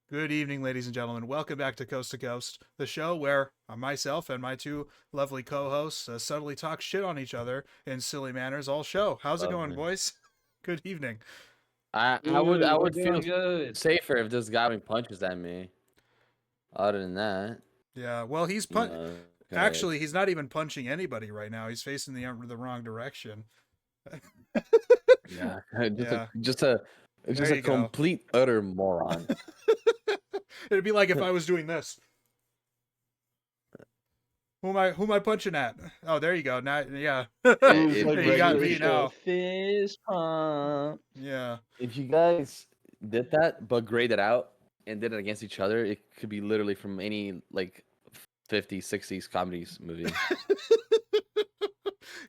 Good evening, ladies and gentlemen. Welcome back to Coast to Coast, the show where myself and my two lovely co-hosts subtly talk shit on each other in silly manners all show. How's it going, Lovely. boys? Good evening. I would Dude, I we're would feel doing good. safer if this guy punches at me. Other than that, Yeah, well, you know, 'cause- Actually, he's not even punching anybody right now. He's facing the wrong direction. yeah, Yeah, just there a you go. complete utter moron. It'd be like if I was doing this. Who am I punching at? Oh, there you go. Now, yeah. Who's if, like You if got you regular me if, now. show fist pump? Yeah. if you guys did that but graded out and did it against each other, it could be literally from any like 50s, 60s comedies movie.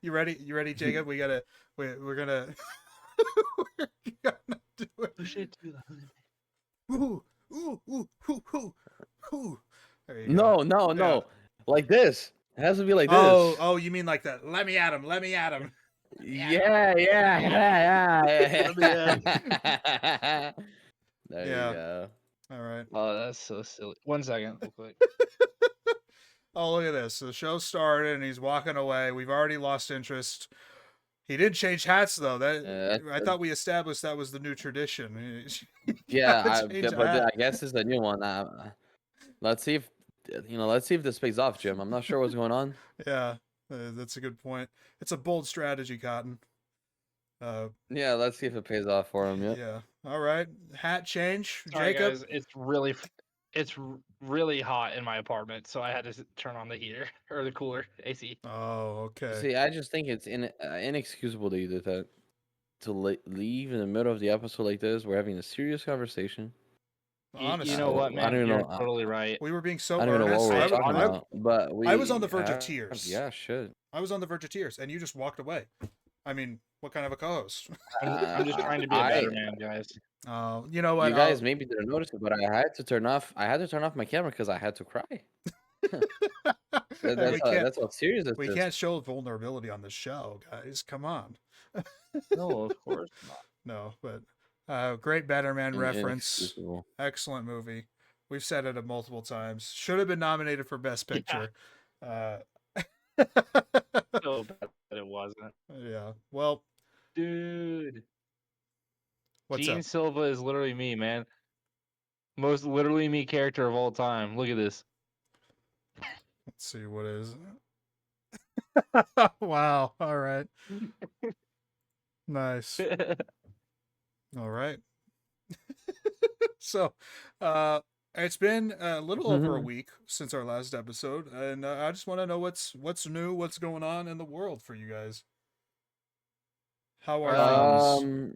You ready? You ready, Jacob? We're gonna we're gonna do it. Push it to the limit. Ooh, ooh, ooh, ooh, ooh, ooh. There you No, go. no, Yeah. no, like this. It has to be like Oh, this. oh, you mean like that? Let me at him. Let me at him. Yeah, yeah. There you Yeah. go. All right. Oh, that's so silly. 1 second, real quick. Oh, look at this. The show started and he's walking away. We've already lost interest. He did change hats though. That I thought we established that was the new tradition. Yeah, Change a but hat. I guess it's a new one. Let's see if let's see if this pays off, Jim. I'm not sure what's going on. Yeah, that's a good point. It's a bold strategy, Cotton. Yeah, let's see if it pays off for him. Yeah. Yeah. All right. Hat change, Sorry, Jacob. guys. It's really hot in my apartment, so I had to turn on the heater or the cooler AC. Oh, okay. See, I just think it's inexcusable that you did that. To leave in the middle of the episode like this, we're having a serious conversation. Honestly, You know what, I man? don't even You're know. totally right. we were being so I don't even know what earnest. we're talking I, about, but I was on the verge of have- tears. Yeah, shit. I was on the verge of tears, and you just walked away. I mean, what kind of a co-host? I'm just trying to be a better man, guys. You know what? You guys maybe didn't notice it, but I had to turn off. I had to turn off my camera because I had to cry. That's how serious this we is. can't show vulnerability on the show, guys. Come on. No, of course not. No, but great Better Man reference. Inexcusable. Excellent movie. We've said it multiple times. Should have been nominated for Best Picture. So bad that it wasn't. Yeah. Well, Dude. what's Gene up? Silva is literally me, man. Most literally me character of all time. Look at this. Let's see what is. Wow. All right. Nice. All right. So, it's been a little over a week since our last episode, and I just want to know what's new, what's going on in the world for you guys. How are things?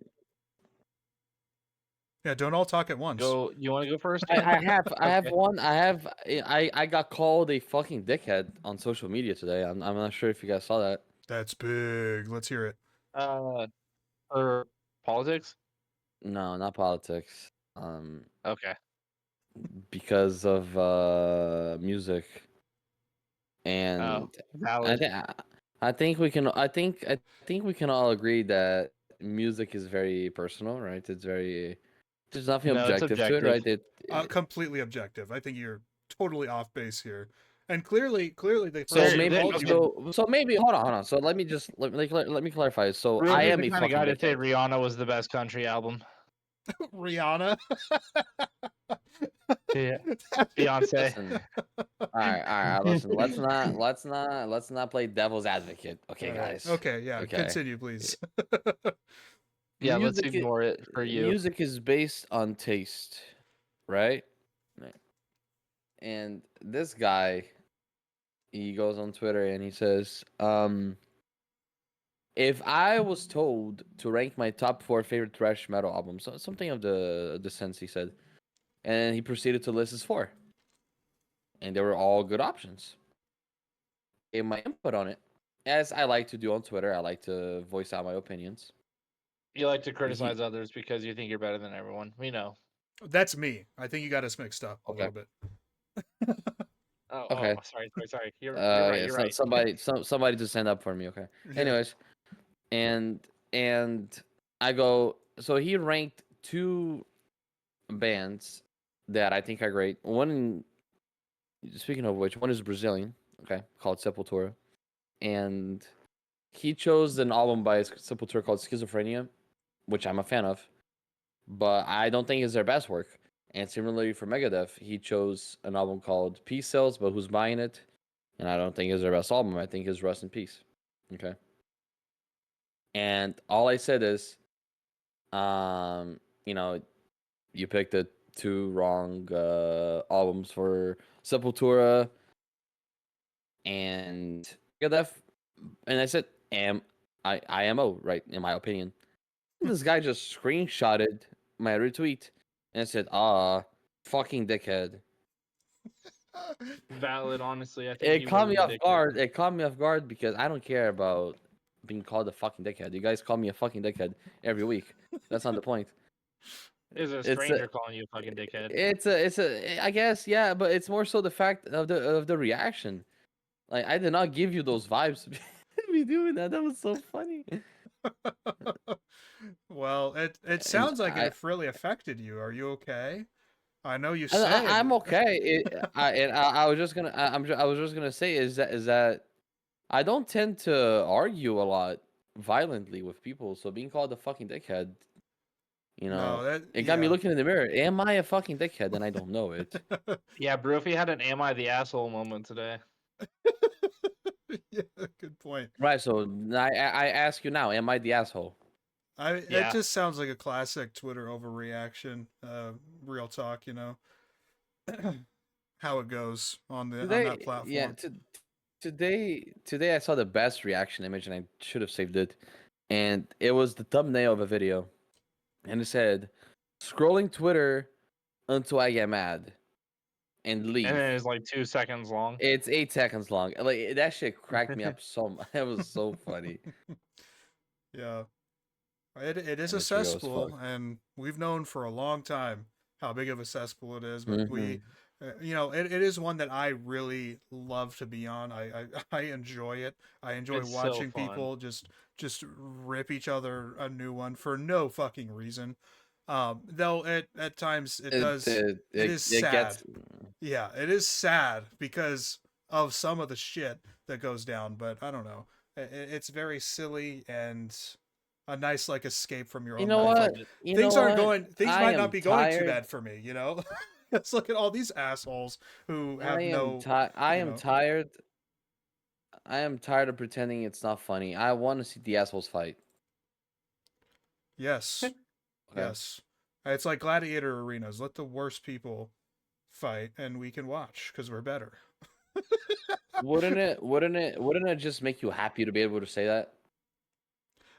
Yeah, don't all talk at once. Go. You want to go first? I have Okay. one. I got called a fucking dickhead on social media today. I'm not sure if you guys saw that. That's big. Let's hear it. For politics. No, not politics. Okay. Because of music, and Oh, I, valid. th- I think we can. I think we can all agree that music is very personal, right? It's very. There's nothing No, it's objective to it, right? Completely objective. I think you're totally off base here, and clearly they. So There- maybe okay. so maybe hold on. So let me just let me clarify. So Ruby's I am the a kind of fucking guy to say dickhead. Rihanna was the best country album. Rihanna. Yeah. Beyonce. Listen. All right. Listen, let's not play devil's advocate. Okay, All right. guys. Okay, yeah. Okay. Continue, please. Yeah, let's Music i- ignore it for you. Music is based on taste, right? And this guy, he goes on Twitter and he says, if I was told to rank my top 4 favorite thrash metal albums, something of the sense he said, and he proceeded to list his 4, and they were all good options. In my input on it, as I like to do on Twitter, I like to voice out my opinions. You like to criticize others because you think you're better than everyone. We know. That's me. I think you got us mixed up a Okay. little bit. Okay. Sorry. You're right. Yeah, You're right. somebody to stand up for me. Okay. Yeah. Anyways, and I go. So he ranked 2 bands that I think are great. Speaking of which, one is Brazilian, okay, called Sepultura, and he chose an album by Sepultura called Schizophrenia, which I'm a fan of, but I don't think is their best work. And similarly for Megadeth, he chose an album called Peace Cells, but Who's Buying It? And I don't think is their best album. I think is Rust in Peace. Okay. And all I said is, you know, you picked the two wrong albums for Sepultura and Megadeth, and I said, IMO, right? In my opinion, this guy just screenshotted my retweet and said, fucking dickhead. Valid, honestly. I think It he caught was me the off dickhead. guard. It caught me off guard because I don't care about being called a fucking dickhead. You guys call me a fucking dickhead every week. That's not the point. Is a It's a, stranger calling you a fucking dickhead? it's a. I guess yeah, but it's more so the fact of the reaction. Like I did not give you those vibes. Me doing that. That was so funny. Well, it And sounds like it really affected you. Are you okay? I know you I'm said. okay. I was just gonna. I was just gonna say is that I don't tend to argue a lot violently with people. So being called a fucking dickhead, No, that it got me yeah. looking in the mirror. Am I a fucking dickhead? And I don't know it. Yeah, Broofy had an "Am I the asshole" moment today. Yeah, good point. Right. So I ask you now. Am I the asshole? It Yeah. just sounds like a classic Twitter overreaction. Real talk, how it goes on that platform. Today I saw the best reaction image, and I should have saved it. And it was the thumbnail of a video, and it said, "Scrolling Twitter until I get mad and leave." And then it's like 2 seconds long. It's 8 seconds long. Like that shit cracked me up so much. It was so funny. Yeah, it is And a it's real as cesspool, fuck. and we've known for a long time how big of a cesspool it is. But Mhm. it is one that I really love to be on. I enjoy it. I enjoy It's so watching fun. people just rip each other a new one for no fucking reason. Though at times it is It sad. gets Yeah, it is sad because of some of the shit that goes down. But I don't know. It's very silly and a nice like escape from your You own know life. Like what? You know things aren't what? going, things I might not am be going too tired. bad for me. Let's look at all these assholes who have no, I you am know. tired. I am tired of pretending it's not funny. I want to see the assholes fight. Yes, Okay. yes. It's like gladiator arenas. Let the worst people fight, and we can watch because we're better. Wouldn't it just make you happy to be able to say that?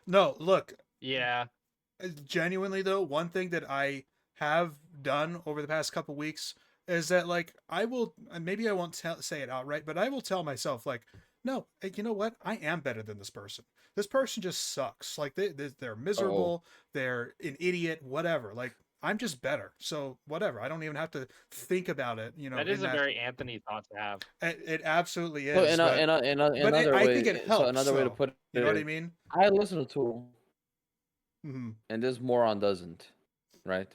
No, look, Yeah. genuinely though, one thing that I have done over the past couple weeks is that like I will, maybe I won't say it outright, but I will tell myself like, no, you know what, I am better than this person. This person just sucks. Like they're Oh, miserable, they're an idiot, whatever. Like I'm just better, so whatever, I don't even have to think about it, That in is a that. very Anthony thought to have. It absolutely so is, but another I think it way. So helps another way to though. put You know what I it, mean? I listen to Tool, Mm-hmm. and this moron doesn't. Right?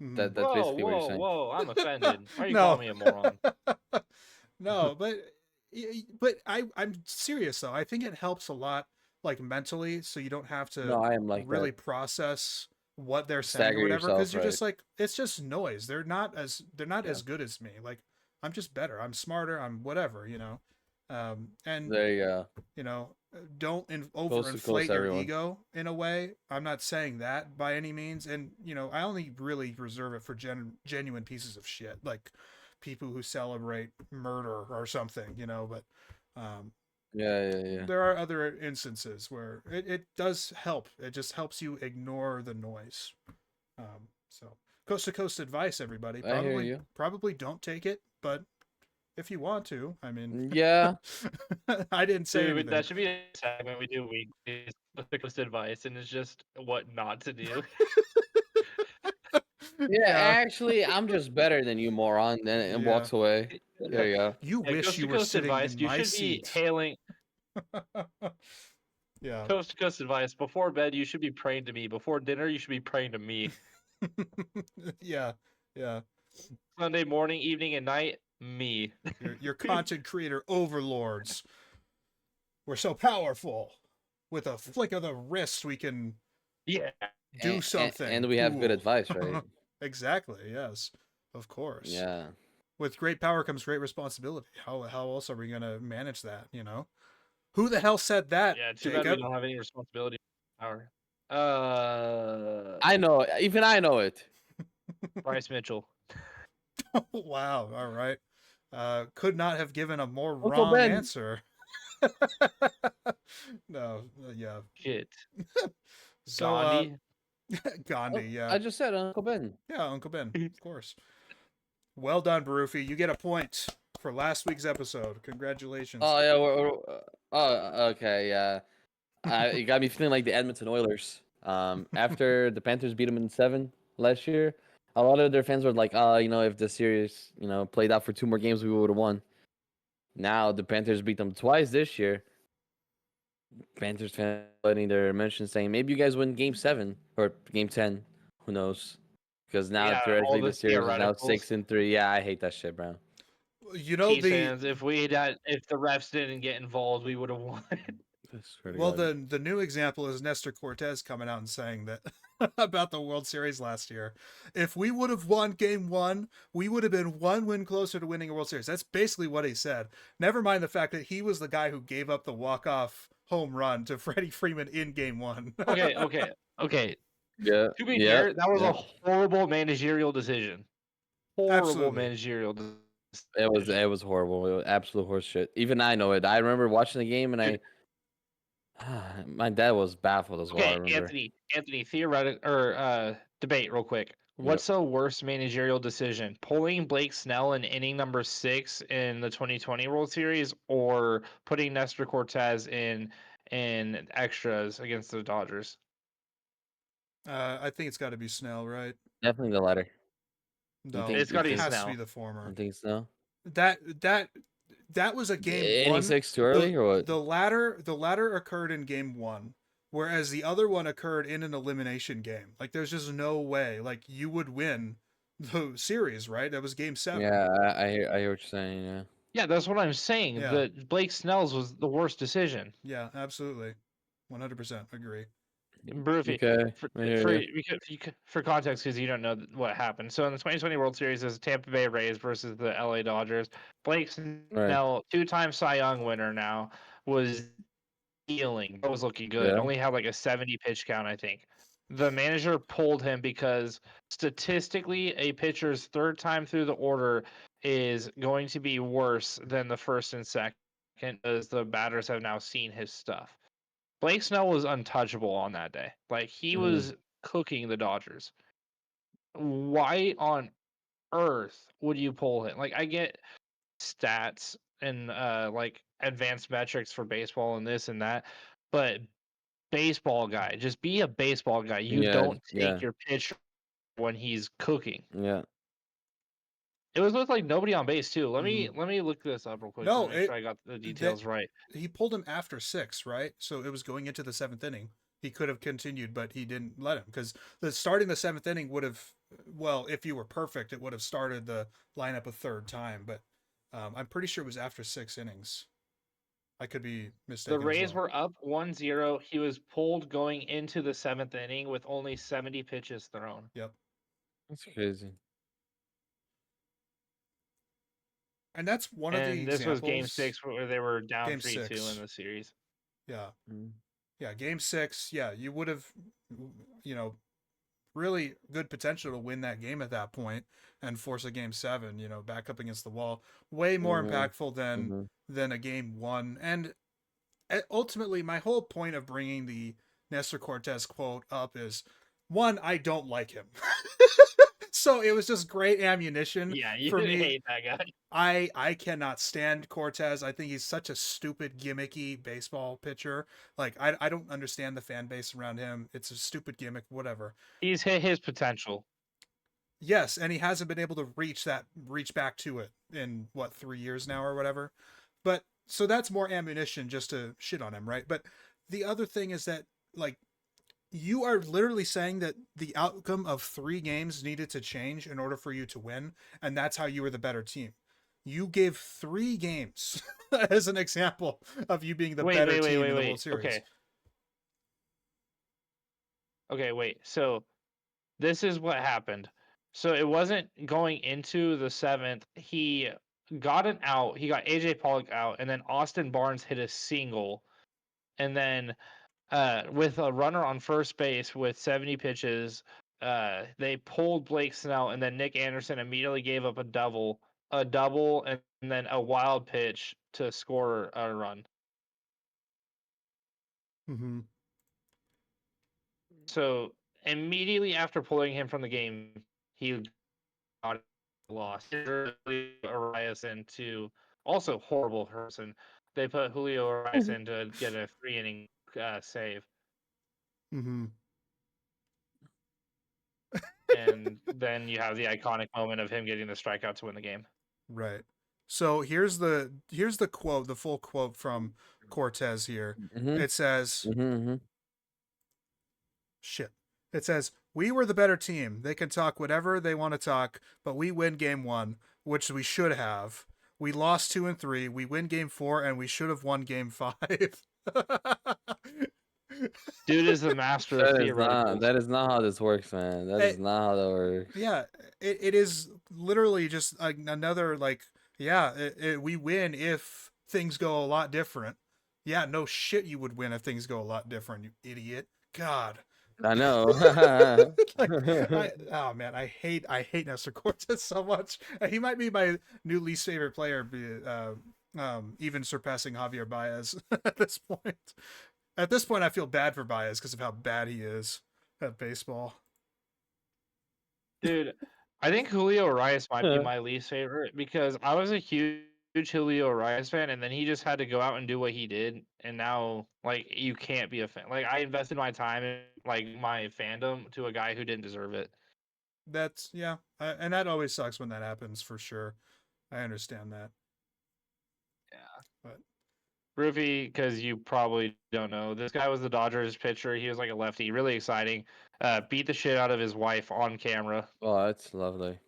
Mm-hmm. That's Whoa, basically what you're whoa, saying. whoa! I'm offended. Why are you No. calling me a moron? No, but I'm serious though. I think it helps a lot, like mentally, so you don't have to No, I am like really that. process what they're saying or Stagger whatever, because yourself, you're right? just like, it's just noise. They're not Yeah. as good as me. Like I'm just better. I'm smarter. I'm whatever. And There you go. don't Coast to coast, overinflate your everyone. ego in a way. I'm not saying that by any means, and I only really reserve it for genuine pieces of shit, like people who celebrate murder or something, but Yeah. there are other instances where it does help. It just helps you ignore the noise. So coast to coast advice, everybody. I hear you. Probably don't take it, but if you want to, I mean, Yeah. I didn't say Dude, anything. that should be a segment we do weekly with the coast advice, and it's just what not to do. Yeah, Yeah, actually, I'm just better than you, moron. And yeah. walks away. There you go. You Yeah, wish coast you to were coast sitting advice. in You my should be seat. hailing Yeah. coast to coast advice. Before bed, you should be praying to me. Before dinner, you should be praying to me. Yeah. Yeah. Sunday morning, evening, and night, me. Your content creator overlords. We're so powerful. With a flick of the wrist, we can Yeah. do And something we have good cool. advice, right? Exactly. Yes, of course. Yeah. With great power comes great responsibility. How else are we gonna manage that? Who the hell said that, Yeah. Too bad we Jacob? don't have any responsibility. Power. I know. Even I know it. Bryce Mitchell. Wow. All right. Could not have given a more Uncle wrong Ben. answer. No. Yeah. Shit. So, Gandhi. Gandhi. Oh, Yeah. I just said Uncle Ben. Yeah. Uncle Ben. Of course. Well done, Barufi. You get a point for last week's episode. Congratulations. Oh yeah. Oh, okay. Yeah. It got me feeling like the Edmonton Oilers. After the Panthers beat them in 7 last year, a lot of their fans were like, "Oh, if the series, played out for 2 more games, we would have won." Now the Panthers beat them twice this year. Panthers fans letting their mentions saying maybe you guys win Game 7 or Game 10. Who knows? Because now Yeah. All theoretically the the series is now theoreticals. 6-3. Yeah, I hate that shit, bro. Chiefs The fans. If the refs didn't get involved, we would have won. I swear to Well, God. the new example is Nestor Cortez coming out and saying that about the World Series last year. If we would have won Game 1, we would have been one win closer to winning a World Series. That's basically what he said. Never mind the fact that he was the guy who gave up the walk-off home run to Freddie Freeman in Game 1. Okay. Yeah, To be yeah, fair, that was yeah. a horrible managerial decision. Horrible Absolutely. managerial decision. It was horrible. It was absolute horse shit. Even I know it. I remember watching the game and Dude, my dad was baffled as well. I okay, remember. Anthony, theoretic or debate real quick. Yep. What's the worst managerial decision? Pulling Blake Snell in inning number 6 in the 2020 World Series, or putting Nestor Cortez in extras against the Dodgers? I think it's got to be Snell, right? Definitely the latter. No, It's You got to it be think? has to be Snell. the former. You think so? That that was a Game Any 1. six too early or what? The latter occurred in Game 1, whereas the other one occurred in an elimination game. Like there's just no way like you would win the series, right? That was Game 7. Yeah, I hear what you're saying. Yeah. Yeah, that's what I'm saying. Yeah. The Blake Snell's was the worst decision. Yeah, absolutely. 100% agree. Murphy, Okay. for I hear for you. for context, because you don't know what happened. So in the 2020 World Series, it was Tampa Bay Rays versus the LA Dodgers. Blake Right. Snell, two-time Cy Young winner now, was dealing. But was looking good. Yeah. Only had like a 70 pitch count, I think. The manager pulled him because statistically, a pitcher's third time through the order is going to be worse than the first and second, as the batters have now seen his stuff. Blake Snell was untouchable on that day. Like he Mm-hmm. was cooking the Dodgers. Why on earth would you pull him? Like I get stats and like advanced metrics for baseball and this and that, but baseball guy, just be a baseball guy. You Yeah. don't take Yeah. your pitch when he's cooking. Yeah. It was with like nobody on base too. Let Mhm. me look this up real quick to No, make sure I got the that details right. he pulled him after 6, right? So it was going into the 7th inning. He could have continued, but he didn't let him because the starting the 7th inning would have, well, if you were perfect, it would have started the lineup a third time. But I'm pretty sure it was after 6 innings. I could be The mistaken as Rays well. were up 1-0. He was pulled going into the 7th inning with only 70 pitches thrown. Yep. That's crazy. And that's one of the And this was game examples. 6 where they were down Game 3-2 in 6. the series. Yeah. Mm. Yeah. Game 6. Yeah. You would have, you know, really good potential to win that game at that point and force a Game 7, back up against the wall. Way more Mhm. impactful than Mhm. a Game 1. And ultimately, my whole point of bringing the Nestor Cortez quote up is, one, I don't like him. So it was just great ammunition Yeah, you for me. hate that guy. I cannot stand Cortez. I think he's such a stupid, gimmicky baseball pitcher. Like I don't understand the fan base around him. It's a stupid gimmick, whatever. He's hit his potential. Yes, and he hasn't been able to reach back to it in what 3 years now or whatever. But so that's more ammunition just to shit on him, right? But the other thing is that like you are literally saying that the outcome of 3 games needed to change in order for you to win, and that's how you were the better team. You gave 3 games as an example of you being the better team in the World Series. Okay, wait. So this is what happened. So it wasn't going into the 7th. He got an out. He got AJ Pollock out, and then Austin Barnes hit a single, and then with a runner on first base with 70 pitches, they pulled Blake Snell, and then Nick Anderson immediately gave up a double, and then a wild pitch to score a run. Mm-hmm. So immediately after pulling him from the game, he got lost. Julio Arias into also horrible person. They put Julio Arias in to get a 3-inning save. Mm-hmm. And then you have the iconic moment of him getting the strikeout to win the game. Right. So here's the quote, the full quote from Cortez here. It says, shit. It says, "We were the better team. They can talk whatever they want to talk, but we win game 1, which we should have. We lost 2 and 3. We win game 4, and we should have won game 5." Dude is the master of theoreticals. That is not how this works, man. That is not how that works. Yeah, it is literally just another like, yeah, we win if things go a lot different. Yeah, no shit, you would win if things go a lot different, you idiot. God. I know. Oh man, I hate Nestor Cortez so much. He might be my new least favorite player, even surpassing Javier Baez at this point. At this point, I feel bad for Baez because of how bad he is at baseball. Dude, I think Julio Arias might be my least favorite because I was a huge Julio Arias fan, and then he just had to go out and do what he did, and now like you can't be a fan. Like I invested my time in like my fandom to a guy who didn't deserve it. That's yeah, and that always sucks when that happens for sure. I understand that. Yeah. But Roofy, because you probably don't know, this guy was the Dodgers pitcher. He was like a lefty, really exciting. Beat the shit out of his wife on camera. Oh, that's lovely.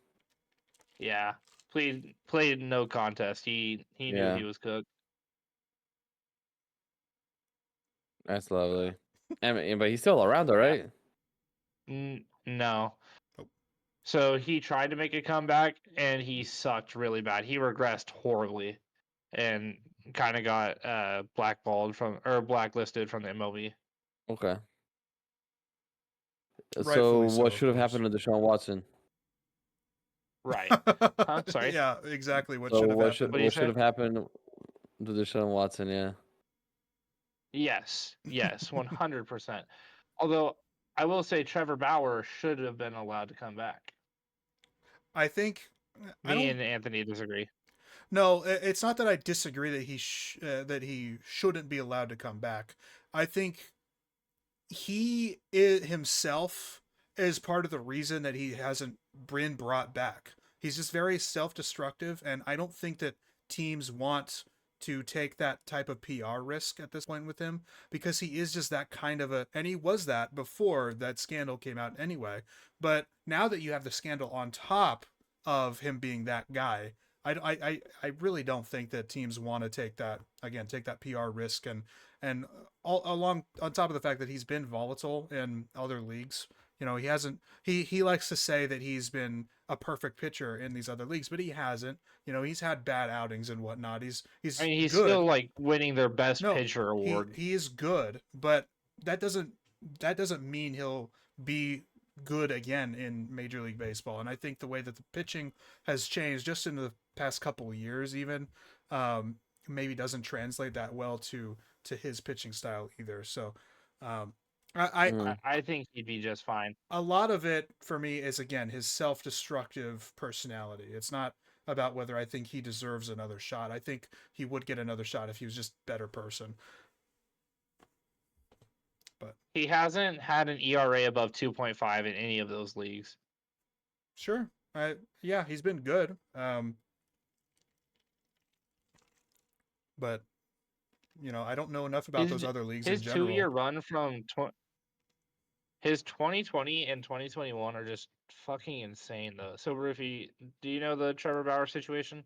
Yeah, played no contest. He knew he was cooked. That's lovely. But he's still around, though, right? No. oh. So he tried to make a comeback, and he sucked really bad. He regressed horribly, and kind of got blackballed from or blacklisted from the MLB. Okay. So Rightfully what so, should have of course. happened to Deshaun Watson? Right. Huh? Sorry. Yeah, exactly. What So should have happened? what should have happened to Deshaun Watson? Yeah. Yes, 100%. Although I will say Trevor Bauer should have been allowed to come back. I think Me and Anthony disagree. No, it's not that I disagree that he shouldn't be allowed to come back. I think himself is part of the reason that he hasn't been brought back. He's just very self-destructive, and I don't think that teams want to take that type of PR risk at this point with him because he is just that kind of and he was that before that scandal came out anyway. But now that you have the scandal on top of him being that guy, I really don't think that teams want to take that PR risk and all along on top of the fact that he's been volatile in other leagues. You know, he hasn't. He likes to say that he's been a perfect pitcher in these other leagues, but he hasn't. You know, he's had bad outings and whatnot. He's I mean, he's good. still like winning their best pitcher award. He is good, but that doesn't mean he'll be good again in Major League Baseball. And I think the way that the pitching has changed just in the past couple of years, even maybe doesn't translate that well to his pitching style either. So I think he'd be just fine. A lot of it for me is again his self-destructive personality. It's not about whether I think he deserves another shot. I think he would get another shot if he was just a better person. But he hasn't had an ERA above 2.5 in any of those leagues. Sure. Yeah, he's been good. But you know, I don't know enough about those other leagues in general. His 2-year run from His 2020 and 2021 are just fucking insane, though. So, Rufy, do you know the Trevor Bauer situation?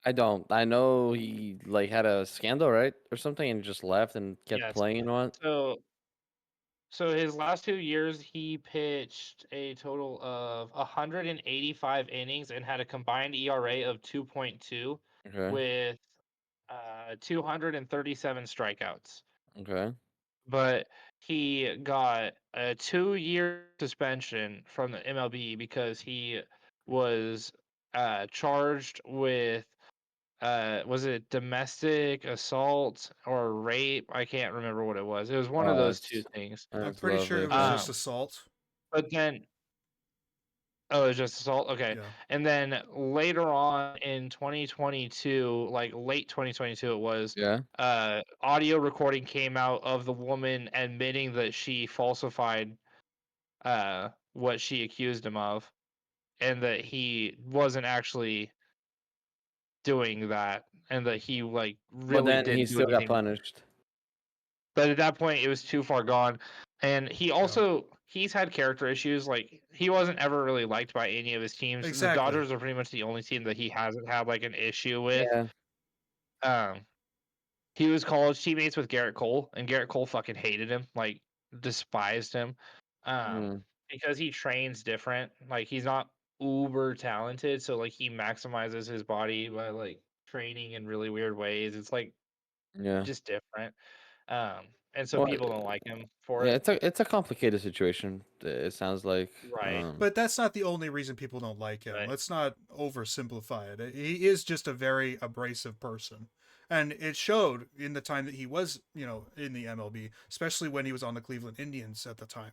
I don't. I know he like had a scandal, right, or something, and just left and kept Yes. playing on. So his last 2 years, he pitched a total of 185 innings and had a combined ERA of 2.2 Okay. with 237 strikeouts. Okay. But he got a 2-year suspension from the MLB because he was charged with was it domestic assault or rape? I can't remember what it was. It was one of those two things. I'm That's pretty sure lovely it was for him. just assault. But then oh, it's just assault? Okay. Yeah. And then later on in 2022, like late 2022 it was, Yeah. audio recording came out of the woman admitting that she falsified what she accused him of and that he wasn't actually doing that and that he like But really then he didn't do still got anything. punished. But at that point, it was too far gone. And Yeah. he's had character issues. Like he wasn't ever really liked by any of his teams. The Exactly. Dodgers are pretty much the only team that he hasn't had like an issue with. Yeah. Um, he was college teammates with Garrett Cole, and Garrett Cole fucking hated him, like despised him, Mm. because he trains different. Like he's not uber talented, so like he maximizes his body by like training in really weird ways. It's like Yeah. just different. And so Well, people don't like him for yeah. it. It's a complicated situation. It sounds like. Right. But that's not the only reason people don't like him. Right. Let's not oversimplify it. He is just a very abrasive person. And it showed in the time that he was, in the MLB, especially when he was on the Cleveland Indians at the time.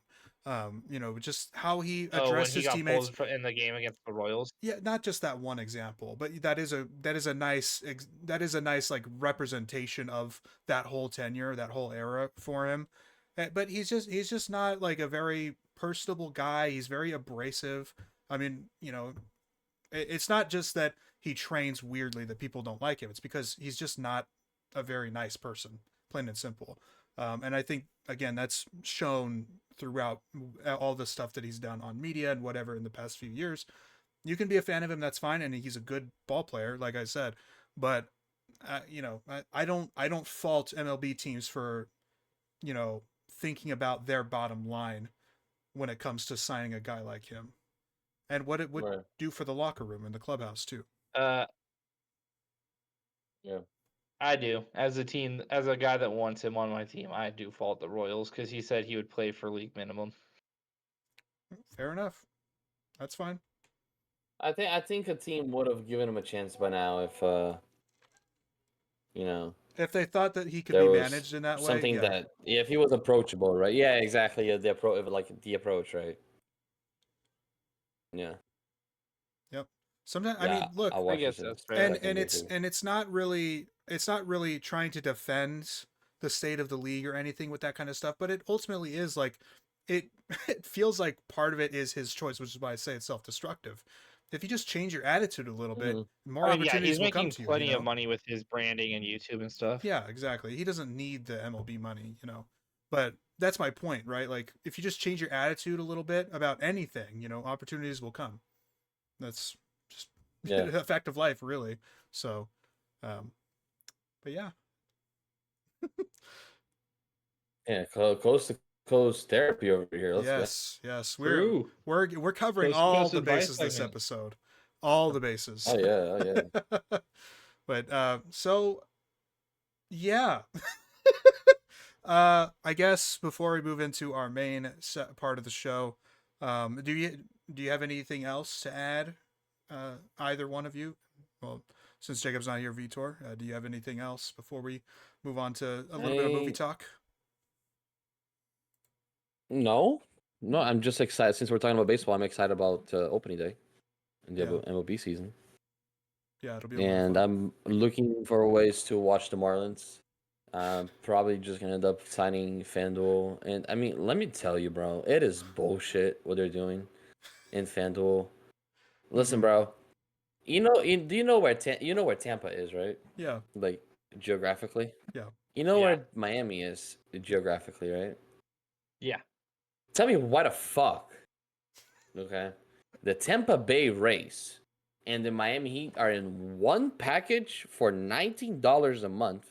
Just how he Oh, when addressed he his got teammates. pulled in the game against the Royals. Yeah, not just that one example, but that is a nice like representation of that whole tenure, that whole era for him. But he's just not like a very personable guy. He's very abrasive. I mean, it's not just that he trains weirdly that people don't like him. It's because he's just not a very nice person, plain and simple. And I think again that's shown throughout all the stuff that he's done on media and whatever in the past few years. You can be a fan of him, that's fine, and he's a good ball player, like I said. But I don't fault MLB teams for thinking about their bottom line when it comes to signing a guy like him, and what it would Right. do for the locker room and the clubhouse too. Uh, Yeah. I do. As a guy that wants him on my team, I do fault the Royals because he said he would play for league minimum. Fair enough. That's fine. I think a team would have given him a chance by now if you know If they thought that he could there be was managed in that way, something yeah. that if he was approachable, right? Yeah, exactly. Yeah, the approach, right? Yeah. Yep. Sometimes I Yeah, mean, look, I'll I watch guess this. that's fair. and it's not really trying to defend the state of the league or anything with that kind of stuff, but it ultimately is like it it feels like part of it is his choice, which is why I say it's self-destructive. If you just change your attitude a little bit, more I mean, yeah, opportunities he's will come making to you, plenty of money with his branding and YouTube and stuff. Yeah, exactly. He doesn't need the MLB money. But that's my point, right? Like if you just change your attitude a little bit about anything, opportunities will come. That's just a fact of life, really. So, but yeah. Yeah, Coast to Coast therapy over here. Let's go. Yes. True. We're covering Coast to all Coast the advice bases this segment. episode. All the bases. Oh yeah. But so yeah. I guess before we move into our main part of the show, do you have anything else to add? Either one of you? Well, since Jacob's not here, Vitor, do you have anything else before we move on to a little bit of movie talk? No, I'm just excited since we're talking about baseball. I'm excited about opening day in the MLB season. Yeah, it'll be. And I'm looking for ways to watch the Marlins. Probably just gonna end up signing FanDuel. And I mean, let me tell you, bro, it is bullshit what they're doing in FanDuel. Listen, bro, do you know where Tampa is, right? Yeah. Like geographically. Yeah. You know where Miami is geographically, right? Yeah. Tell me why the fuck, okay, the Tampa Bay Rays and the Miami Heat are in one package for $19 a month,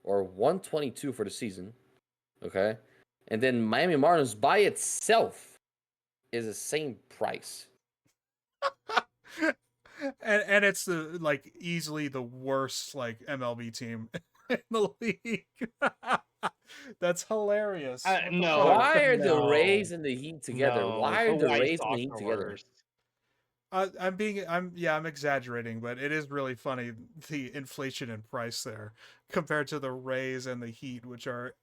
or $122 for the season, okay, and then Miami Marlins by itself is the same price. And it's the like easily the worst like MLB team in the league. That's hilarious. What the No. fuck? Why are the no. Rays and the Heat together? No, Why are the White Rays and the Sox Heat are together? worse. I'm exaggerating, but it is really funny the inflation in price there compared to the Rays and the Heat, which are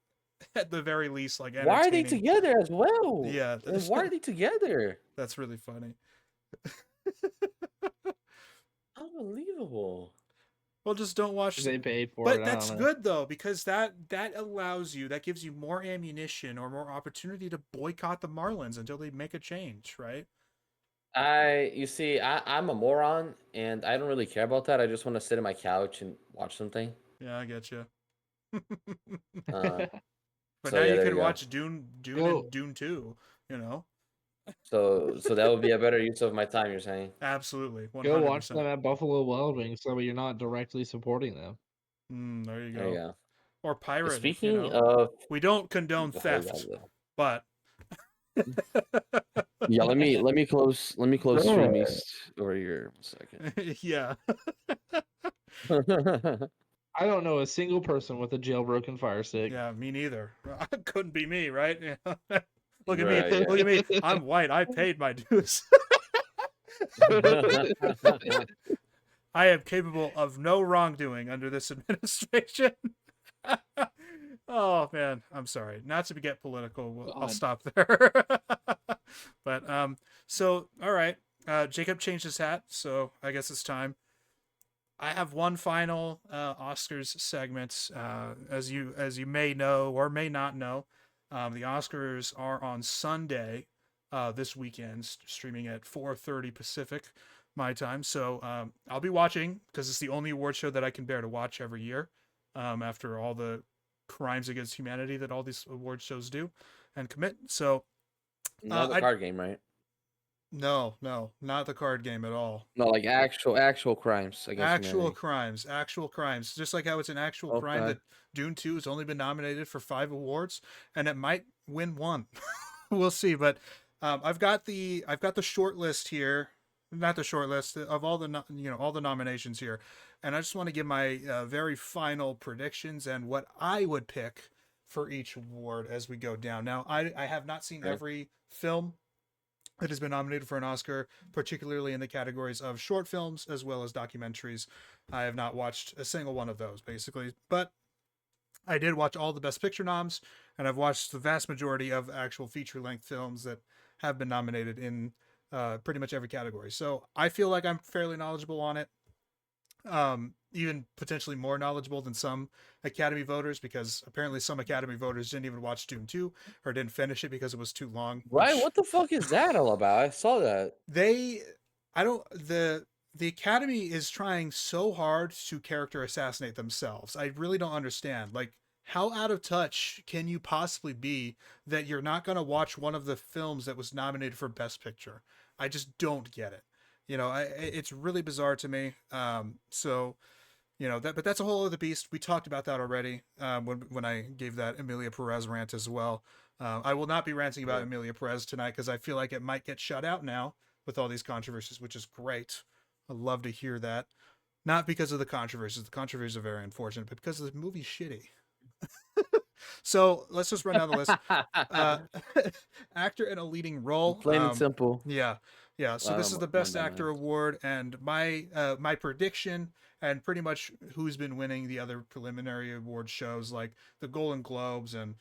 at the very least like entertaining. Why are they together as well? Yeah, And why are they together? that's really funny. Unbelievable. Well, just don't watch. They paid for But it. that's good though, because that allows you, that gives you more ammunition or more opportunity to boycott the Marlins until they make a change, right? You see, I'm a moron, and I don't really care about that. I just want to sit on my couch and watch something. Yeah, I get you. Uh, But so now yeah, you there can you go. watch Dune and Dune 2, you know? So that would be a better use of my time. You're saying? Absolutely. 100%. Go watch them at Buffalo Wild Wings, so you're not directly supporting them. There you There you go. go. Or pirate, Speaking you know? of, We don't condone oh, yeah, theft, but yeah, let me close Stream East over here. 1 second. yeah. I don't know a single person with a jailbroken Fire Stick. Yeah, me neither. Couldn't be me, right? Yeah. Look at Right, me. yeah. Look at me. I'm white. I paid my dues. I am capable of no wrongdoing under this administration. Oh man, I'm sorry. Not to get political. I'll God. stop there. But so all right. Jacob changed his hat, so I guess it's time. I have one final Oscars segment. As you may know or may not know, the Oscars are on Sunday this weekend, streaming at 4:30 Pacific, my time. So I'll be watching because it's the only award show that I can bear to watch every year. After all the crimes against humanity that all these award shows do and commit. So Not the card game, right? no, not the card game at all. No, like actual crimes against Actual humanity. actual crimes. Just like how it's an actual crime Okay. that Dune 2 has only been nominated for 5 awards, and it might win 1. We'll see. But I've got the short list here, not the short list of all the all the nominations here, and I just want to give my very final predictions and what I would pick for each award as we go down. Now, I have not seen Okay. every film that has been nominated for an Oscar, particularly in the categories of short films as well as documentaries. I have not watched a single one of those, basically. But I did watch all the Best Picture noms, and I've watched the vast majority of actual feature-length films that have been nominated in pretty much every category. So I feel like I'm fairly knowledgeable on it. Even potentially more knowledgeable than some Academy voters, because apparently some Academy voters didn't even watch Dune 2 or didn't finish it because it was too long. Right? which What the fuck is that all about? I saw that. the Academy is trying so hard to character assassinate themselves. I really don't understand. Like, how out of touch can you possibly be that you're not going to watch one of the films that was nominated for Best Picture? I just don't get it. It's really bizarre to me. So, but that's a whole other beast. We talked about that already when I gave that Emilia Perez rant as well. I will not be ranting about Emilia Perez tonight because I feel like it might get shut out now with all these controversies, which is great. I love to hear that. Not because of the controversies. The controversies are very unfortunate, but because the movie's shitty. So let's just run down the list. Actor in a leading role. Plain and simple. Yeah. So this is the Best Actor award, and my prediction, and pretty much who's been winning the other preliminary award shows like the Golden Globes and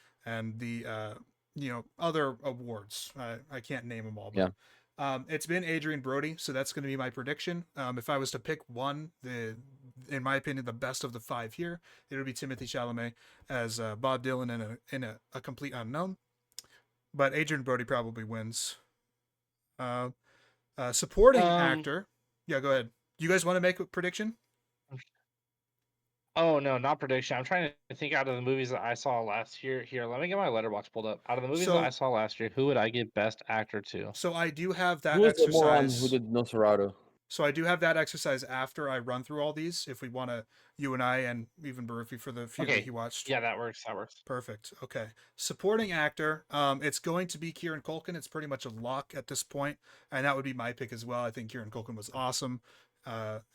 the other awards. I can't name them all, but it's been Adrian Brody, so that's going to be my prediction. If I was to pick one, in my opinion, the best of the 5 here, it would be Timothée Chalamet as Bob Dylan in a Complete Unknown. But Adrian Brody probably wins. Supporting actor. Yeah, go ahead. You guys want to make a prediction? Oh no, not prediction. I'm trying to think out of the movies that I saw last year. Here, let me get my letterbox pulled up. Out of the movies that I So saw last year, who would I give Best Actor to? so I do have Who that was the moron who exercise. did Nosferatu? So I do have that exercise after I run through all these. If we want to, you and I, and even Barufi for the few that Okay, he watched. yeah, that works. That works. Perfect. Okay. Supporting actor. It's going to be Kieran Culkin. It's pretty much a lock at this point, and that would be my pick as well. I think Kieran Culkin was awesome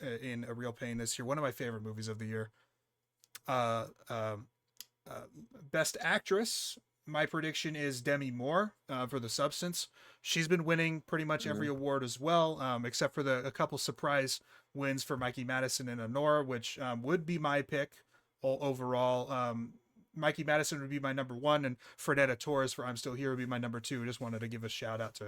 in A Real Pain this year. One of my favorite movies of the year. Uh, um, uh, Best actress. My prediction is Demi Moore for The Substance. She's been winning pretty much every award as well, except for a couple surprise wins for Mikey Madison and Honora, which would be my pick overall. Mikey Madison would be my number one, and Fernanda Torres for I'm Still Here would be my number two. Just wanted to give a shout out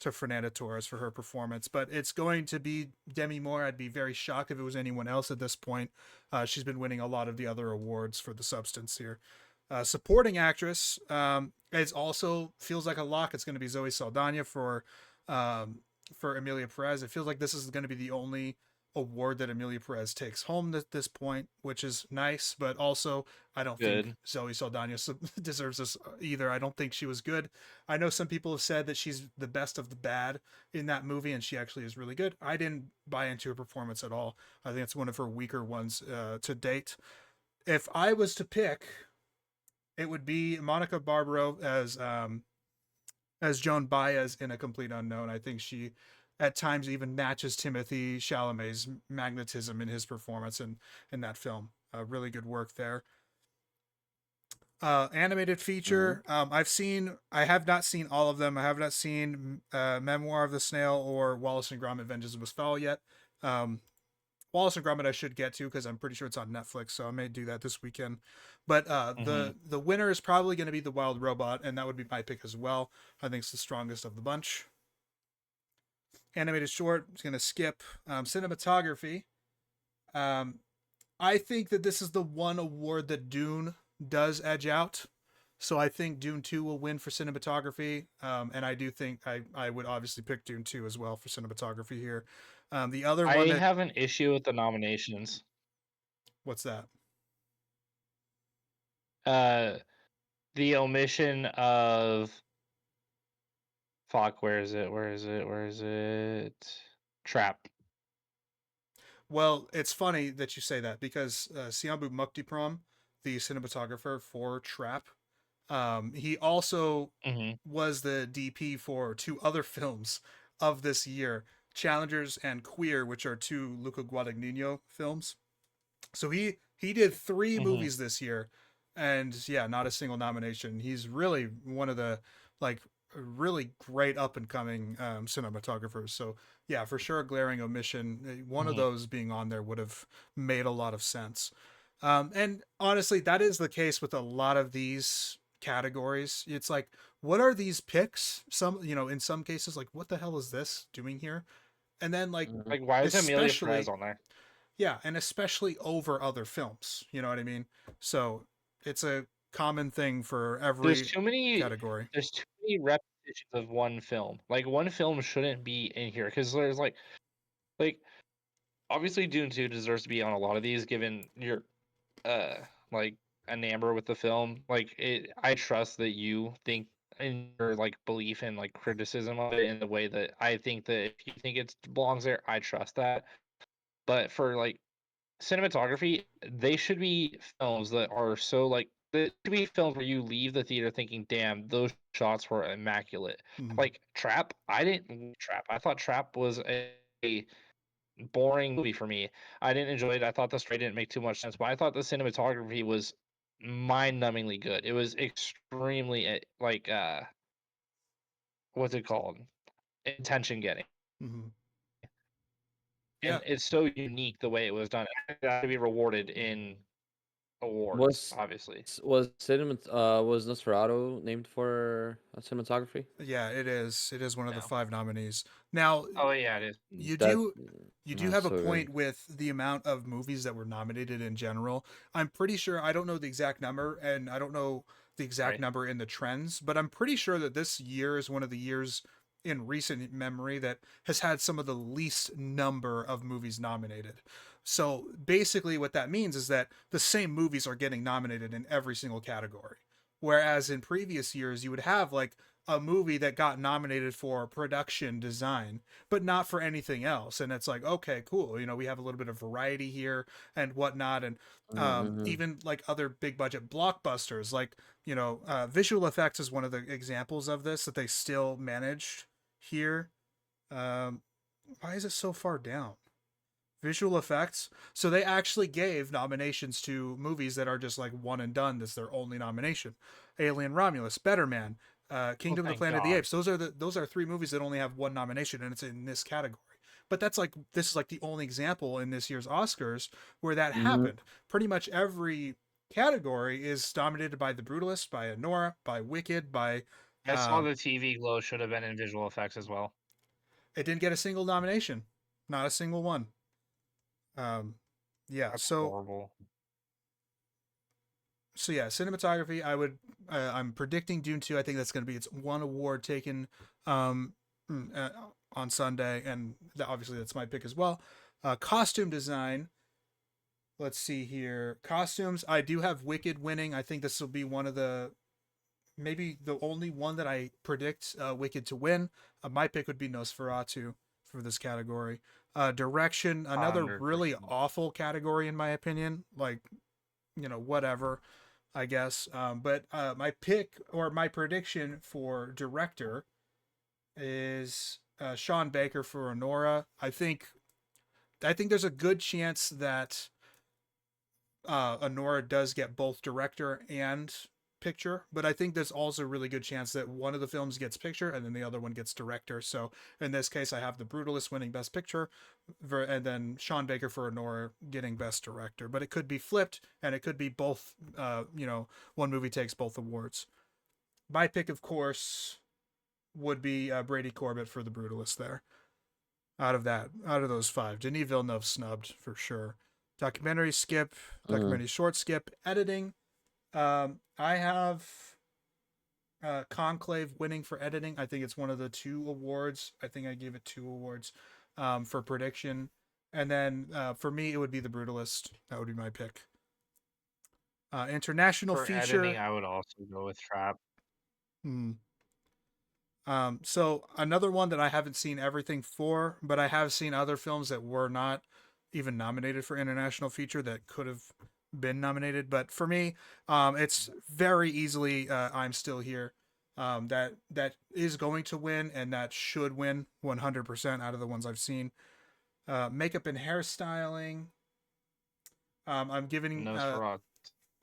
to Fernanda Torres for her performance. But it's going to be Demi Moore. I'd be very shocked if it was anyone else at this point. She's been winning a lot of the other awards for The Substance here. Supporting actress, it also feels like a lock. It's going to be Zoe Saldana for Emilia Perez. It feels like this is going to be the only award that Emilia Perez takes home at this point, which is nice. But also, I don't think Good. Zoe Saldana deserves this either. I don't think she was good. I know some people have said that she's the best of the bad in that movie, and she actually is really good. I didn't buy into her performance at all. I think it's one of her weaker ones to date. If I was to pick, it would be Monica Barbaro as Joan Baez in A Complete Unknown. I think she at times even matches Timothy Chalamet's magnetism in his performance in that film. Really good work there. Animated feature. I have not seen all of them. I have not seen Memoir of the Snail or Wallace and Gromit: Vengeance Must Fall yet. Wallace and Gromit I should get to because I'm pretty sure it's on Netflix, so I may do that this weekend. But the winner is probably going to be The Wild Robot, and that would be my pick as well. I think it's the strongest of the bunch. Animated short, I'm going to skip. Cinematography. I think that this is the one award that Dune does edge out. So I think Dune 2 will win for cinematography. And I do think I would obviously pick Dune 2 as well for cinematography here. The other one I that, have an issue with the nominations. what's that? The omission of fuck. Where is it? Where is it? Where is it? Trap. Well, it's funny that you say that because Siambu Muktiprom, the cinematographer for Trap, he also Mm-hmm. was the DP for two other films of this year, Challengers and Queer, which are two Luca Guadagnino films. So he did 3 Mm-hmm. movies this year, and yeah, not a single nomination. He's really one of the like really great up and coming cinematographers. So yeah, for sure, a glaring omission. One of Mm-hmm. those being on there would have made a lot of sense. And honestly, that is the case with a lot of these categories. It's like, what are these picks? Some, in some cases, like, what the hell is this doing here? And then, like, Like, why is Amelia especially, Perez on there? yeah, and especially over other films. You know what I mean? So it's a common thing for There's every too many. category. There's too many repetitions of one film. Like one film shouldn't be in here because there's like obviously Dune 2 deserves to be on a lot of these given your uh like enamor with the film. Like I trust that you think in your like belief and like criticism of it in the way that I think that if you think it belongs there, I trust that. But for like cinematography, they should be films that are so like they should be films where you leave the theater thinking, "Damn, those shots were immaculate." Mhm. Like Trap, I didn't like Trap. I thought Trap was a boring movie for me. I didn't enjoy it. I thought the story didn't make too much sense, but I thought the cinematography was mind-numbingly good. It was extremely like what's it called? Attention getting. Mm-hmm. Yeah, And it's so unique the way it was done. It had to be rewarded in awards, Was obviously. was Nosferatu named for cinematography? yeah, it is. It is one of the No. 5 nominees. Now, Oh yeah, it is. you That do you do not have a so good. point with the amount of movies that were nominated in general. I'm pretty sure, I don't know the exact number, and I don't know the exact Right. number in the trends, but I'm pretty sure that this year is one of the years in recent memory that has had some of the least number of movies nominated. So basically, what that means is that the same movies are getting nominated in every single category. Whereas in previous years, you would have like a movie that got nominated for production design, but not for anything else. And it's like, okay, cool. You know, we have a little bit of variety here and whatnot. And Mm-hmm. even like other big budget blockbusters, like, you know, visual effects is one of the examples of this that they still managed here. Um, why is it so far down? Visual effects. So they actually gave nominations to movies that are just like one and done. That's their only nomination. Alien Romulus, Better Man, Kingdom of the thank Planet of the God. Apes. Those are three movies that only have one nomination, and it's in this category. But this is like the only example in this year's Oscars where that Mm-hmm. happened. Pretty much every category is dominated by The Brutalist, by Anora, by Wicked, by I saw um, the TV glow should have been in visual effects as well. it didn't get a single nomination, not a single one. Um, yeah, That's so horrible. yeah, cinematography. I'm predicting Dune 2. I think that's going to be its one award taken um, on Sunday, and obviously that's my pick as well. Costume design. Let's see here. Costumes. I do have Wicked winning. I think this will be one of the maybe the only one that I predict Wicked to win. My pick would be Nosferatu for this category. Direction, another really 100%. awful category in my opinion. Like, you know, whatever, I guess. But my pick or my prediction for director is Sean Baker for Honora. I think there's a good chance that Honora does get both director and picture, but I think there's also a really good chance that one of the films gets picture and then the other one gets director. So in this case, I have The Brutalist winning Best Picture, and then Sean Baker for Honora getting Best Director. But it could be flipped, and it could be both. You know, one movie takes both awards. My pick, of course, would be Brady Corbett for The Brutalist. There, out of those five, Denis Villeneuve snubbed for sure. Documentary skip, Mm-hmm. documentary short skip, editing. I have Conclave winning for editing. I think it's one of the two awards. I think I gave it two awards for prediction. And then for me, it would be The Brutalist. That would be my pick. International For editing, feature. I would also go with Trap. Hmm. So another one that I haven't seen everything for, but I have seen other films that were not even nominated for international feature that could have been nominated. But for me, it's very easily I'm Still Here. That is going to win and that should win 100% out of the ones I've seen. Makeup and hairstyling. I'm giving Nosferatu.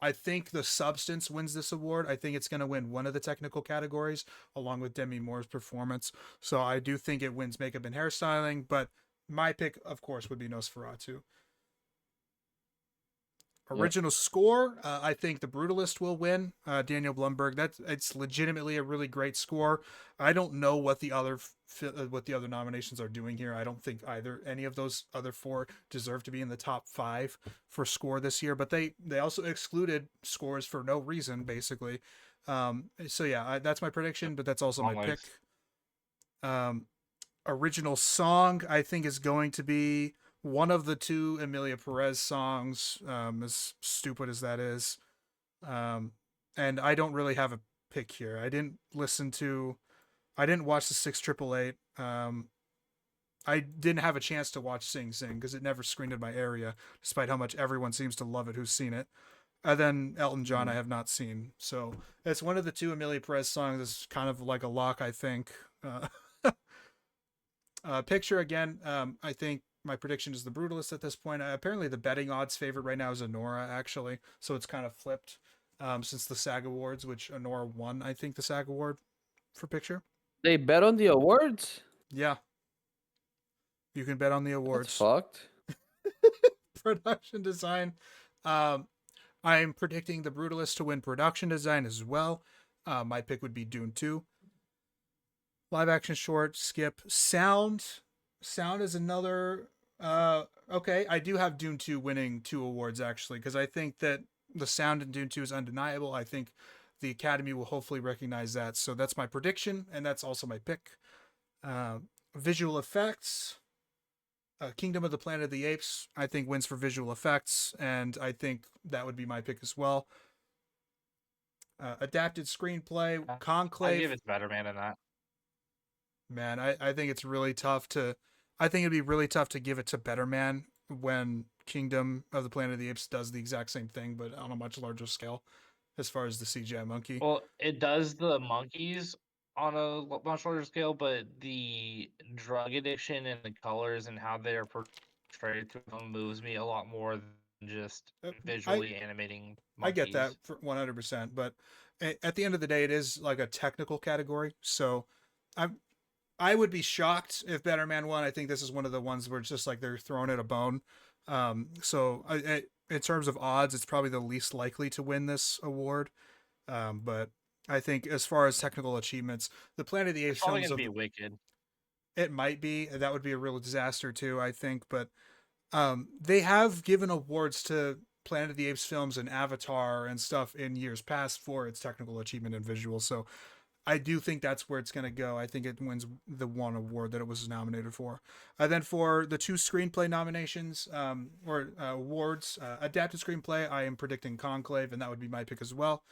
I think The Substance wins this award. I think it's going to win one of the technical categories along with Demi Moore's performance. So I do think it wins makeup and hairstyling, but my pick, of course, would be Nosferatu. Yep. Original score, I think The Brutalist will win. Daniel Blumberg. It's legitimately a really great score. I don't know what the other nominations are doing here. I don't think any of those other four deserve to be in the top 5 for score this year. But they also excluded scores for no reason, basically. So yeah, that's my prediction, but that's also my pick. Original song, I think, is going to be one of the two Emilia Perez songs, as stupid as that is. And I don't really have a pick here. I didn't watch the 688. I didn't have a chance to watch Sing Sing because it never screened in my area, despite how much everyone seems to love it who's seen it. And then Elton John I have not seen. So it's one of the two Emilia Perez songs. It's kind of like a lock, I think. Picture again, I think my prediction is The Brutalist at this point. Apparently, the betting odds favorite right now is Honora, actually. So it's kind of flipped since the SAG Awards, which Honora won, I think, the SAG Award for picture. They bet on the awards? Yeah. You can bet on the That's awards. fucked. Production design. I'm predicting The Brutalist to win production design as well. My pick would be Dune 2. Live action short, skip. Sound is another okay. I do have Dune 2 winning 2 awards actually, because I think that the sound in Dune 2 is undeniable. I think the Academy will hopefully recognize that. So that's my prediction, and that's also my pick. Visual effects. Kingdom of the Planet of the Apes, I think, wins for visual effects, and I think that would be my pick as well. Adapted screenplay, I'd Conclave. give it to Better Man in that. Man, I think it's really tough to. I think it'd be really tough to give it to Better Man when Kingdom of the Planet of the Apes does the exact same thing, but on a much larger scale, as far as the CGI monkey. Well, it does the monkeys on a much larger scale, but the drug addiction and the colors and how they're portrayed through them moves me a lot more than just Uh, I visually animating I get that monkeys. for 100%, but at the end of the day, it is like a technical category. So, I would be shocked if Better Man won. I think this is one of the ones where it's just like they're throwing it a bone. In terms of odds, it's probably the least likely to win this award. But I think as far as technical achievements, the Planet of the It's Apes probably films gonna of be Wicked. it might be that would be a real disaster too. I think, but they have given awards to Planet of the Apes films and Avatar and stuff in years past for its technical achievement and visuals. So I do think that's where it's going to go. I think it wins the one award that it was nominated for. Then for the two screenplay nominations awards, adapted screenplay, I am predicting Conclave, and that would be my pick as well.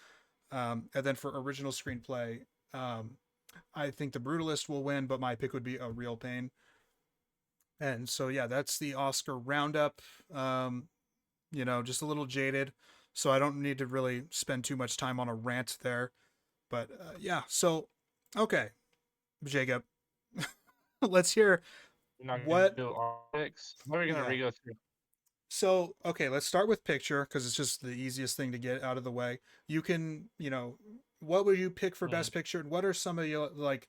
And then for original screenplay, I think The Brutalist will win, but my pick would be A Real Pain. And so, yeah, that's the Oscar roundup. Just a little jaded, so I don't need to really spend too much time on a rant there. But yeah, so okay, Jacob, let's hear You're not gonna what. do our picks. What are we gonna Yeah. re-go through? So okay, let's start with picture because it's just the easiest thing to get out of the way. You can, what would you pick for best picture, and what are some of your like?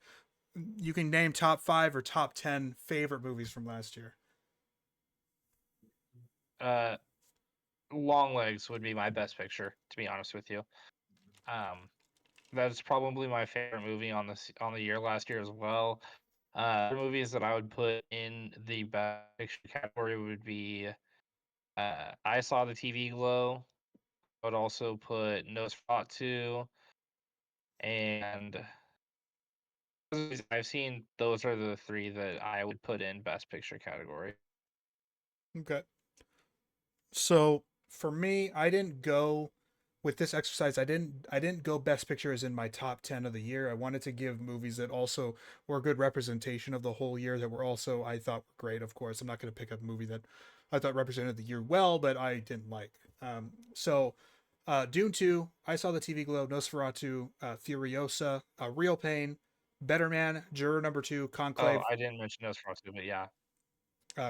You can name top 5 or top 10 favorite movies from last year. Long Legs would be my best picture, to be honest with you. That's probably my favorite movie on the year last year as well. Movies that I would put in the best picture category would be I Saw the TV Glow. I would also put Nosferatu, and I've seen those are the 3 that I would put in best picture category. Okay. So for me, I didn't go with this exercise. I didn't go best picture as in my top 10 of the year. I wanted to give movies that also were a good representation of the whole year that were also I thought were great. Of course, I'm not going to pick up a movie that I thought represented the year well, but I didn't like. Dune 2, I Saw the TV Glow, Nosferatu, Furiosa, Real Pain, Better Man, Juror Number 2, Conclave, Oh, I didn't mention Nosferatu, but yeah.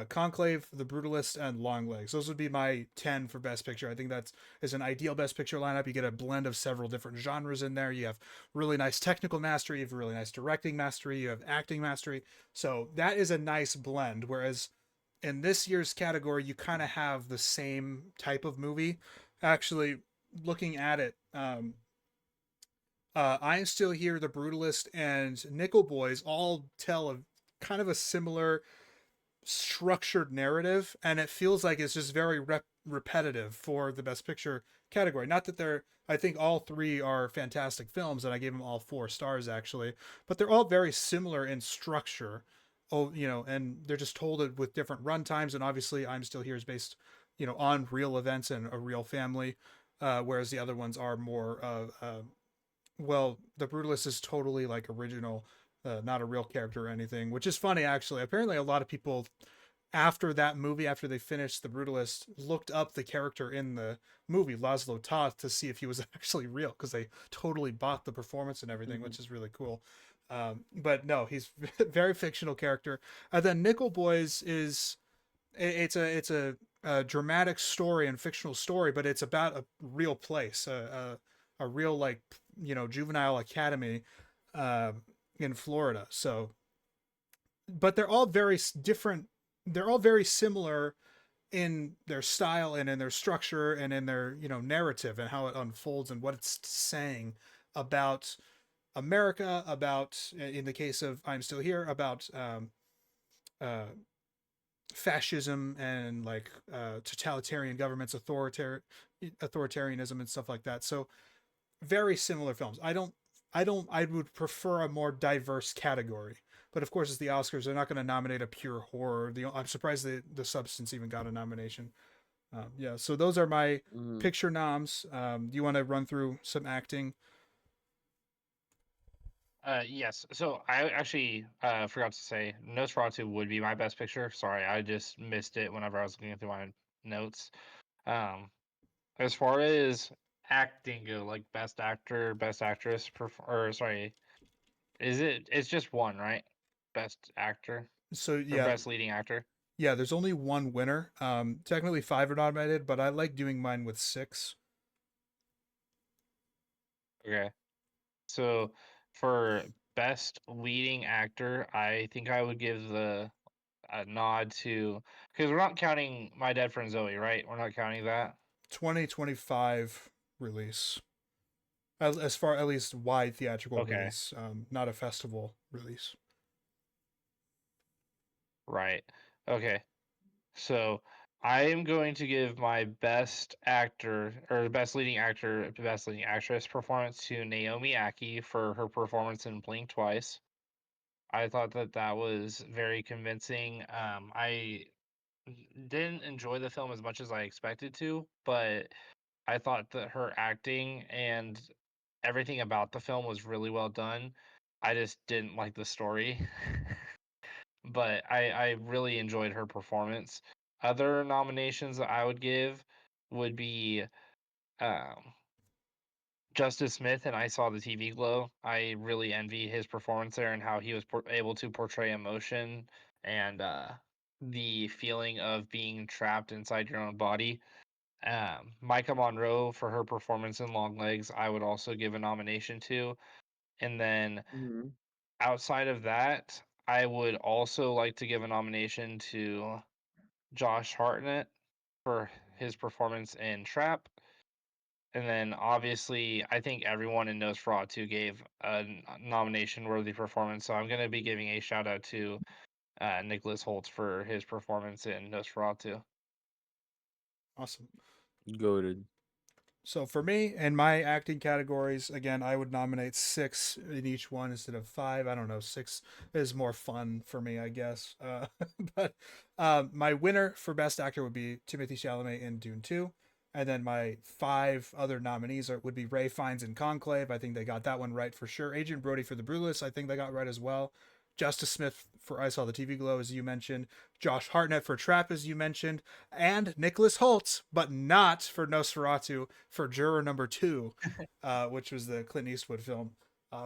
Conclave, The Brutalist, and Longlegs. Those would be my 10 for Best Picture. I think that's is an ideal Best Picture lineup. You get a blend of several different genres in there. You have really nice technical mastery, you have really nice directing mastery, you have acting mastery. So that is a nice blend. Whereas in this year's category, you kind of have the same type of movie. Actually, looking at it, I'm Still Here, The Brutalist, and Nickel Boys all tell a kind of a similar structured narrative, and it feels like it's just very repetitive for the best picture category. Not that they're, I think all 3 are fantastic films, and I gave them all 4 stars actually, but they're all very similar in structure. And they're just told with different run times, and obviously I'm Still Here is based on real events and a real family, whereas the other ones are more The Brutalist is totally like original, not a real character or anything, which is funny actually. Apparently, a lot of people after that movie, after they finished The Brutalist, looked up the character in the movie, Laszlo Toth, to see if he was actually real because they totally bought the performance and everything, which is really cool. But no, he's very fictional character. And then Nickel Boys is it's a dramatic story and fictional story, but it's about a real place, a real like juvenile academy in Florida. So, but they're all very different. They're all very similar in their style and in their structure and in their narrative and how it unfolds and what it's saying about America, about in the case of I'm Still Here, about uh, fascism and like totalitarian governments, authoritarianism and stuff like that. So very similar films. I would prefer a more diverse category But of course, it's the Oscars. They're not going to nominate a pure horror. I'm surprised the Substance even got a nomination. Yeah, so those are my picture noms. Do you want to run through some acting? Yes. So I actually forgot to say Nosferatu would be my best picture. Sorry, I just missed it whenever I was looking through my notes. Um, as far as acting go, like best actor, best actress, or sorry, it's just one, right? Best actor So or yeah, best leading actor. yeah. There's only one winner. Technically five are nominated, but I like doing mine with six. Okay. So for best leading actor, I think I would give the a nod to, because we're not counting My Dead Friend Zoe, right? We're not counting that. 2025 release. As far at least wide theatrical Okay, release, not a festival release. right. Okay. So I am going to give my best actor or best leading actor, best leading actress performance to Naomi Ackie for her performance in Blink Twice. I thought that that was very convincing. I didn't enjoy the film as much as I expected to, but I thought that her acting and everything about the film was really well done. I just didn't like the story. But I really enjoyed her performance. Other nominations that I would give would be um, Justice Smith and I Saw the TV Glow. I really envy his performance there and how he was able to portray emotion and the feeling of being trapped inside your own body. Micah Monroe for her performance in Long Legs, I would also give a nomination to. And then outside of that, I would also like to give a nomination to Josh Hartnett for his performance in Trap. And then obviously, I think everyone in Nosferatu gave a nomination worthy performance. So I'm going to be giving a shout out to Nicholas Holt for his performance in Nosferatu. Awesome. Goated. So for me and my acting categories, again, I would nominate six in each one instead of five. I don't know, six is more fun for me, I guess. But my winner for best actor would be Timothée Chalamet in Dune 2. And then my five other nominees would be Ray Fiennes in Conclave. I think they got that one right for sure. Adrian Brody for The Brutalist. I think they got right as well. Justice Smith for I Saw the TV Glow, as you mentioned. Josh Hartnett for Trap, as you mentioned. And Nicholas Holt, but not for Nosferatu, for Juror Number 2, which was the Clint Eastwood film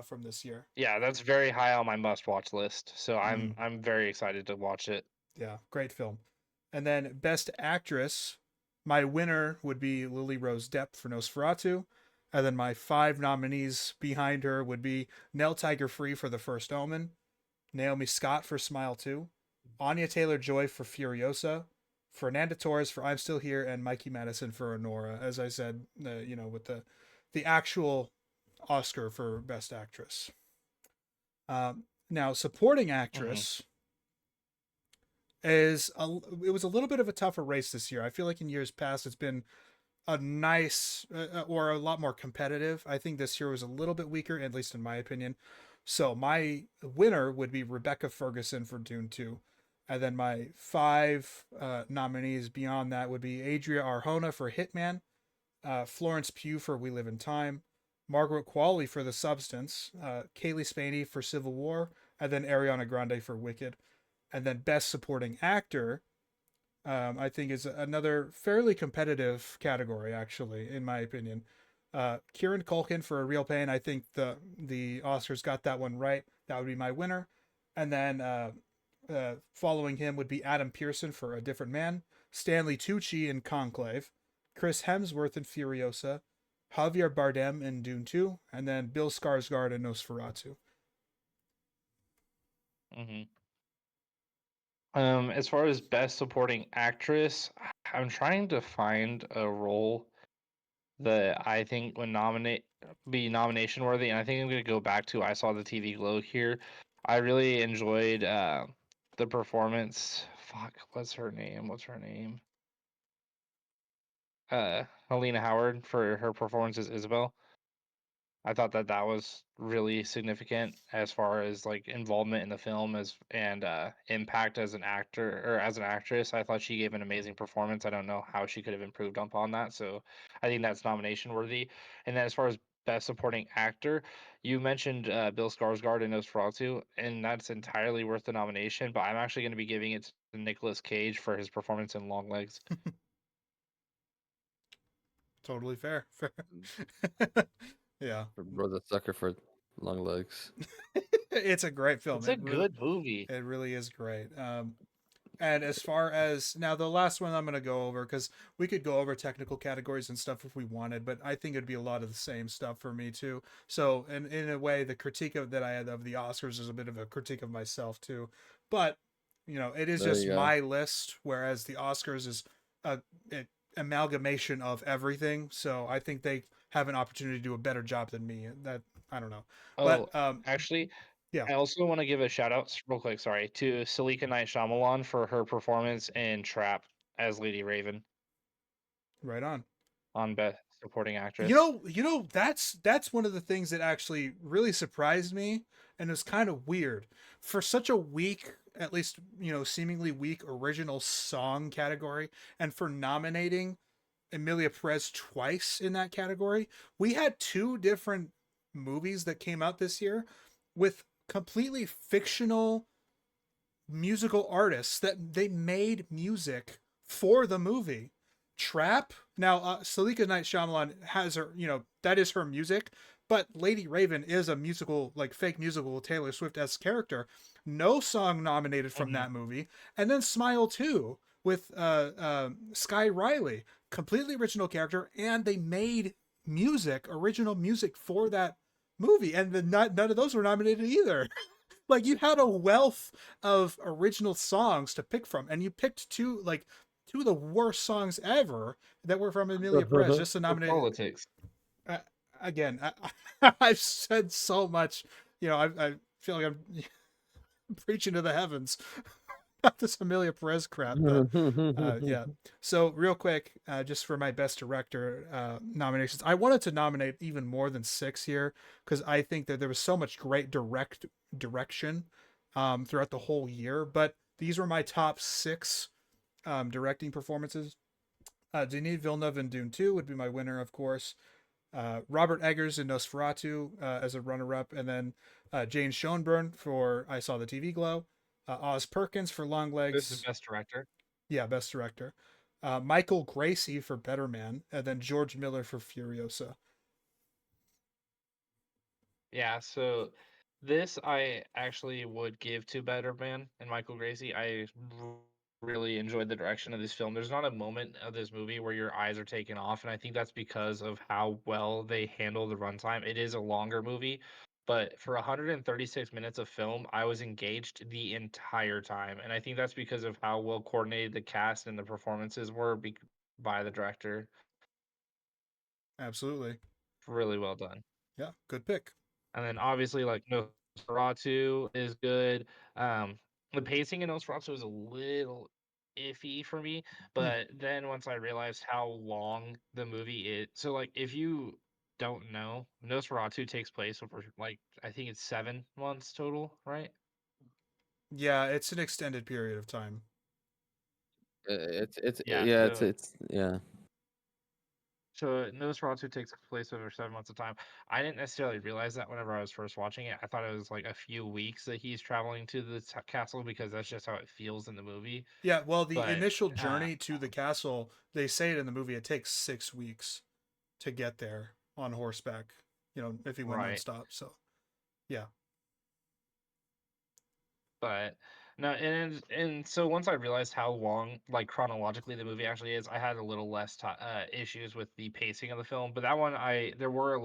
from this year. Yeah, that's very high on my must-watch list. So Mhm. I'm very excited to watch it. Yeah, great film. And then Best Actress, my winner would be Lily Rose Depp for Nosferatu. And then my five nominees behind her would be Nell Tiger Free for The First Omen, Naomi Scott for Smile 2, Anya Taylor-Joy for Furiosa, Fernanda Torres for I'm Still Here, and Mikey Madison for Honora. As I said, with the actual Oscar for Best Actress. Now, supporting actress it was a little bit of a tougher race this year. I feel like in years past it's been a nice or a lot more competitive. I think this year was a little bit weaker, at least in my opinion. So my winner would be Rebecca Ferguson for Dune 2. And then my five nominees beyond that would be Adria Arjona for Hitman, Florence Pugh for We Live in Time, Margaret Qualley for The Substance, Kaylee Spaney for Civil War, and then Ariana Grande for Wicked. And then Best Supporting Actor, I think is another fairly competitive category, actually, in my opinion. Kieran Culkin for A Real Pain. I think the Oscars got that one right. That would be my winner. And then following him would be Adam Pearson for A Different Man, Stanley Tucci in Conclave, Chris Hemsworth in Furiosa, Javier Bardem in Dune 2, and then Bill Skarsgård in Nosferatu. Mm-hmm. As far as best supporting actress, I'm trying to find a role that I think would be nomination worthy, and I think I'm going to go back to I Saw the TV Glow here. I really enjoyed the performance. Fuck, what's her name? Helena Howard for her performance as Isabel. I thought that that was really significant as far as like involvement in the film as and impact as an actor or as an actress. I thought she gave an amazing performance. I don't know how she could have improved upon that. So I think that's nomination worthy. And then as far as best supporting actor, you mentioned Bill Skarsgård in Nosferatu, and that's entirely worth the nomination. But I'm actually going to be giving it to Nicolas Cage for his performance in Longlegs. Totally fair. Fair. Yeah. Brother sucker for long legs. It's a great film. It's a good movie. It really is great. And as far as now, the last one I'm going to go over, because we could go over technical categories and stuff if we wanted, but I think it'd be a lot of the same stuff for me too. So, in a way, the critique that I had of the Oscars is a bit of a critique of myself too. But it is There just you go. my list, whereas the Oscars is a, amalgamation of everything. So I think they have an opportunity to do a better job than me. That I don't know, Oh, but actually, yeah, I also want to give a shout out real quick, sorry, to Salika Night Shyamalan for her performance in Trap as Lady Raven right on. on Best Supporting You Actress. know, you know that's one of the things that actually really surprised me and was kind of weird. For such a weak, at least, seemingly weak original song category, and for nominating Emilia Perez twice in that category, we had two different movies that came out this year with completely fictional musical artists that they made music for the movie. Trap. Now, Salika Night Shyamalan has her, that is her music, but Lady Raven is a musical, like fake musical Taylor Swift-esque character. No song nominated from Mhm. that movie. And then Smile 2 with Sky Riley, completely original character, and they made original music for that movie, and none of those were nominated either. Like you had a wealth of original songs to pick from, and you picked two of the worst songs ever that were from Emilia Perez just to For nominate. politics. Uh, Again, I've said so much. I feel like I'm preaching to the heavens about this Emilia Perez crap, but yeah. So real quick, just for my best director nominations, I wanted to nominate even more than 6 here because I think that there was so much great direction throughout the whole year. But these were my top 6 directing performances. Denis Villeneuve in Dune 2 would be my winner, of course. Robert Eggers in Nosferatu as a runner-up, and then Jane Schoenbrun for I Saw the TV Glow. Oz Perkins for This is Longlegs. Best Director. Yeah, best director. Michael Gracie for Better Man, and then George Miller for Furiosa. Yeah, so this I actually would give to Better Man and Michael Gracie. Really enjoyed the direction of this film. There's not a moment of this movie where your eyes are taken off, and I think that's because of how well they handle the runtime. It is a longer movie, but for 136 minutes of film, I was engaged the entire time, and I think that's because of how well coordinated the cast and the performances were by the director. Absolutely. Really well done. Yeah, good pick. And then obviously like Nosferatu is good. The pacing in Nosferatu is a little iffy for me, Hmm. but then once I realized how long the movie is, so like if you don't know, Nosferatu takes place over like I think it's 7 months total, right? Yeah, it's an extended period of time. It's Yeah. yeah, So it's yeah. So Nosferatu takes place over 7 months of time. I didn't necessarily realize that whenever I was first watching it. I thought it was like a few weeks that he's traveling to the castle because that's just how it feels in the movie. Yeah, well, the But initial journey to the castle, they say it in the movie, it takes 6 weeks to get there on horseback, if he went right, nonstop. So, yeah. but no, and so once I realized how long, like chronologically, the movie actually is, I had a little less issues with the pacing of the film. But that one, there were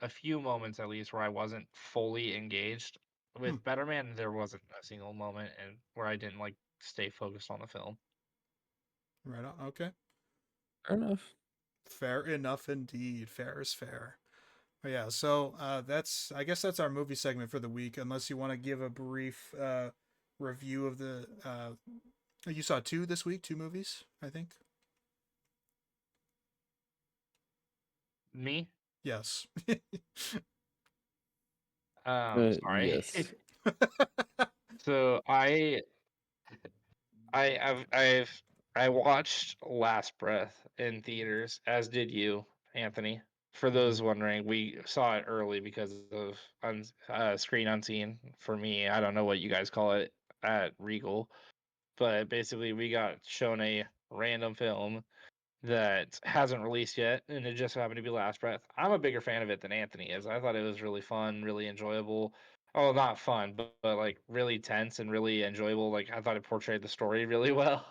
a few moments at least where I wasn't fully engaged. Hmm. With Better Man, there wasn't a single moment and where I didn't like stay focused on the film. Right on. Okay. Fair enough. Fair enough indeed. Fair is fair. But yeah, so I guess that's our movie segment for the week. Unless you want to give a brief review of the. You saw two this week, two movies, I think. Me? Yes. Sorry. Yes. So I watched Last Breath in theaters, as did you, Anthony. For those wondering, we saw it early because of screen unseen. For me, I don't know what you guys call it at Regal, but basically we got shown a random film that hasn't released yet, and it just happened to be Last Breath. I'm a bigger fan of it than Anthony is. I thought it was really fun, really enjoyable. Oh, not fun, but like really tense and really enjoyable. Like I thought it portrayed the story really well.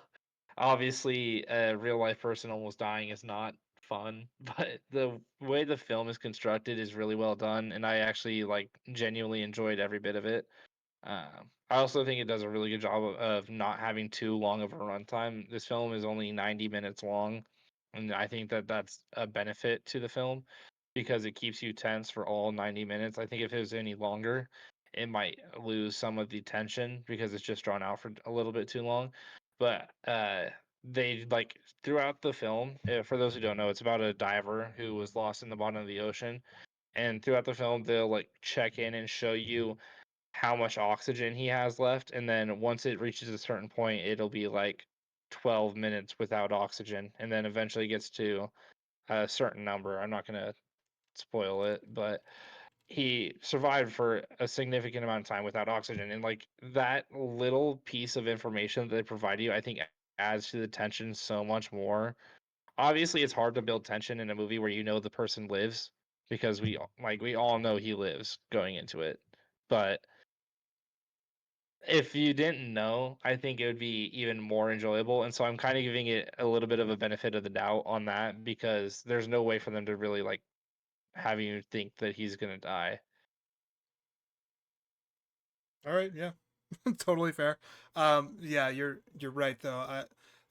Obviously, a real life person almost dying is not fun, but the way the film is constructed is really well done, and I actually like genuinely enjoyed every bit of it. I also think it does a really good job of not having too long of a runtime. This film is only 90 minutes long, and I think that that's a benefit to the film because it keeps you tense for all 90 minutes. I think if it was any longer, it might lose some of the tension because it's just drawn out for a little bit too long. But they like throughout the film, for those who don't know, it's about a diver who was lost in the bottom of the ocean. And throughout the film, they'll like check in and show you how much oxygen he has left, and then once it reaches a certain point, it'll be like 12 minutes without oxygen, and then eventually gets to a certain number. I'm not gonna spoil it, but he survived for a significant amount of time without oxygen, and like that little piece of information that they provide you, I think adds to the tension so much more. Obviously, it's hard to build tension in a movie where you know the person lives because we all know he lives going into it, but if you didn't know, I think it would be even more enjoyable. And so I'm kind of giving it a little bit of a benefit of the doubt on that because there's no way for them to really like have you think that he's gonna die. All right, yeah. Totally fair. Yeah, you're right though.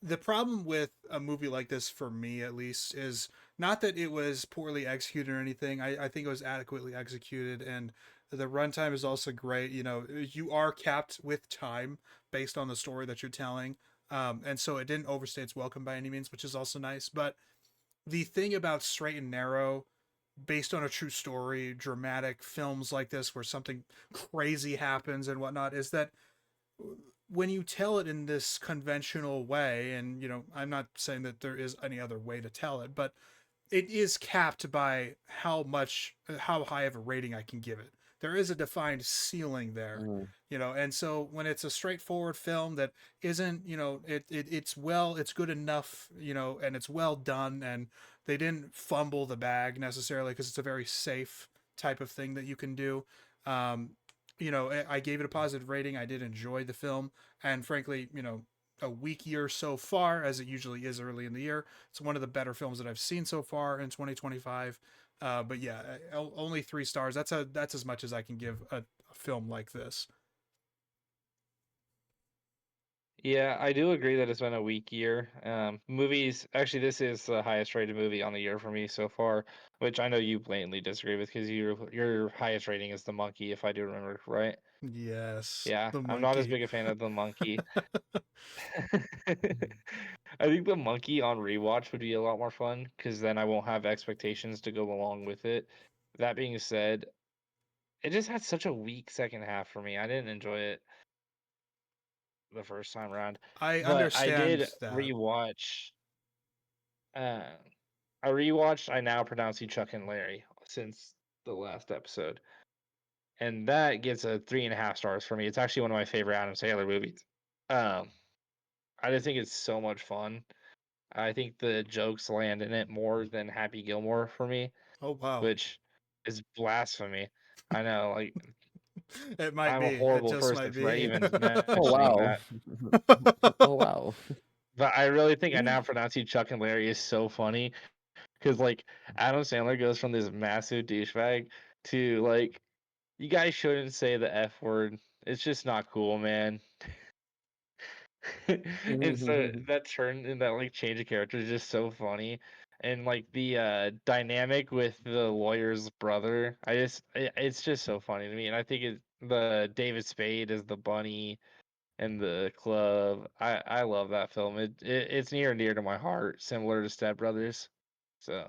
The problem with a movie like this, for me at least, is not that it was poorly executed or anything. I think it was adequately executed, and the runtime is also great. You know, you are capped with time based on the story that you're telling, and so it didn't overstay its welcome by any means, which is also nice. But the thing about Straight and Narrow, based on a true story, dramatic films like this where something crazy happens and whatnot, is that when you tell it in this conventional way, and you know, I'm not saying that there is any other way to tell it, but it is capped by how high of a rating I can give it. There is a defined ceiling there, Mhm. you know, and so when it's a straightforward film that isn't, you know, it's good enough, you know, and it's well done, and they didn't fumble the bag necessarily because it's a very safe type of thing that you can do. Um, you know, I gave it a positive rating. I did enjoy the film, and frankly, you know, a weak year so far, as it usually is early in the year. It's one of the better films that I've seen so far in 2025. But yeah, only 3 stars. That's as much as I can give a film like this. Yeah, I do agree that it's been a weak year. Movies, actually, this is the highest rated movie on the year for me so far, which I know you blatantly disagree with because your highest rating is The Monkey, if I do remember right. Yes, Yeah, the I'm not as monkey. big a fan of The Monkey. I think The Monkey on rewatch would be a lot more fun because then I won't have expectations to go along with it. That being said, it just had such a weak second half for me. I didn't enjoy it the first time around, I but I understand did that. rewatch. Uh, I rewatched I Now Pronounce You Chuck and Larry since the last episode, and that gets a 3.5 stars for me. It's actually one of my favorite Adam Sandler movies. Um, I just think it's so much fun. I think the jokes land in it more than Happy Gilmore for me, Oh wow, which is blasphemy. I know, like it might I'm a be. It horrible just person might for be. even Oh mentioning wow. that. Oh wow. But I really think I Now Pronounce You Chuck and Larry is so funny because like Adam Sandler goes from this massive douchebag to like you guys shouldn't say the F word. It's just not cool, man. And so that turn and that like change of character is just so funny. And like the dynamic with the lawyer's brother, it's just so funny to me. And I think the David Spade is the bunny and the club. I love that film. It's near and dear to my heart, similar to Step Brothers. So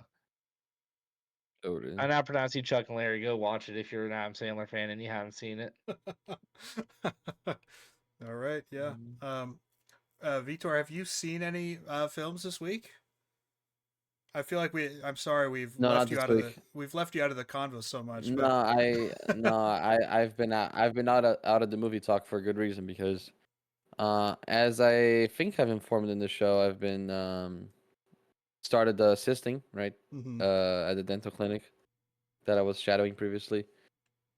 Oh, really? I'm not pronouncing Chuck and Larry. Go watch it if you're an Adam Sandler fan and you haven't seen it. All right, yeah. Vitor, have you seen any films this week? I feel like I'm sorry we've No, not left you this out of week. the convo so much, No, but I've been out of the movie talk for a good reason because, as I think I've informed in the show, I've been started assisting right mhm. at the dental clinic that I was shadowing previously.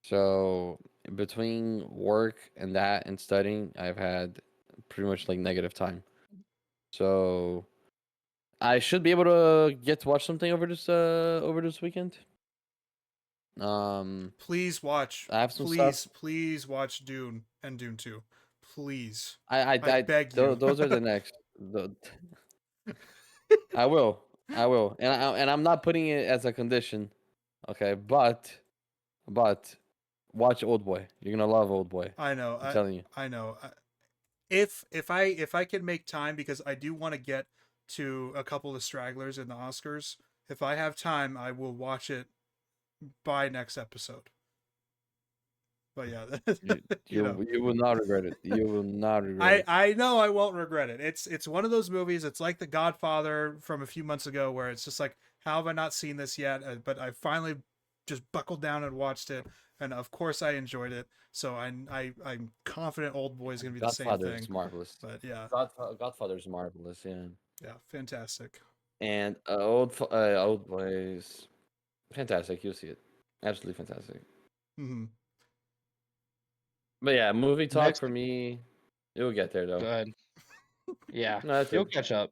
So between work and that and studying, I've had pretty much like negative time. So I should be able to get to watch something over this weekend. Please watch, I have some stuff. please watch Dune and Dune 2. Please. I beg you. those are the next. I will, and I'm not putting it as a condition, okay? But watch Old Boy. You're gonna love Old Boy. I know. I'm telling you. I know. If I can make time, because I do want to get to a couple of stragglers in the Oscars. If I have time, I will watch it by next episode. But yeah, You will not regret it. You will not regret it. I know I won't regret it. It's one of those movies. It's like The Godfather from a few months ago, where it's just like, how have I not seen this yet? But I finally just buckled down and watched it, and of course I enjoyed it. So I'm confident Old Boy is gonna be the same Godfather thing. is marvelous. But yeah, Godfather is marvelous. Yeah. yeah, fantastic. And Old Boy is fantastic. You'll see it. Absolutely fantastic. Mm-hmm. But yeah, movie talk Next, for me. You'll get there though. good. Yeah, No, that's you'll it. catch up.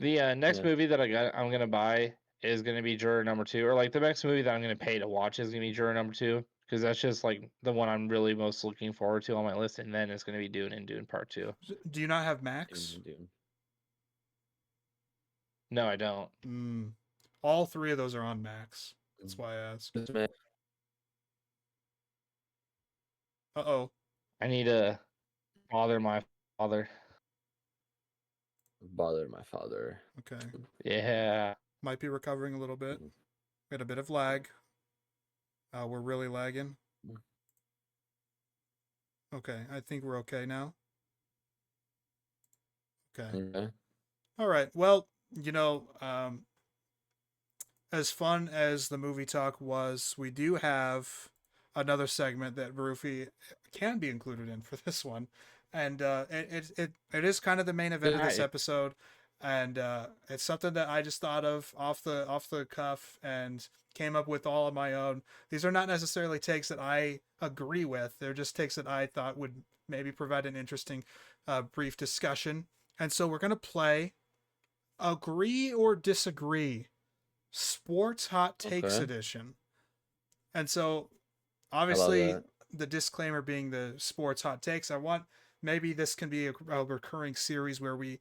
The next Yeah. movie that I'm gonna buy is gonna be Juror Number 2, or like the next movie that I'm gonna pay to watch is gonna be Juror Number 2, because that's just like the one I'm really most looking forward to on my list, and then it's gonna be Dune and Dune Part 2. Do you not have Max? Dune. No, I don't. All three of those are on Max. That's why I asked. Uh-oh. I need to bother my father. Bother my father. Okay. Yeah. Might be recovering a little bit. We had a bit of lag. We're really lagging. Okay, I think we're okay now. Okay. All right. Well, as fun as the movie talk was, we do have another segment that Rufi can be included in for this one, and it is kind of the main event of this episode, and it's something that I just thought of off the cuff and came up with all on my own. These are not necessarily takes that I agree with; they're just takes that I thought would maybe provide an interesting, brief discussion. And so we're gonna play Agree or Disagree, Sports Hot Takes Edition. And so obviously the disclaimer being the sports hot takes, I want, maybe this can be a recurring series where we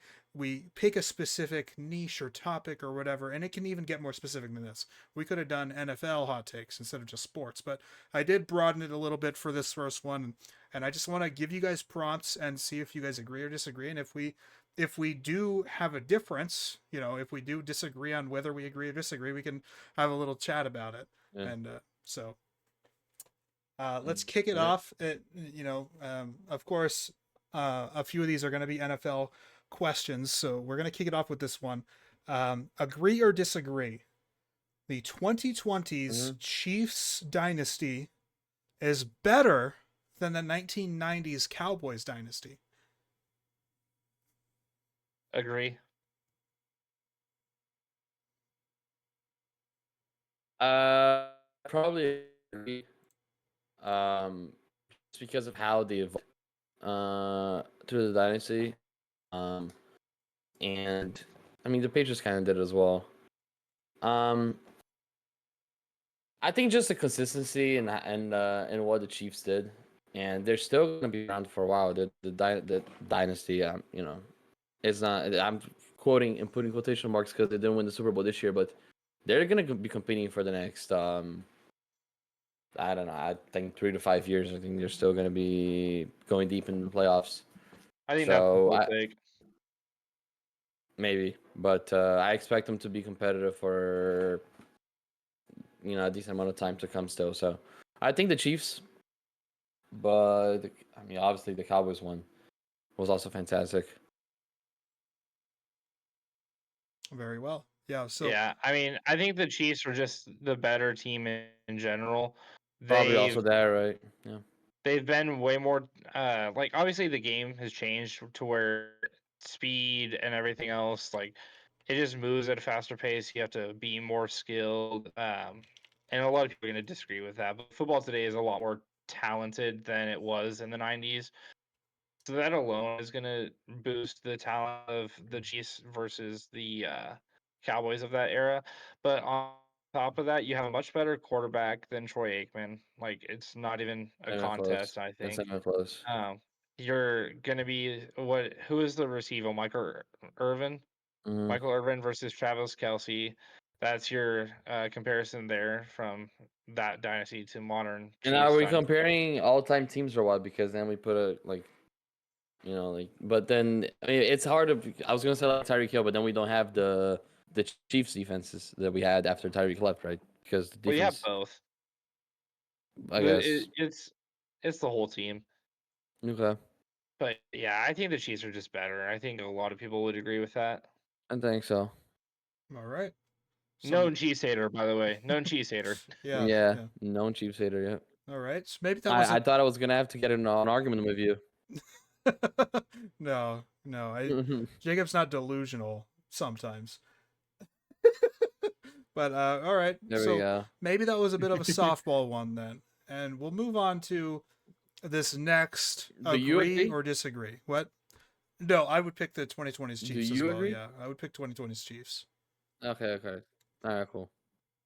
pick a specific niche or topic or whatever, and it can even get more specific than this. We could have done NFL hot takes instead of just sports, but I did broaden it a little bit for this first one, and I just want to give you guys prompts and see if you guys agree or disagree. And if we do have a difference, if we do disagree on whether we agree or disagree, we can have a little chat about it. Yeah. And so let's kick it off. Of course, a few of these are going to be NFL questions, so we're going to kick it off with this one. Agree or disagree? The 2020s Chiefs dynasty is better than the 1990s Cowboys dynasty. Agree. Probably agree. Just because of how they evolved through the dynasty. And I mean the Patriots kind of did as well. I think just the consistency and what the Chiefs did, and they're still going to be around for a while. The dynasty, it's not. I'm quoting and putting quotation marks because they didn't win the Super Bowl this year, but they're going to be competing for the next. I don't know. I think 3 to 5 years. I think they're still going to be going deep in the playoffs. I think that's a good take. Maybe, but I expect them to be competitive for a decent amount of time to come still. So I think the Chiefs, but I mean, obviously the Cowboys one was also fantastic. Very well. Yeah. So Yeah, I mean, I think the Chiefs were just the better team in general. Probably They've also there, right? Yeah. they've been way more like obviously the game has changed to where speed and everything else like it just moves at a faster pace. You have to be more skilled. And a lot of people are going to disagree with that, but football today is a lot more talented than it was in the 90s. So that alone is going to boost the talent of the Chiefs versus the Cowboys of that era. But on top of that, you have a much better quarterback than Troy Aikman. Like it's not even a Not even close. contest, I It's think. not even close. You're gonna be what? Who is the receiver? Irvin, Hmm. Michael Irvin versus Travis Kelsey. That's your comparison there from that dynasty to modern And are Chiefs we dynasty. comparing all-time teams or what? Because then we put a but then I mean, it's hard to. I was gonna say like Tyreek Hill, but then we don't have the Chiefs defenses that we had after Tyreek left, right? Because the Well, you have defense, both. I guess. It's the whole team. Okay, But yeah, I think the Chiefs are just better. I think a lot of people would agree with that. I think so. all right. Known cheese hater, by the way. Known cheese hater. Yeah. Yeah, Yeah. known Chiefs hater. Yeah, All right. So maybe that was I thought I was gonna have to get in an argument with you. no, no. Mhm. Jacob's not delusional sometimes. But all right. There we So go. maybe that was a bit of a softball one then. And we'll move on to this next Do you agree agree? or disagree. What? No, I would pick the 2020s Do Chiefs as you well. agree? Yeah, I would pick 2020s Chiefs. Okay, okay. All right, cool.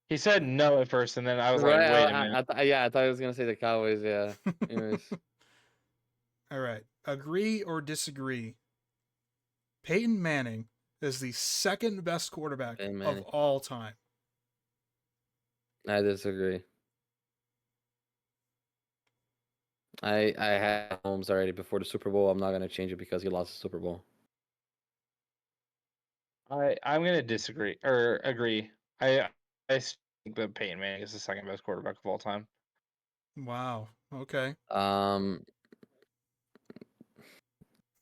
He said no at first, and then I was like, Right? wait a minute. Yeah, I thought I was gonna say the Cowboys. Yeah. Anyways, All right. Agree or disagree? Peyton Manning is the second best quarterback Peyton of Manning. all time. I disagree. I had Holmes already before the Super Bowl. I'm not gonna change it because he lost the Super Bowl. I'm gonna disagree or agree. I think that Peyton Manning is the second best quarterback of all time. Wow. Okay.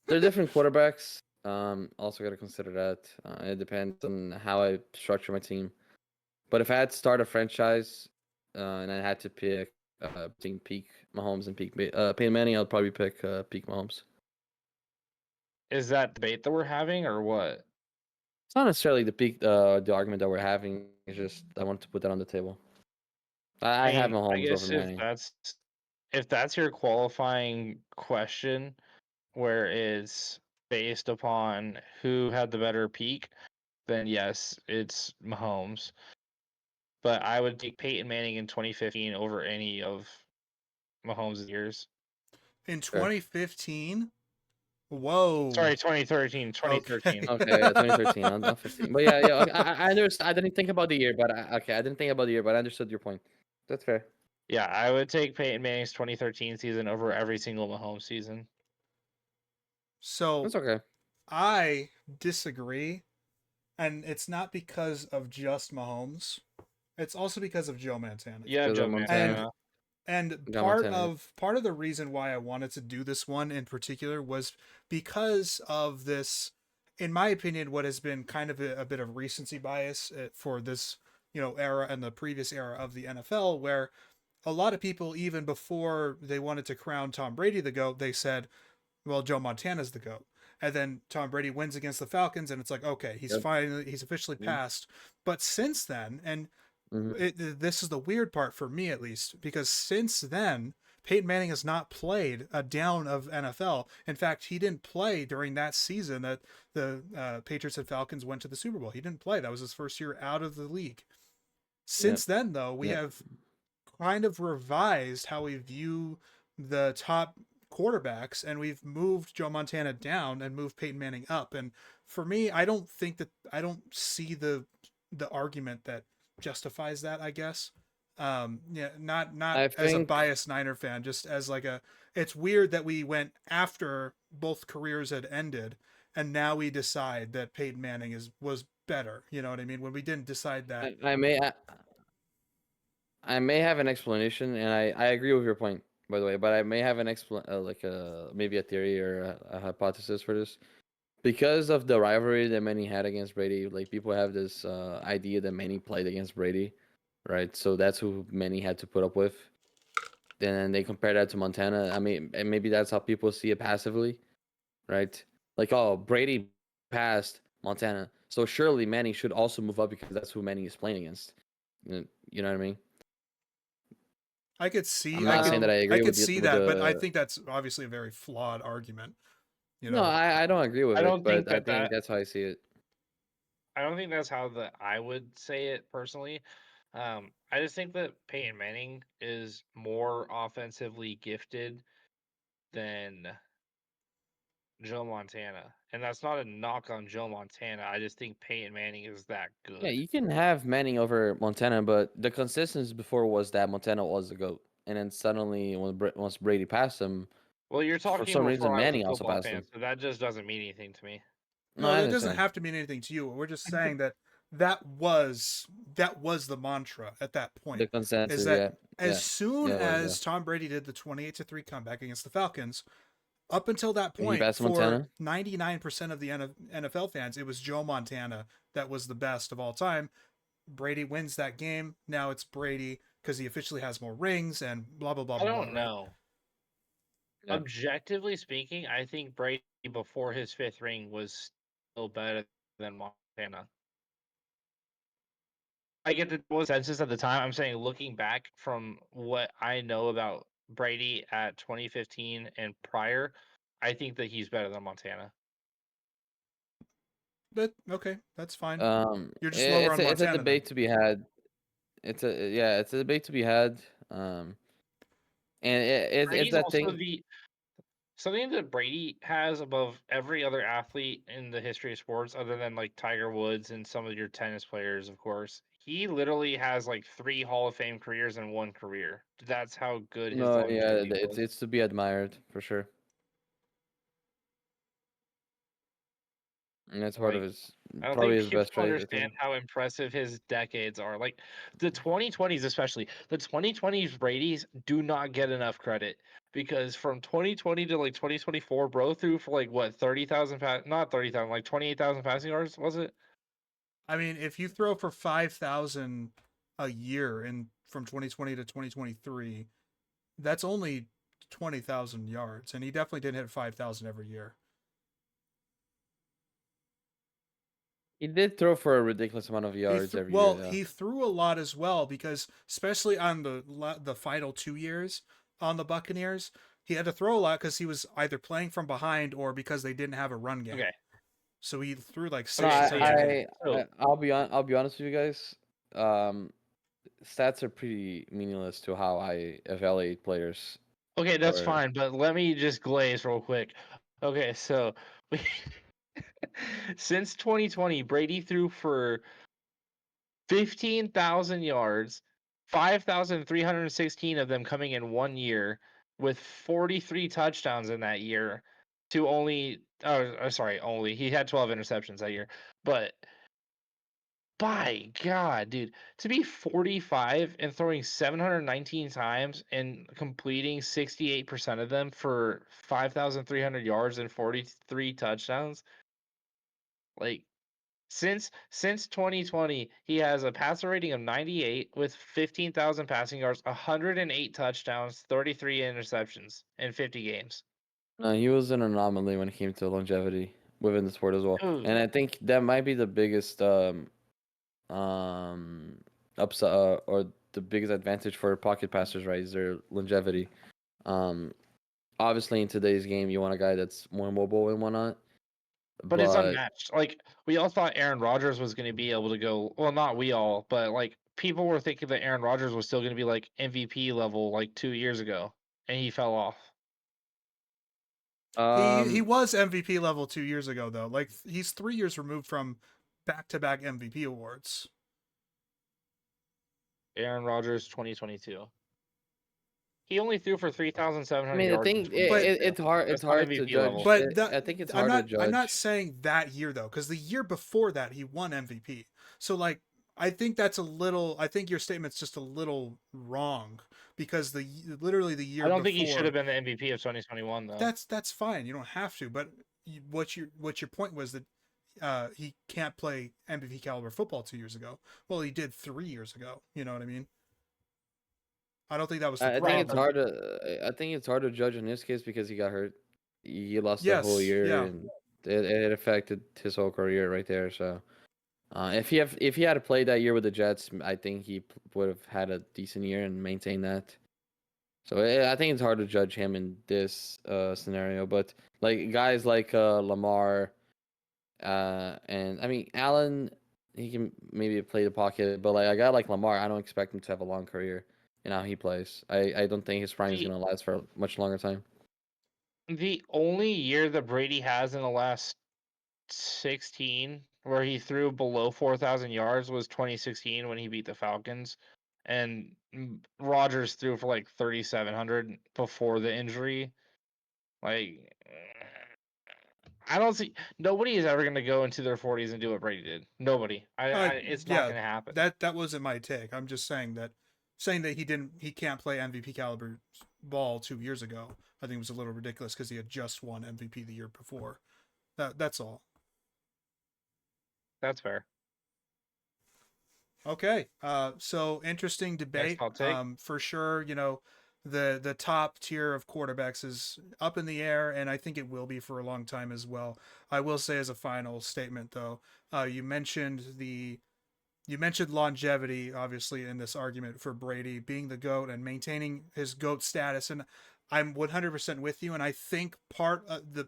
They're different quarterbacks. Also got to consider that. It depends on how I structure my team. But if I had to start a franchise, and I had to pick between peak Mahomes and peak Peyton Manning, I'd probably pick peak Mahomes. Is that debate that we're having or what? It's not necessarily the argument that we're having. It's just I wanted to put that on the table. I have mean, I Mahomes over guess Manning. if that's your qualifying question, where it's based upon who had the better peak, then yes, it's Mahomes. But I would take Peyton Manning in 2015 over any of Mahomes' years. In Sure. 2015? Whoa. Sorry, 2013. Okay. 2013. Okay, yeah, 2013, not 15. But yeah, okay, I understand. I didn't think about the year, but I didn't think about the year, but I understood your point. That's fair. Yeah, I would take Peyton Manning's 2013 season over every single Mahomes season. So That's okay. I disagree. And it's not because of just Mahomes. It's also because of Joe Montana. Yeah, Because Joe of Montana. And Got part Montana. of the reason why I wanted to do this one in particular was because of this, in my opinion, what has been kind of a bit of recency bias for this era and the previous era of the NFL, where a lot of people, even before they wanted to crown Tom Brady the GOAT, they said, well, Joe Montana's the GOAT. And then Tom Brady wins against the Falcons, and it's like, okay, he's officially passed. But since then, and this is the weird part for me at least, because since then, Peyton Manning has not played a down of NFL. In fact, he didn't play during that season that the Patriots and Falcons went to the Super Bowl. He didn't play. That was his first year out of the league. Since then, though, we have kind of revised how we view the top quarterbacks, and we've moved Joe Montana down and moved Peyton Manning up. And for me, I don't see the argument that justifies that, I guess. Yeah, not I as a think biased Niner fan, just as like it's weird that we went after both careers had ended and now we decide that Peyton Manning was better. You know what I mean? When we didn't decide that. I may I may have an explanation, and I agree with your point, by the way, but I may have an maybe a theory or a hypothesis for this. Because of the rivalry that Manny had against Brady, like people have this idea that Manny played against Brady, right? So that's who Manny had to put up with. Then they compare that to Montana. I mean, and maybe that's how people see it passively, right? Like, oh, Brady passed Montana, so surely Manny should also move up because that's who Manny is playing against. You know what I mean? I could see. I'm not saying that I I agree could with see with that, but I the. think that's obviously a very flawed argument. You No, know, I don't agree with I it, don't think but I that think that's how I see it. I don't think that's how I would say it personally. I just think that Peyton Manning is more offensively gifted than Joe Montana, and that's not a knock on Joe Montana. I just think Peyton Manning is that Yeah, good. you can have Manning over Montana, but the consistency before was that Montana was the GOAT. And then suddenly, once Brady passed him, Well, you're for talking some before reason, I was a Manning also football passed fan, him. so that just doesn't mean anything to me. No, no, I that doesn't understand. have to mean anything to you. We're just saying that was the mantra at that point. The Is consensus, that yeah. as Yeah. soon Yeah, it was, as Tom Brady did the 28-3 comeback against the Falcons, up until that He point, passed for Montana? 99% of the NFL fans, it was Joe Montana that was the best of all time. Brady wins that game. Now it's Brady because he officially has more rings and blah blah blah I blah blah. don't Right? know. Yeah. Objectively speaking, I think Brady before his fifth ring was still better than Montana. I get the consensus at the time. I'm saying looking back from what I know about Brady at 2015 and prior, I think that he's better than Montana. But okay, that's fine. You're just lower It's on a Montana then. debate to be had. It's a debate to be had. And if Brady's that also thing, something that Brady has above every other athlete in the history of sports, other than like Tiger Woods and some of your tennis players, of course. He literally has like 3 Hall of Fame careers in one career. That's how good his no, yeah, longevity was. it's to be admired for sure. And that's part of Like, his I don't probably think his people best trait, I understand think. how impressive his decades are. Like the 2020s, especially the 2020s Brady's do not get enough credit because from 2020 to like 2024, bro threw for like what 30,000 not 30,000, like 28,000 passing yards, was it? I mean, if you throw for 5,000 a year in from 2020 to 2023, that's only 20,000 yards, and he definitely didn't hit 5,000 every year. He did throw for a ridiculous amount of yards every year, though. He threw a lot as well because especially on the final 2 years on the Buccaneers, he had to throw a lot because he was either playing from behind or because they didn't have a run game. Okay. So he threw like No, six times a game. I'll be honest with you guys. Stats are pretty meaningless to how I evaluate players. Okay, that's Or fine, but let me just glaze real quick. Okay, so we since 2020, Brady threw for 15,000 yards, 5,316 of them coming in 1 year, with 43 touchdowns in that year. To only, sorry, only he had 12 interceptions that year, but by God, dude, to be 45 and throwing 719 times and completing 68% of them for 5,300 yards and 43 touchdowns, like since 2020, he has a passer rating of 98 with 15,000 passing yards, 108 touchdowns, 33 interceptions in 50 games. no, he was an anomaly when it came to longevity within the sport as well. Dude, And I think that might be the biggest um upside or the biggest advantage for pocket passers, right? Is their longevity. Um, Obviously in today's game, you want a guy that's more mobile and whatnot. but it's But unmatched. Like we all thought Aaron Rodgers was going to be able to go. Well, not we all, but like people were thinking that Aaron Rodgers was still going to be like MVP level like 2 years ago, and he fell off. He um, was MVP level 2 years ago though. Like he's 3 years removed from back-to-back MVP awards. Aaron Rodgers 2022. He only threw for I 3,700 mean, I yards in think But 2022. it's hard. It's That's not hard to MVP judge. level. but I think it's I'm hard to not judge. saying that year though, because the year before that he won MVP. So like I think that's a little. I think your statement's just a little wrong because literally the I year don't think he should before. have been the MVP of 2021 though. That's fine. You don't have to. But what your point was that he can't play MVP caliber football 2 years ago. Well, he did 3 years ago. You know what I mean? I don't think that was the I think Right, it's problem. but hard to. I think it's hard to judge in this case because he got hurt. He lost the whole Yes. year, Yeah. and it affected his whole career right there. So, if he had played that year with the Jets, I think he would have had a decent year and maintained that. So I think it's hard to judge him in this scenario. But like guys like Lamar, and I mean Allen, he can maybe play the pocket, but like a guy like Lamar, I don't expect him to have a long career in how he plays. I don't think his prime is the gonna last for a much longer time. the only year that Brady has in the last 16 where he threw below 4,000 yards was 2016 when he beat the Falcons, and Rodgers threw for like 3,700 before the injury. Like, I don't see nobody is ever going to go into their 40s and do what Brady did. Nobody. It's not Yeah. going to happen. That wasn't my take. I'm just saying that he can't play MVP caliber ball 2 years ago. I think it was a little ridiculous because he had just won MVP the year before. That's all. That's fair. Okay. So interesting Next debate. hot take. For sure, the top tier of quarterbacks is up in the air, and I think it will be for a long time as well. I will say as a final statement, though, you mentioned longevity, obviously, in this argument for Brady being the GOAT and maintaining his GOAT status, and I'm 100% with you. And I think part of the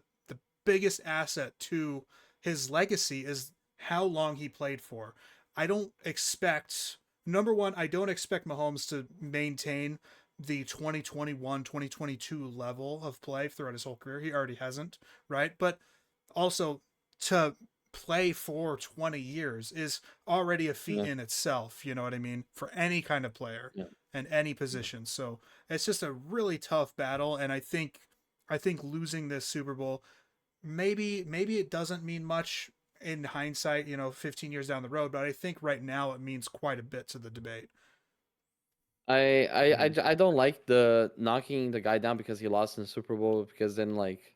biggest asset to his legacy is how long he played for. I don't expect number one. I don't expect Mahomes to maintain the 2021 2022 level of play throughout his whole career. He already hasn't, right? But also to play for 20 years is already a feat Yeah, in itself, you know what I mean, for any kind of player yeah. and any position. So it's just a really tough battle, and I think losing this Super Bowl, maybe it doesn't mean much in hindsight, 15 years down the road, but I think right now it means quite a bit to the debate. I don't like the knocking the guy down because he lost in the Super Bowl because then like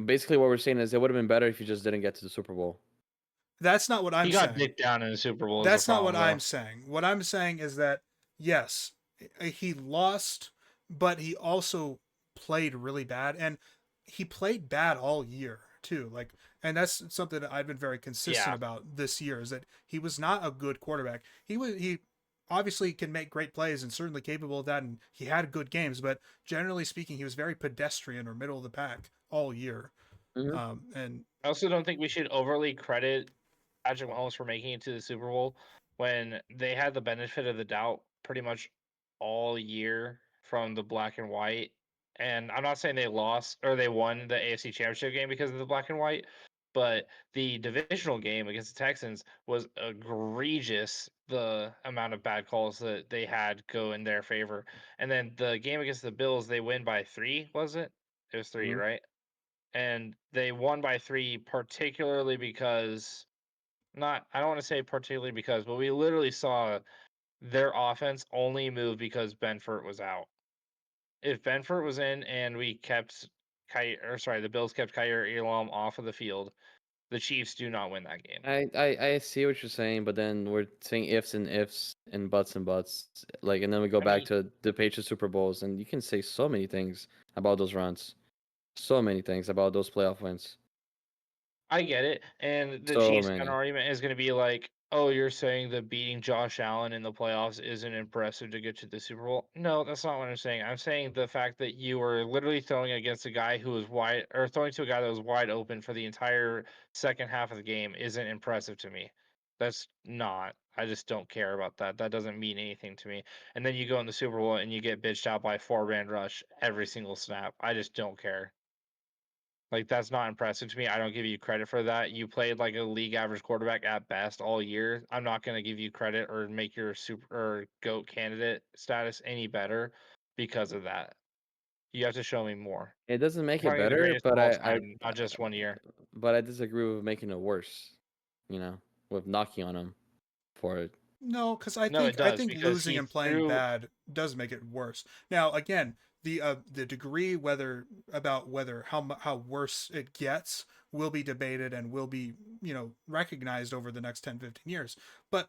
basically what we're saying is it would have been better if you just didn't get to the Super Bowl. That's not what He I'm got saying. dicked down in the Super Bowl is the That's not what problem, I'm though. saying. What I'm saying is that yes, he lost, but he also played really bad, and he played bad all year too. Like, and that's something that I've been very consistent Yeah. about this year is that he was not a good quarterback. He obviously can make great plays and certainly capable of that, and he had good games, but generally speaking, he was very pedestrian or middle of the pack all year. Mhm. And I also don't think we should overly credit Patrick Mahomes for making it to the Super Bowl when they had the benefit of the doubt pretty much all year from the black and white. And I'm not saying they lost or they won the AFC Championship game because of the black and white, but the divisional game against the Texans was egregious, the amount of bad calls that they had go in their favor. And then the game against the Bills, they win by 3, was it? It was 3, Mhm. right? And they won by 3 particularly because not I don't want to say particularly because, but we literally saw their offense only move because Benford was out. If Benford was in and we kept the Bills kept Kyer Elam off of the field, the Chiefs do not win that game. I see what you're saying, but then we're saying ifs and buts and buts. Like, and then we go I back mean, to the Patriots Super Bowls, and you can say so many things about those runs, so many things about those playoff wins, I get it. And the so Chiefs counter many. argument is going to be like, oh, you're saying that beating Josh Allen in the playoffs isn't impressive to get to the Super Bowl? No, that's not what I'm saying. I'm saying the fact that you were literally throwing against a guy who was wide, or throwing to a guy that was wide open for the entire second half of the game isn't impressive to me. That's not. I just don't care about that. That doesn't mean anything to me. And then you go in the Super Bowl and you get bitched out by a 4-man rush every single snap. I just don't care. Like, that's not impressive to me. I don't give you credit for that. You played like a league average quarterback at best all year. I'm not going to give you credit or make your super or GOAT candidate status any better because of that. You have to show me more. It doesn't make You're it calling me the better, greatest of all time, not just one year. but I disagree with making it worse. You know, with knocking on him. for it. No, because No, it I does, think because losing he and playing threw. bad does make it worse. Now, again, the degree whether how worse it gets will be debated and will be recognized over the next 10, 15 years. But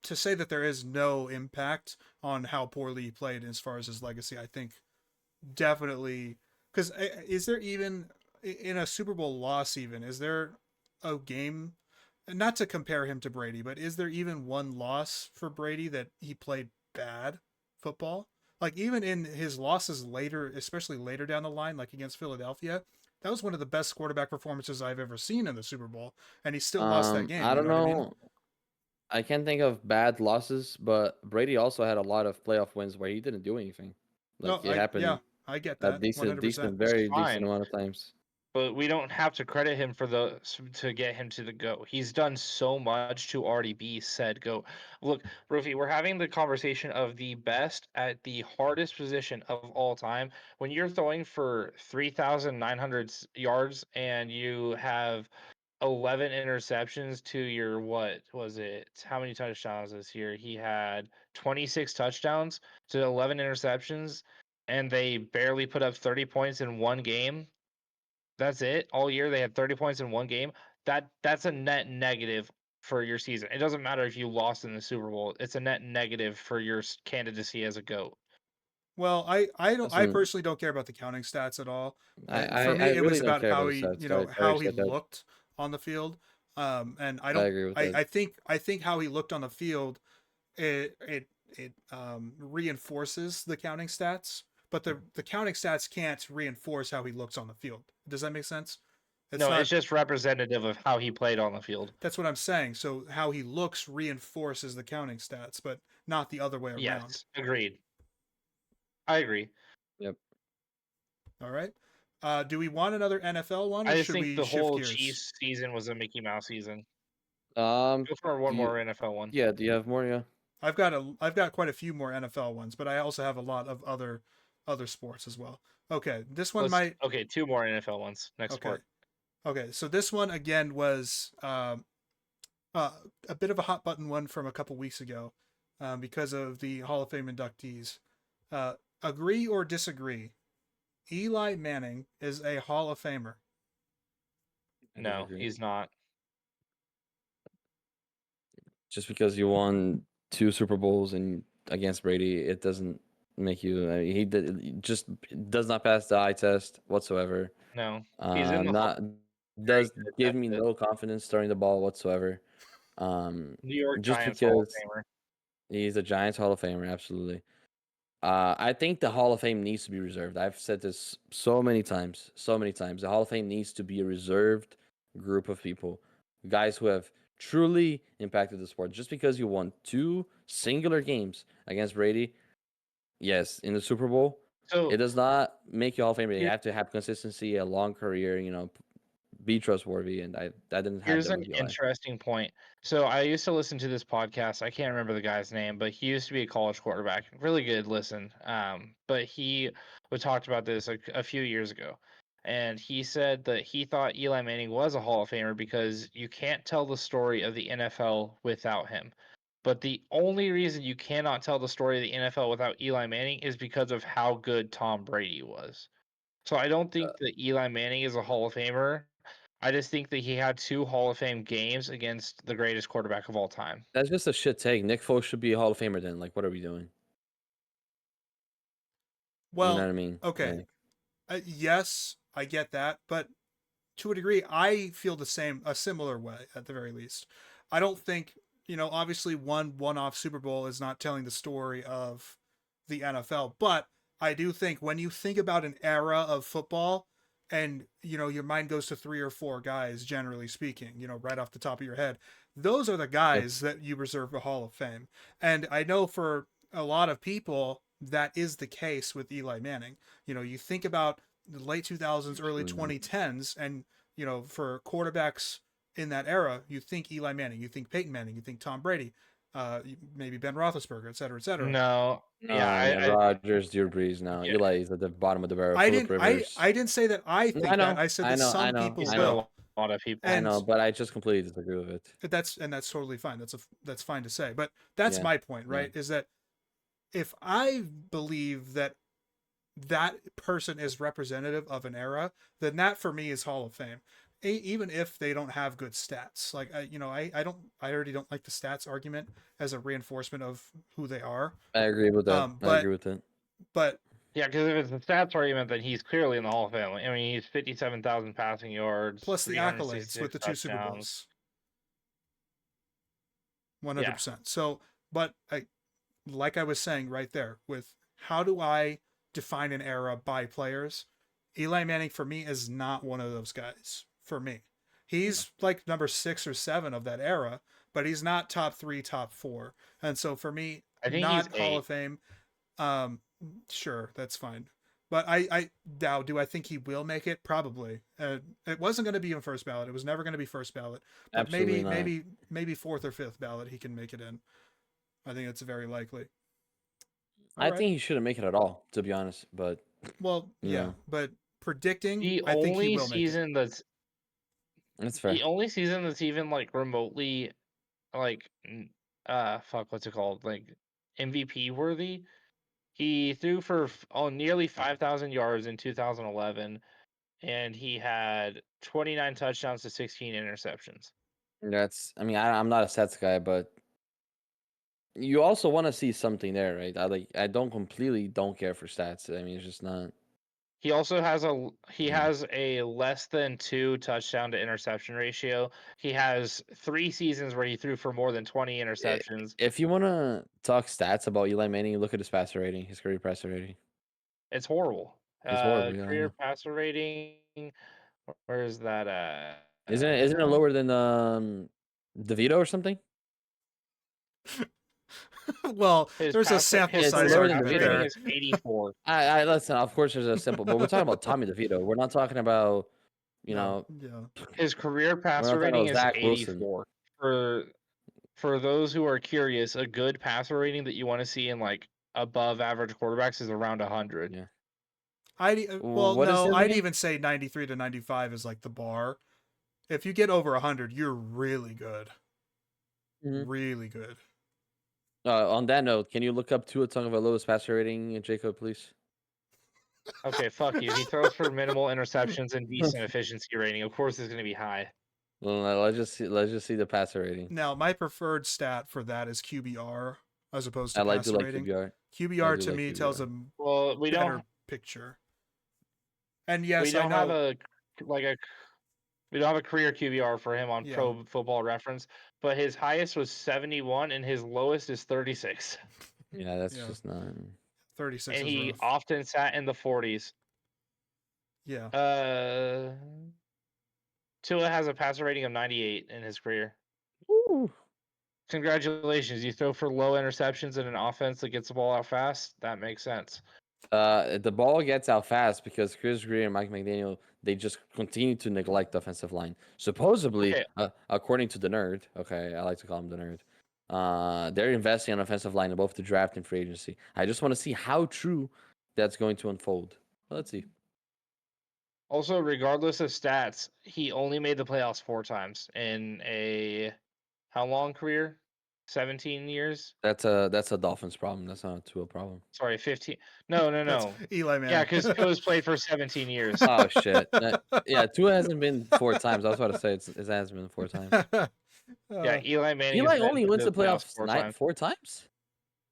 to say that there is no impact on how poorly he played as far as his legacy, I think definitely, because is there even in a Super Bowl loss, even is there a game, not to compare him to Brady, but is there even one loss for Brady that he played bad football? Like even in his losses later, especially later down the line, like against Philadelphia, that was one of the best quarterback performances I've ever seen in the Super Bowl, and he still lost that game. I You don't know what I mean? know. I can't think of bad losses, but Brady also had a lot of playoff wins where he didn't do anything. No, Like it happened I get a that, 100%. It's very decent fine, amount of times. but we don't have to credit him for to get him to the GOAT. He's done so much to already be said GOAT. Look, Rufi, we're having the conversation of the best at the hardest position of all time. When you're throwing for 3,900 yards and you have 11 interceptions to your, what was it? How many touchdowns this year? He had 26 touchdowns to 11 interceptions, and they barely put up 30 points in one game. That's it. All year they had 30 points in one game. That's a net negative for your season. It doesn't matter if you lost in the Super Bowl. It's a net negative for your candidacy as a GOAT. Well, I Listen, personally don't care about the counting stats at all. I For me, it was really don't about care about how the he, stats. I already how he said that. looked on the field. And I I don't, agree with that. I think how he looked on the field, it reinforces the counting stats, but the counting stats can't reinforce how he looks on the field. Does that make sense? It's No, not. it's just representative of how he played on the field. That's what I'm saying. So how he looks reinforces the counting stats, but not the other way around. Yes, agreed. I agree. Yep. All right. Do we want another NFL one, I or just should think we the shift whole gears? Chiefs season was a Mickey Mouse season. Do Go for one you? more NFL one. Yeah. Do you have more? Yeah. I've got quite a few more NFL ones, but I also have a lot of other sports as well. Okay, this one might. Okay, two more NFL ones. Next Okay, part. okay. So this one again was a bit of a hot button one from a couple weeks ago, because of the Hall of Fame inductees. Agree or disagree? Eli Manning is a Hall of Famer. I No, disagree. he's not. Just because you won 2 Super Bowls and against Brady, it doesn't make you. He just does not pass the eye test whatsoever. No, he's in the Hall Not very does good. give That's me it. no confidence throwing the ball whatsoever. New York Just Giants Hall of because Famer. he's a Giants Hall of Famer, absolutely. I think the Hall of Fame needs to be reserved. I've said this so many times, so many times. The Hall of Fame needs to be a reserved group of people, guys who have truly impacted the sport. Just because you won 2 singular games against Brady, yes, in the Super Bowl, it So does not make you Hall of Famer. You here, have to have consistency, a long career, be trustworthy, and that didn't here's happen an with Eli. interesting point. So I used to listen to this podcast. I can't remember the guy's name, but he used to be a college quarterback. Really good listen. But he would talked about this a few years ago, and he said that he thought Eli Manning was a Hall of Famer because you can't tell the story of the NFL without him. But the only reason you cannot tell the story of the NFL without Eli Manning is because of how good Tom Brady was. So I don't think that Eli Manning is a Hall of Famer. I just think that he had 2 Hall of Fame games against the greatest quarterback of all time. That's just a shit take. Nick Foles should be a Hall of Famer then. Like, what are we doing? You know what Well, I mean? okay, Like, yes, I get that, but to a degree, I feel a similar way at the very least. I don't think, obviously one-off Super Bowl is not telling the story of the NFL, but I do think when you think about an era of football and, your mind goes to 3 or 4 guys, generally speaking, right off the top of your head, those are the yep. guys that you reserve a Hall of Fame. And I know for a lot of people, that is the case with Eli Manning. You think about the late 2000s, early Absolutely not. 2010s, and for quarterbacks in that era, you think Eli Manning, you think Peyton Manning, you think Tom Brady, maybe Ben Roethlisberger, et cetera, et cetera. No, yeah, No, yeah, Rodgers, Drew Brees. No, yeah, Eli is at the bottom of the barrel. Philip Rivers. I didn't say that I No, think that. I said that some I know, people he's I no know. will. longer lot of people. I know, And but I just completely disagree with it. that's totally fine. That's fine to say. But that's Yeah, my point, yeah. right? Is that if I believe that that person is representative of an era, then that for me is Hall of Fame. Even if they don't have good stats, like I already don't like the stats argument as a reinforcement of who they are. I agree with that. I agree with it. But Yeah, because if it's a stats argument, then he's clearly in the Hall of Fame. I mean, he's 57,000 passing yards, plus the accolades with 366 the 2 Super touchdowns. Bowls, 100%. Yeah. So, but like I was saying right there, with how do I define an era by players? Eli Manning for me is not one of those guys. For me, he's like number 6 or 7 of that era, but he's not top 3, top 4. And so for me, I think not he's Hall 8. of Fame. Sure, that's fine. But I now, do I think he will make it? Probably. It wasn't going to be in first ballot. It was never going to be first ballot. But Absolutely not. maybe fourth or fifth ballot he can make it in. I think it's very likely. I think he shouldn't make it at all, to be honest. But well, yeah, but predicting, The I think he only will make it. season that's that's fair. the only season that's even like remotely like fuck, what's it called? Like MVP worthy. He threw for nearly 5,000 yards in 2011, and he had 29 touchdowns to 16 interceptions. That's. I mean, I'm not a stats guy, but you also want to see something there, right? I don't completely don't care for stats. I mean, it's just not. He also has Yeah. has a less than 2 touchdown to interception ratio. He has 3 seasons where he threw for more than 20 interceptions. If you want to talk stats about Eli Manning, look at his passer rating, his career passer rating. It's horrible. It's horrible. Yeah, I Career know. passer rating. Where is that? Isn't it lower than DeVito or something? Well, there's a sample his size lower career than argument passer rating there. is 84. I listen. Of course, there's a simple, but we're talking about Tommy DeVito. We're not talking about Yeah. His career we're passer not talking rating about is Zach Wilson. 84. For those who are curious, a good passer rating that you want to see in like above average quarterbacks is around 100. Yeah. I'd What is his I'd again? even say 93 to 95 is like the bar. If you get over 100, you're really good. Mhm. Really good. On that note, can you look up Tua Tagovailoa's passer rating, Jacob, please? Okay, fuck you. He throws for minimal interceptions and decent efficiency rating. Of course, it's going to be high. Well, let's just see the passer rating. Now, my preferred stat for that is QBR as opposed to I passer do like rating. QBR. QBR to me tells a Well, we better don't picture. And yes, we don't I have know. we don't have a career QBR for him on Yeah. Pro Football Reference, but his highest was 71 and his lowest is 36. Yeah, that's just not. 36 And is he rough. often sat in the 40s. Yeah. Tua has a passer rating of 98 in his career. Woo. Congratulations. You throw for low interceptions in an offense that gets the ball out fast. That makes sense. The ball gets out fast because Chris Greer and Mike McDaniel, they just continue to neglect the offensive line. Supposedly, Okay. According to the nerd, okay, I like to call him the nerd, they're investing on offensive line in both the draft and free agency. I just want to see how true that's going to unfold. Well, let's see. Also, regardless of stats, he only made the playoffs 4 times in a how long career? 17 years? That's a Dolphins problem. That's not a Tua problem. Sorry, 15. No. That's Eli Manning. Yeah, because Tua's played for 17 years. Oh shit! Yeah, Tua hasn't been 4 times. I was about to say it hasn't been 4 times. Yeah, Eli Manning Eli has been only to went to the playoffs playoffs 4 times. 4 times.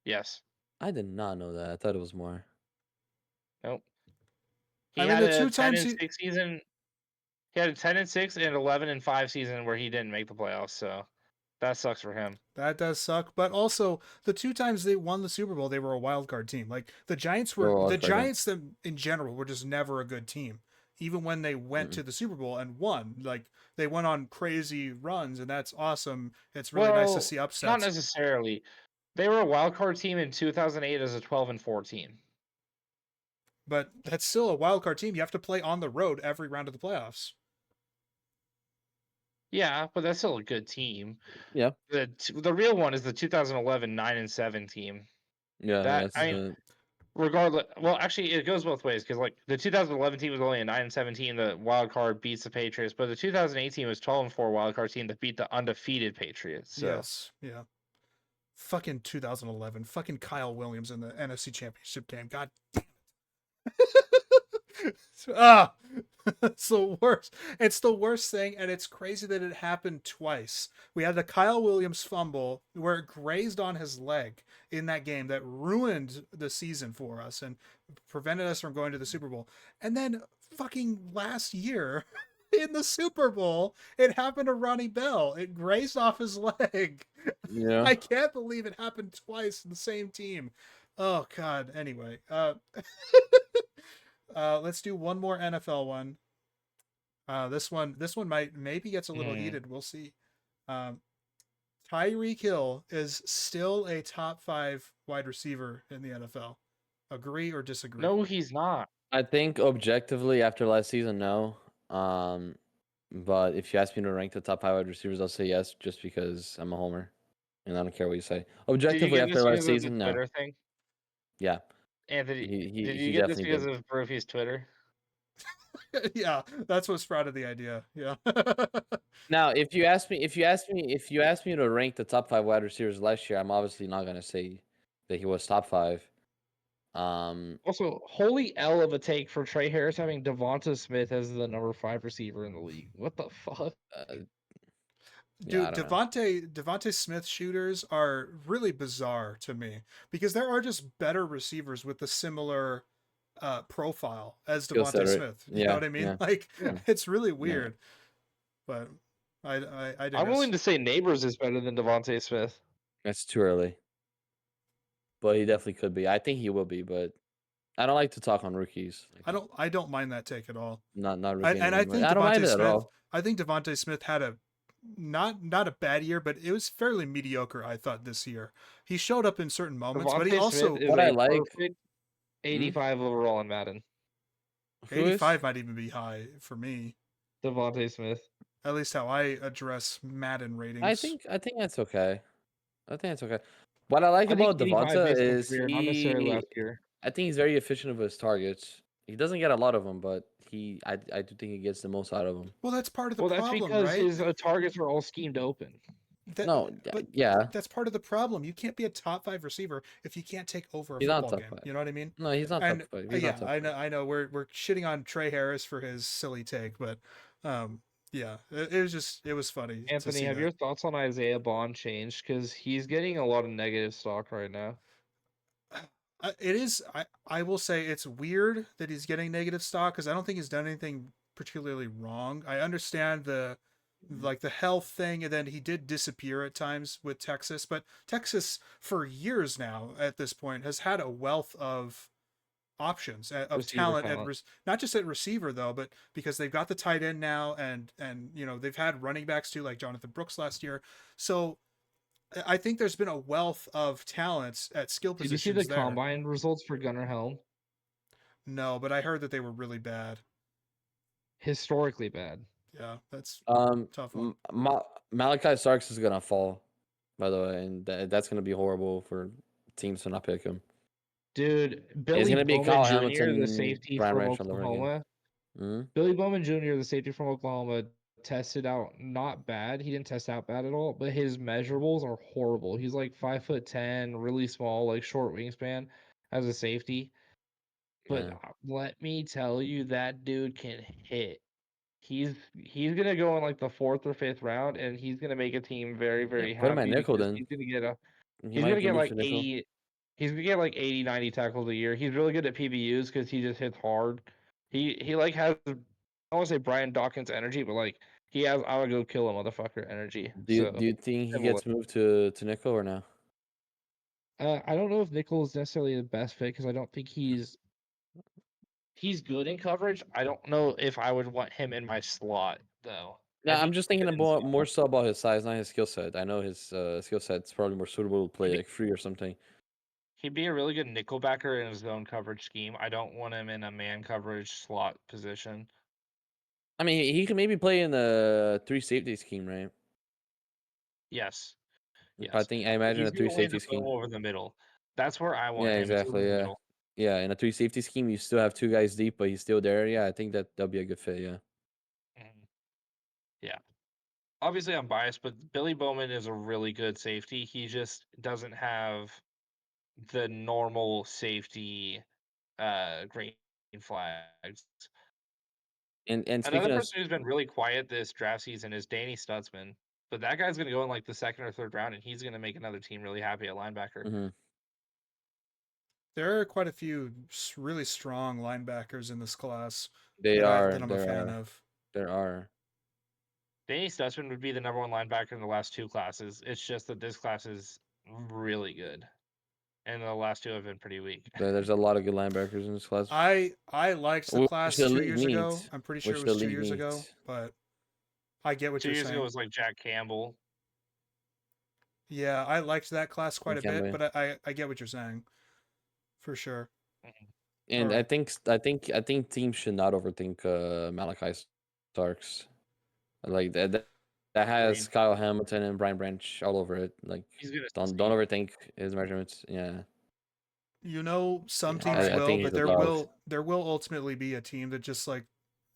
Yes. I did not know that. I thought it was more. Nope. He I mean, had the a 2 10 times and 6 season. He had a 10-6 and 11-5 season where he didn't make the playoffs, so that sucks for him. That does suck, but also the 2 times they won the Super Bowl, they were a wild card team. Like the Giants them in general were just never a good team. Even when they went to the Super Bowl and won, like they went on crazy runs, and that's awesome. It's really nice to see upsets. Not necessarily. They were a wild card team in 2008 as a 12-4 team. But that's still a wild card team. You have to play on the road every round of the playoffs. Yeah, but that's still a good team. Yeah. The real one is the 2011 9-7 team. Yeah, That that's I mean, regardless, well, actually, it goes both ways because like the 2011 team was only a 9-17. The wild card beats the Patriots, but the 2018 was 12-4 wild card team that beat the undefeated Patriots. So Yes, yeah. Fucking 2011. Fucking Kyle Williams in the NFC Championship game. God damn it. Ah, it's the worst. It's the worst thing, and it's crazy that it happened twice. We had the Kyle Williams fumble where it grazed on his leg in that game that ruined the season for us and prevented us from going to the Super Bowl. And then fucking last year in the Super Bowl, it happened to Ronnie Bell. It grazed off his leg. Yeah. I can't believe it happened twice in the same team. Oh God. Anyway, let's do one more NFL one. This one might maybe gets a little heated. We'll see. Tyreek Hill is still a top 5 wide receiver in the NFL. Agree or disagree? no, he's not. I think objectively after last season, no. But if you ask me to rank the top 5 wide receivers, I'll say yes, just because I'm a homer, and I don't care what you say. Did you Objectively get after this last because of the season, no. Twitter thing? Yeah, Anthony, did he you get this definitely because did. of Brophy's Twitter? Yeah, that's what sprouted the idea. Yeah. Now, if you ask me to rank the top 5 wide receivers last year, I'm obviously not gonna say that he was top 5. Also, holy L of a take for Trey Harris having Devonta Smith as the number 5 receiver in the league. What the fuck? Yeah, I Dude, don't know. Devonte Smith shooters are really bizarre to me because there are just better receivers with a similar profile as Skill Devonte set, right? Smith. You know what I mean? Yeah. Like Yeah. it's really weird. But I digress. I'm willing to say Neighbors is better than Devontae Smith. That's too early. But he definitely could be. I think he will be, but I don't like to talk on rookies. I don't mind that take at all. Not rookie And I anymore. think I don't mind Devonte it at Smith. all. I think Devonte Smith had a not a bad year, but it was fairly mediocre. I thought this year he showed up in certain moments, but he Devontae also Smith is What I a like- perfect 85 overall in Madden. Who is? 85 might even be high for me. Devontae Smith. At least how I address Madden ratings. I think that's okay. I think that's okay. What I like I think about 85 Devonta this is career, not necessarily he. last year. I think he's very efficient with his targets. He doesn't get a lot of them, but I do think he gets the most out of them. Well, that's part of the Well, that's problem, because right? his targets are all schemed open. No, but yeah, that's part of the problem. You can't be a top 5 receiver if you can't take over a he's not football top game. 5. You know what I mean? No, he's not top And 5. He's yeah, not top I 5. know, we're shitting on Trey Harris for his silly take, but yeah, it was funny. to Anthony, see have that. your thoughts on Isaiah Bond changed? Because he's getting a lot of negative stock right now. It is. I will say it's weird that he's getting negative stock because I don't think he's done anything particularly wrong. I understand the health thing, and then he did disappear at times with Texas, but Texas for years now at this point has had a wealth of options of Receiver talent talent. not just at receiver though, but because they've got the tight end now, and they've had running backs too, like Jonathan Brooks last year. So I think there's been a wealth of talents at skill Did you positions see the there. combine results for Gunnar Helm? No, but I heard that they were really bad. Historically bad. Yeah, that's tough one. Malachi Starks is gonna fall, by the way, and that's gonna be horrible for teams to not pick him. Dude, Billy gonna be Bowman Kyle Jr., Hamilton, the safety Brian from Branch all over again. Oklahoma. Mhm. Billy Bowman Jr., the safety from Oklahoma, tested out not bad. He didn't test out bad at all, but his measurables are horrible. He's like 5'10", really small, like short wingspan as a safety. But Yeah. let me tell you, that dude can hit. He's gonna go in like the 4th or 5th round, and he's gonna make a team very, very Put him at happy nickel because then. he's gonna get He might get moved like to nickel. 80. He's gonna get like 80, 90 tackles a year. He's really good at PBUs because he just hits hard. He like has, I don't want to say Brian Dawkins energy, but like he has I would go kill a motherfucker energy. Do you think he similar. gets moved to nickel or no? I don't know if nickel is necessarily the best fit because I don't think he's good in coverage. I don't know if I would want him in my slot though. Yeah, I think I'm just he'd thinking fit in about slot. more so about his size, not his skill set. I know his skill set's probably more suitable to play like free or something. He'd be a really good nickel backer in his zone coverage scheme. I don't want him in a man coverage slot position. I mean, he can maybe play in the 3 safety scheme, right? Yes. I Yes. imagine He's a 3 gonna land safety up scheme. over the middle. That's where I want Yeah, him. It's over exactly. the Yeah. middle. Yeah, in a 3 safety scheme, you still have 2 guys deep, but he's still there. Yeah, I think that'll be a good fit. Yeah. Mhm. Yeah. Obviously, I'm biased, but Billy Bowman is a really good safety. He just doesn't have the normal safety green flags. And Another speaking of, person who's been really quiet this draft season is Danny Stutzman, but that guy's going to go in like the second or third round, and he's going to make another team really happy at linebacker. mhm. There are quite a few really strong linebackers in this class They that are, I'm a fan of. there are. Danny Stutzman would be the number one linebacker in the last 2 classes. It's just that this class is really good, and the last 2 have been pretty weak. There's a lot of good linebackers in this class. I liked the Which class the 2 league years ago. needs. I'm pretty sure Which it the was 2 league years ago, needs. but I get what 2 you're years ago saying. was like Jack Campbell. Yeah, I liked that class quite a bit, Campbell. but I get what you're saying, for sure. And Alright. I think teams should not overthink Malachi Starks. Like that has Agreed. Kyle Hamilton and Brian Branch all over it. Like He's gonna don't succeed. overthink his measurements. Yeah. You know, some Yeah, teams I will, think but he's a dog. there will ultimately be a team that just like,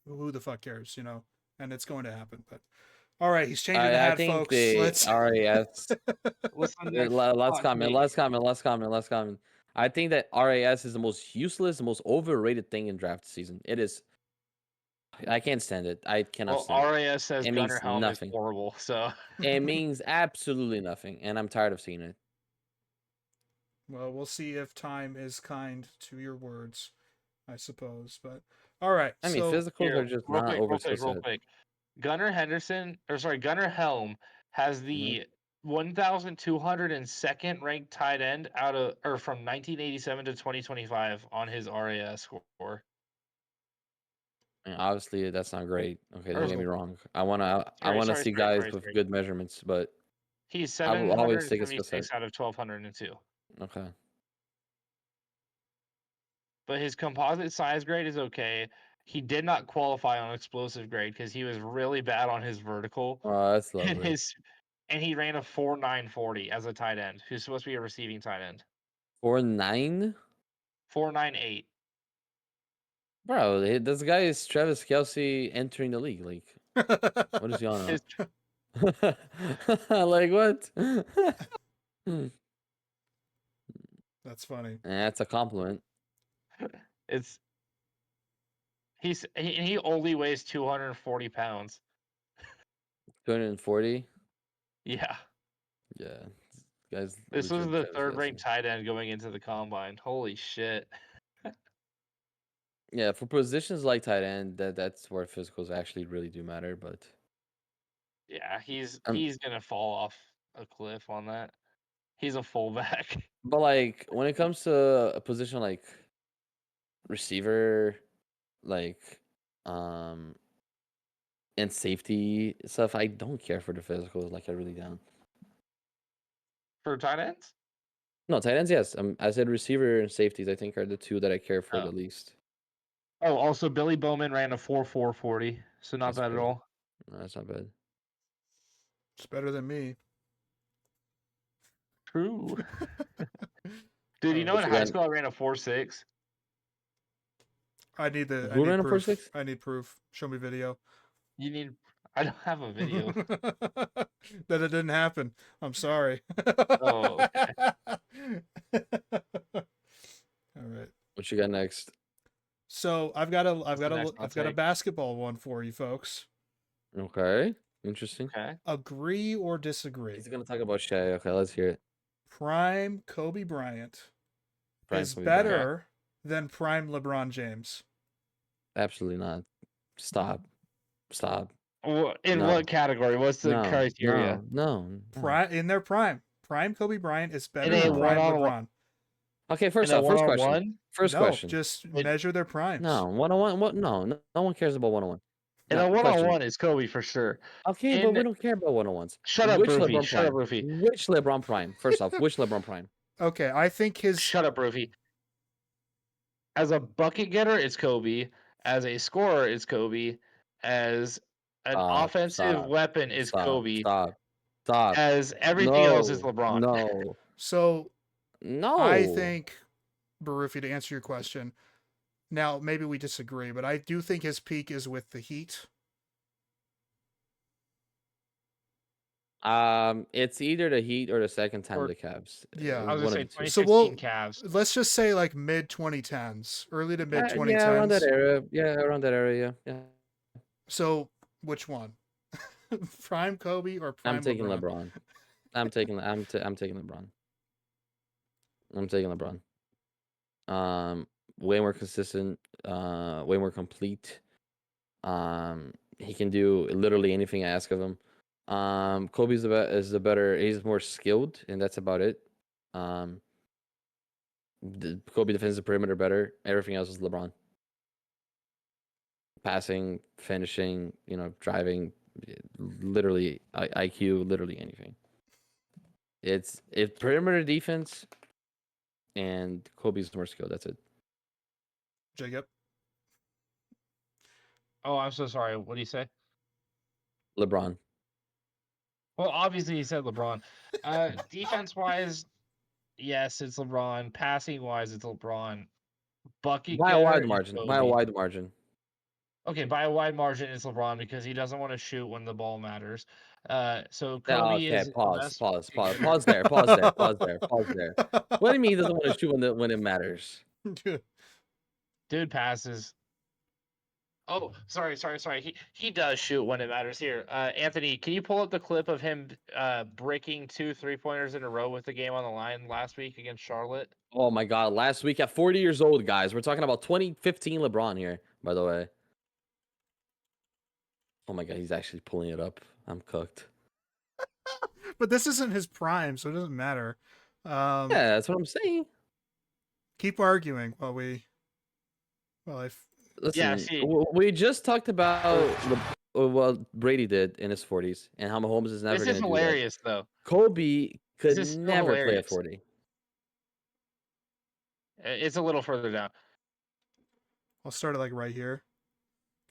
who the fuck cares, you know? And it's going to happen. But all right, he's changing the I hat, think folks. the Let's RAS. Listen, Last comment. I think that RAS is the most useless, the most overrated thing in draft season. It is. I can't stand it. I cannot Well, stand it. RAS says It Gunnar means Helm is nothing. horrible, so It means absolutely nothing, and I'm tired of seeing it. Well, we'll see if time is kind to your words, I suppose. But all right, I mean, so physicals are just not over skill real set. quick. Gunnar Helm has the 1,202nd ranked tight end from 1987 to 2025 on his RAS score. And obviously, that's not great. Okay, don't Or- get me wrong. I wanna see guys with good measurements, but He's I will always take a skill 776 set. out of 1,202. Okay. But his composite size grade is okay. He did not qualify on explosive grade because he was really bad on his vertical. Oh, that's And lovely. and he ran a 4.940 as a tight end, who's supposed to be a receiving tight end. 4.9? 4.98. Bro, this guy is Travis Kelce entering the league. Like, what is he on? His- Like what? that's funny. That's a compliment. He only weighs 240 pounds. 240. Yeah. Yeah, guys. This was legit the Travis third ranked Kelce. tight end going into the combine. Holy shit. Yeah, for positions like tight end, that's where physicals actually really do matter. But Yeah, he's Um, gonna fall off a cliff on that. He's a fullback. but like when it comes to a position like receiver, like um, and safety stuff, I don't care for the physicals. Like I really don't. For tight ends? No, tight ends, yes. I said receiver and safeties. I think are the two that I care for the least. Oh, also Billy Bowman ran a 4.440, so not That's bad at good. all. No, that's not bad. It's better than me. True. Dude, you know in high school I ran a 4.6? I need Who ran a proof. 4.6? I need proof. Show me video. I don't have a video. That it didn't happen. I'm sorry. Oh, okay. All right. What you got next? So I've got a basketball one for you folks. Okay, interesting. Okay. Agree or disagree? He's gonna talk about Shea. Okay, let's hear it. Prime Kobe Bryant is Kobe better than prime LeBron James. Absolutely not. Stop. In what category? What's the criteria? No. Prime in their prime. Prime Kobe Bryant is better In a than prime one-on-one- LeBron. Okay, first In a off, first one-on-one? question. First No, question. just measure their primes. No, one-on-one. What? No one cares about one-on-one. In a one-on-one is Kobe for sure. Okay, but we don't care about one-on-ones. Shut up, Which Roofy. LeBron Shut up, Prime? Roofy. Which LeBron Prime? First off, which LeBron Prime? Okay, I think his Shut up, Roofy. As a bucket getter, it's Kobe. As a scorer, it's Kobe. As an offensive weapon, it's Kobe. Stop. As everything else is LeBron. No. So No. I think Barufi, to answer your question. Now, maybe we disagree, but I do think his peak is with the Heat. It's either the Heat or the second time Or- the Cavs. Yeah. I was One gonna of say the two. So 2015 Cavs. let's just say like mid 2010s, early to mid 2010s. Yeah, around that area. Yeah, around that area. Yeah. So which one? Prime Kobe or prime I'm taking LeBron? LeBron. I'm taking LeBron. I'm taking LeBron. Way more consistent, way more complete. He can do literally anything I ask of him. Kobe's is the better. He's more skilled, and that's about it. Kobe defends the perimeter better. Everything else is LeBron. Passing, finishing, driving, literally IQ, literally anything. It's perimeter defense, and Kobe's more skilled. That's it. Jacob. Oh, I'm so sorry. What do you say? LeBron. Well, obviously he said LeBron. Defense wise, yes, it's LeBron. Passing wise, it's LeBron. Bucket By a getter wide is margin. Kobe. By a wide margin. Okay, by a wide margin, it's LeBron because he doesn't want to shoot when the ball matters. So Yeah, Kobe okay, is the pause best there. bucket Pause there. What do you mean he doesn't want to shoot when it matters? Dude passes. Oh, sorry. He does shoot when it matters. Here, Anthony, can you pull up the clip of him breaking 2 3-pointers in a row with the game on the line last week against Charlotte? Oh my God! Last week at 40 years old, guys. We're talking about 2015 LeBron here, by the way. Oh my God, he's actually pulling it up. I'm cooked. But this isn't his prime, so it doesn't matter. Yeah, that's what I'm saying. Keep arguing while Listen, see- we just talked about what Brady did in his 40s and how Mahomes is never This going is to do that. hilarious, though. Kobe could This is so never play at hilarious. 40. It's a little further down. I'll start it like right here.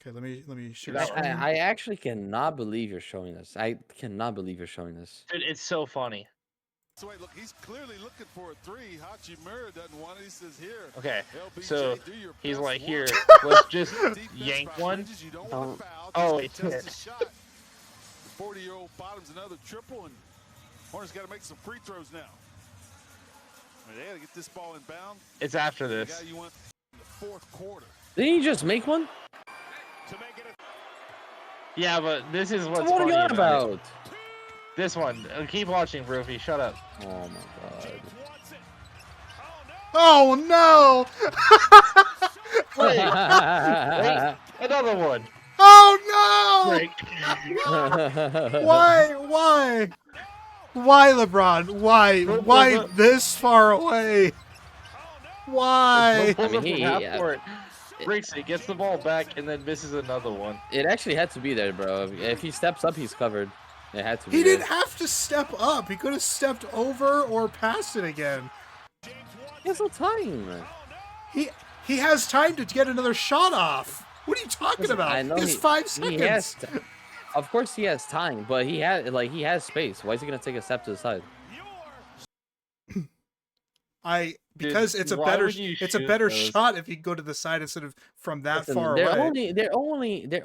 Okay, let me share That- screen. I actually cannot believe you're showing this. I cannot believe you're showing this. Dude, it's so funny. So wait, look, he's clearly looking for a three. Hachimura doesn't want it. He says here. Okay, LBJ, so do your he's best like, here, work. let's just Defense yank by one. Bridges, you don't want to foul. Oh, Just wait. contest the shot. The 40-year-old bottoms another triple, and Hornets got to make some free throws now. I mean, they got to get this ball in bound. It's after The this. guy you want in the fourth quarter. Didn't you just make one? To make it Yeah, but this is what's What are funny you on about it. about? This one. Keep watching, Rufy. Shut up. Oh my God. wants it. Oh no! Wait, another one. Oh no! Break. Why? Why, LeBron? Why this far away? Why? Pulls I mean, up from he- half yeah. court, breaks it, gets the ball back, and then misses another one. It actually had to be there, bro. If he steps up, he's covered. It had to be He there. didn't have to step up. He could have stepped over or passed it again. He has no time. He has time to get another shot off. What are you talking Listen, about? I know It's 5 seconds. He has of course he has time, but he has space. Why is he gonna take a step to the side? Because Dude, it's a why better would you it's a shoot better those? shot if you go to the side instead of from that Listen, far they're away. they're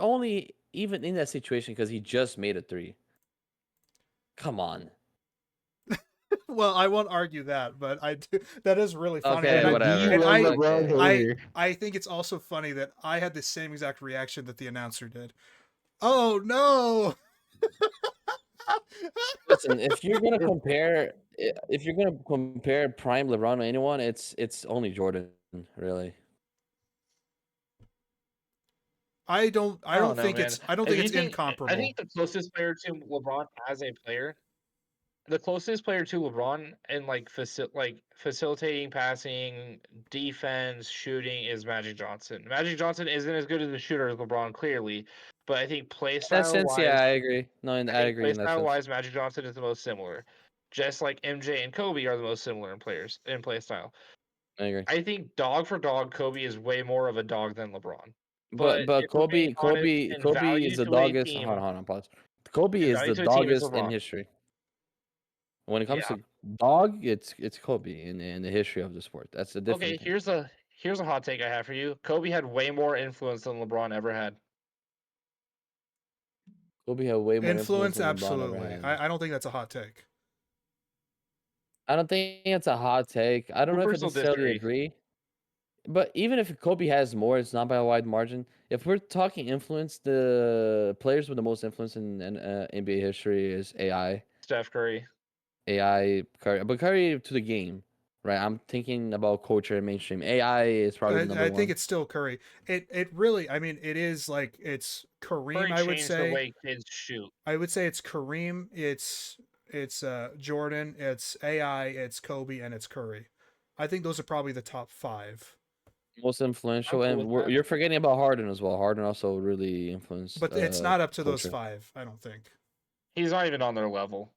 only even in that situation because he just made a 3. Come on. Well, I won't argue that, but that is really funny. Okay, And whatever. and Okay. I think it's also funny that I had the same exact reaction that the announcer did. Oh no! Listen, if you're gonna compare prime LeBron to anyone, it's only Jordan, really. I don't know, think man. it's If you it's think- incomparable. I think the closest player to LeBron as a player, the closest player to LeBron in like facilitating, passing, defense, shooting is Magic Johnson. Magic Johnson isn't as good as a shooter as LeBron, clearly, but I think play In that style sense, wise, yeah, I agree. No, I I think agree play in that style sense. wise, Magic Johnson is the most similar. Just like MJ and Kobe are the most similar in play style. I agree. I think dog for dog, Kobe is way more of a dog than LeBron. But if we're being honest, in Kobe value is the to a doggest. team- Hold on, pause. Kobe in is value the to a team, it's doggest in LeBron. history. When it comes Yeah. to dog, it's Kobe in the history of the sport. That's a different Okay, thing. here's a hot take I have for you. Kobe had way more influence than LeBron ever had. Kobe had way more influence Influence, than LeBron ever absolutely. had. I don't think that's a hot take. I don't think it's a hot take. I don't know if I Hoopers will necessarily disagree. agree. But even if Kobe has more, it's not by a wide margin. If we're talking influence, the players with the most influence in NBA history is Steph Curry. Curry, but Curry to the game, right? I'm thinking about culture and mainstream. AI is probably the number I think one. it's still Curry. It really, I mean, it is like it's Kareem. Curry I would changed the say. way kids shoot. I would say it's Kareem. It's Jordan. It's AI. It's Kobe, and it's Curry. I think those are probably the top 5. Most I'm influential, cool and with that. you're forgetting about Harden as well. Harden also really influenced But it's not up to those culture. 5. I don't think. He's not even on their level.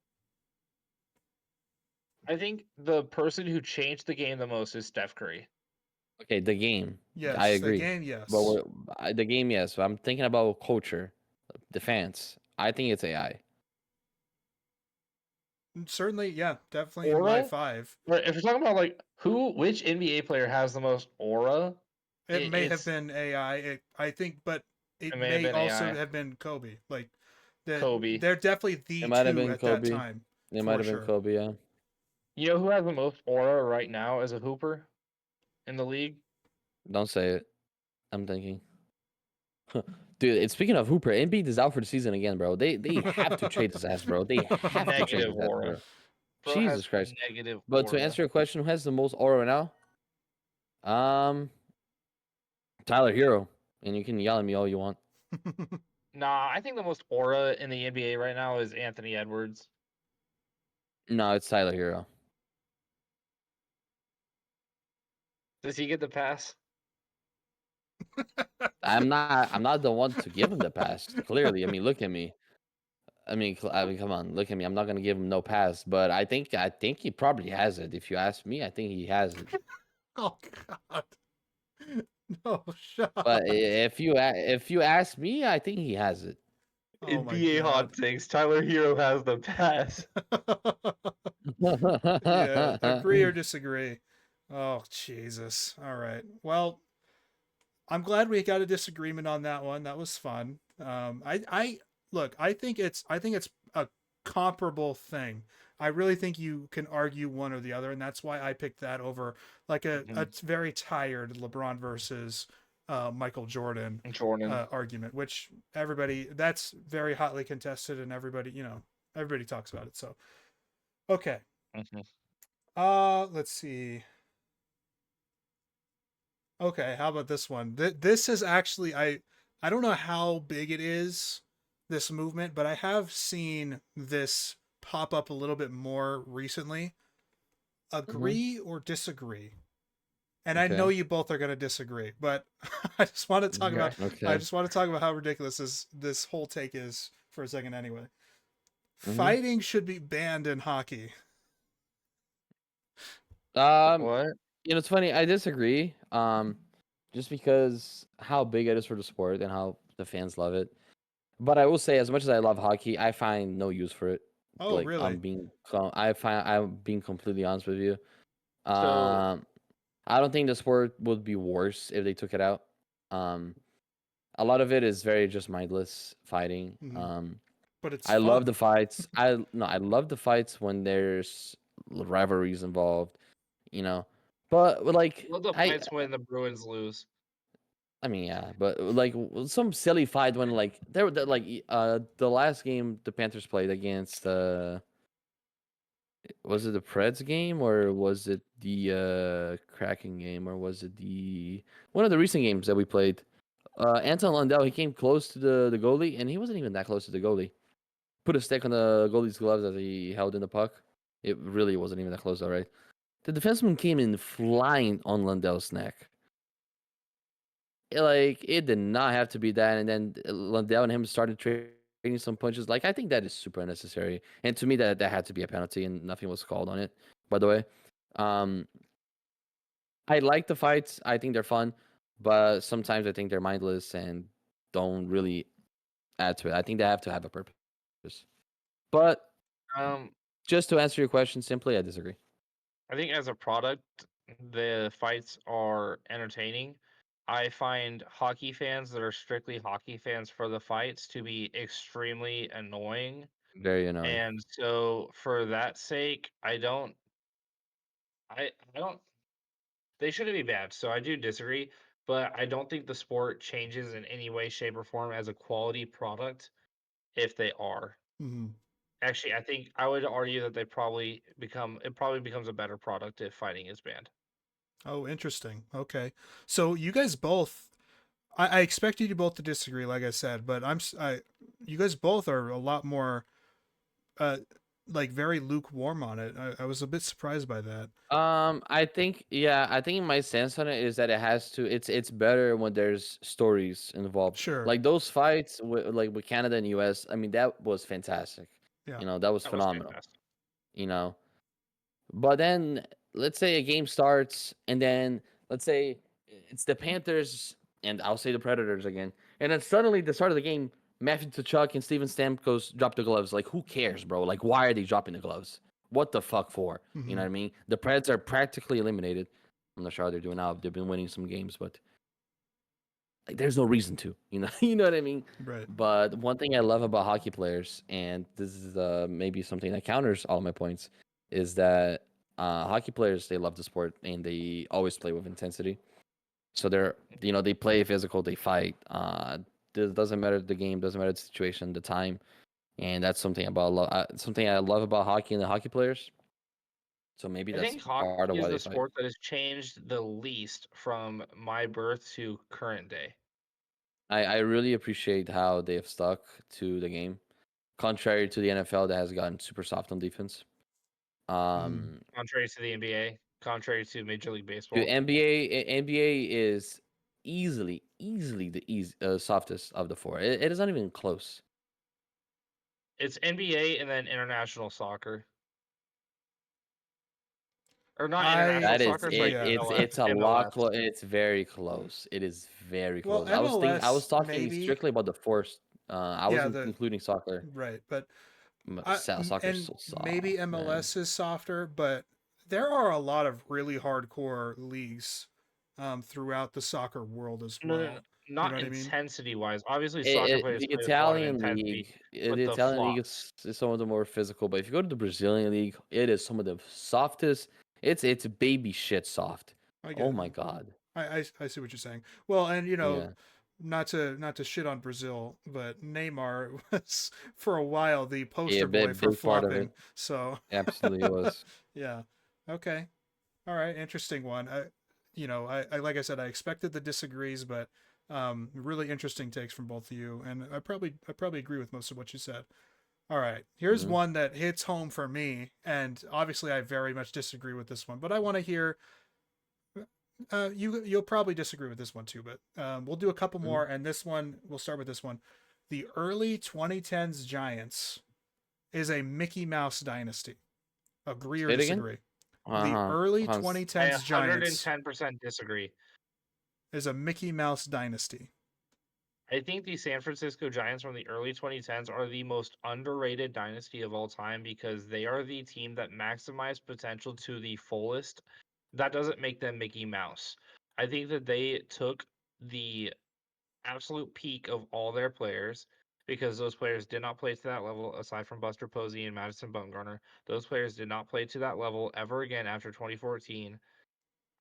I think the person who changed the game the most is Steph Curry. Okay, the game, I Yes, the agree. game. But Yes, the game, yes. But I'm thinking about culture, the fans. I think it's AI. certainly. Yeah, definitely in my Aura? 5. But if you're talking about like which NBA player has the most aura, It may have it's been AI. I think, but it it may have may been also AI. have been Kobe. Like that, Kobe. they're definitely It the might have two been at that Kobe. time It might for have been sure. Kobe. Yeah. You know who has the most aura right now as a hooper in the league? Don't say it. I'm thinking. Dude, and speaking of Hooper, Embiid is out for the season again, bro. They have to trade his ass, bro. They have to trade Negative his ass, aura. bro. Bro has Jesus Christ. negative But to aura. answer your question, who has the most aura now? Tyler Hero. And you can yell at me all you want. Nah, I think the most aura in the NBA right now is Anthony Edwards. No, it's Tyler Hero. Does he get the pass? I'm not the one to give him the pass. Clearly, I mean, look at me. I mean, come on, look at me. I'm not gonna give him no pass, but I think he probably has it. If you ask me, I think he has it. Oh God! No, shut But up. if you ask me, I think he has it. Oh my NBA God! hot takes. Tyler Hero has the pass. Yeah, agree or disagree. Oh Jesus! All right. Well, I'm glad we got a disagreement on that one. That was fun. I look. I think it's a comparable thing. I really think you can argue one or the other, and that's why I picked that over like a very tired LeBron versus Michael Jordan Jordan. argument, which that's very hotly contested, and everybody talks about it. So okay, let's see. Okay, how about this one? This is actually I don't know how big it is, this movement, but I have seen this pop up a little bit more recently. Agree or disagree? And I know Okay. you both are going to disagree, but I just want to talk Okay. about I Okay. just want to talk about how ridiculous this whole take is for a second anyway. Mhm. Fighting should be banned in hockey. What? It's funny. I disagree. Just because how big it is for the sport and how the fans love it. But I will say, as much as I love hockey, I find no use for it. Oh, Like really? I'm being completely honest with you. So I don't think the sport would be worse if they took it out. Um, a lot of it is very just mindless fighting. Mhm. But it's I love fun. the fights. I love the fights when there's rivalries involved. You know, but like love the fights when the Bruins lose. I mean, yeah, but like some silly fight when like the last game the Panthers played against was it the Preds game or was it the Kraken game or was it the one of the recent games that we played? Anton Lundell, he came close to the goalie and he wasn't even that close to the goalie. Put a stick on the goalie's gloves as he held in the puck. It really wasn't even that close, all right. The defenseman came in flying on Lundell's neck. Like it did not have to be that, and then Lundell and him started trading some punches. Like I think that is super unnecessary, and to me that had to be a penalty, and nothing was called on it. By the way, um, I like the fights. I think they're fun, but sometimes I think they're mindless and don't really add to it. I think they have to have a purpose. But Um, just to answer your question simply, I disagree. I think as a product, the fights are entertaining. I find hockey fans that are strictly hockey fans for the fights to be extremely annoying. Very annoying. And so for that sake, I don't they shouldn't be bad. So I do disagree, but I don't think the sport changes in any way, shape, or form as a quality product if they are. Mhm. Actually, I think I would argue that it probably becomes a better product if fighting is banned. Oh, interesting. Okay. So you guys both, I expect you both to disagree, like I said, but you guys both are a lot more, uh, like very lukewarm on it. I was a bit surprised by that. I think my sense on it is that it's better when there's stories involved. Sure. Like those fights with Canada and US, I mean that was fantastic. Yeah. That was That was phenomenal. fantastic. You know. But then let's say a game starts and then let's say it's the Panthers and I'll say the Predators again. And then suddenly the start of the game, Matthew Tkachuk and Steven Stamkos drop the gloves. Like who cares, bro? Like why are they dropping the gloves? What the fuck for? Mm-hmm. You know what I mean? The Preds are practically eliminated. I'm not sure how they're doing now. They've been winning some games, but like there's no reason to. You know what I mean? Right. But one thing I love about hockey players, and this is maybe something that counters all my points, is that hockey players, they love the sport and they always play with intensity. So they play physical, they fight. It doesn't matter the game, doesn't matter the situation, the time, and that's something I love about hockey and the hockey players. So maybe I that's think part of hockey why is they the fight. sport that has changed the least from my birth to current day. I really appreciate how they have stuck to the game, contrary to the NFL that has gotten super soft on defense. Contrary to the NBA, contrary to Major League Baseball. Dude, NBA is easily the softest of the four. It is not even close. It's NBA and then international soccer. Or not international That is soccer, sorry, it. yeah. It's a lot. It's very close. It is very Well, close. I was MLS talking maybe. strictly about the force. I Yeah. wasn't including soccer. Right, but Soccer's and so maybe soft, man. MLS is softer, but there are a lot of really hardcore leagues, throughout the soccer world as No, well. You know not what I mean? intensity wise. Obviously, soccer players The play with a lot of Italian intensity, league, but the the Italian league flops. is some of the more physical. But if you go to the Brazilian league, it is some of the softest. It's baby shit soft. I get Oh it. my god. I see what you're saying. Well, and Yeah. not to shit on Brazil, but Neymar was for a while the Yeah, poster boy for big part of flopping. it. So Absolutely was. yeah. Okay. All right, interesting one. I like I said, I expected the disagrees, but really interesting takes from both of you, and I probably agree with most of what you said. All right, here's Mhm. one that hits home for me, and obviously I very much disagree with this one, but I want to hear. You'll probably disagree with this one too, but we'll do a couple Mhm. more, and this one we'll start with this one. The early 2010s Giants is a Mickey Mouse dynasty. Agree or Say it again? disagree? The Uh-huh. early Hans. I 2010s Giants 110% disagree. is a Mickey Mouse dynasty. I think the San Francisco Giants from the early 2010s are the most underrated dynasty of all time because they are the team that maximized potential to the fullest. That doesn't make them Mickey Mouse. I think that they took the absolute peak of all their players because those players did not play to that level aside from Buster Posey and Madison Bumgarner. Those players did not play to that level ever again after 2014.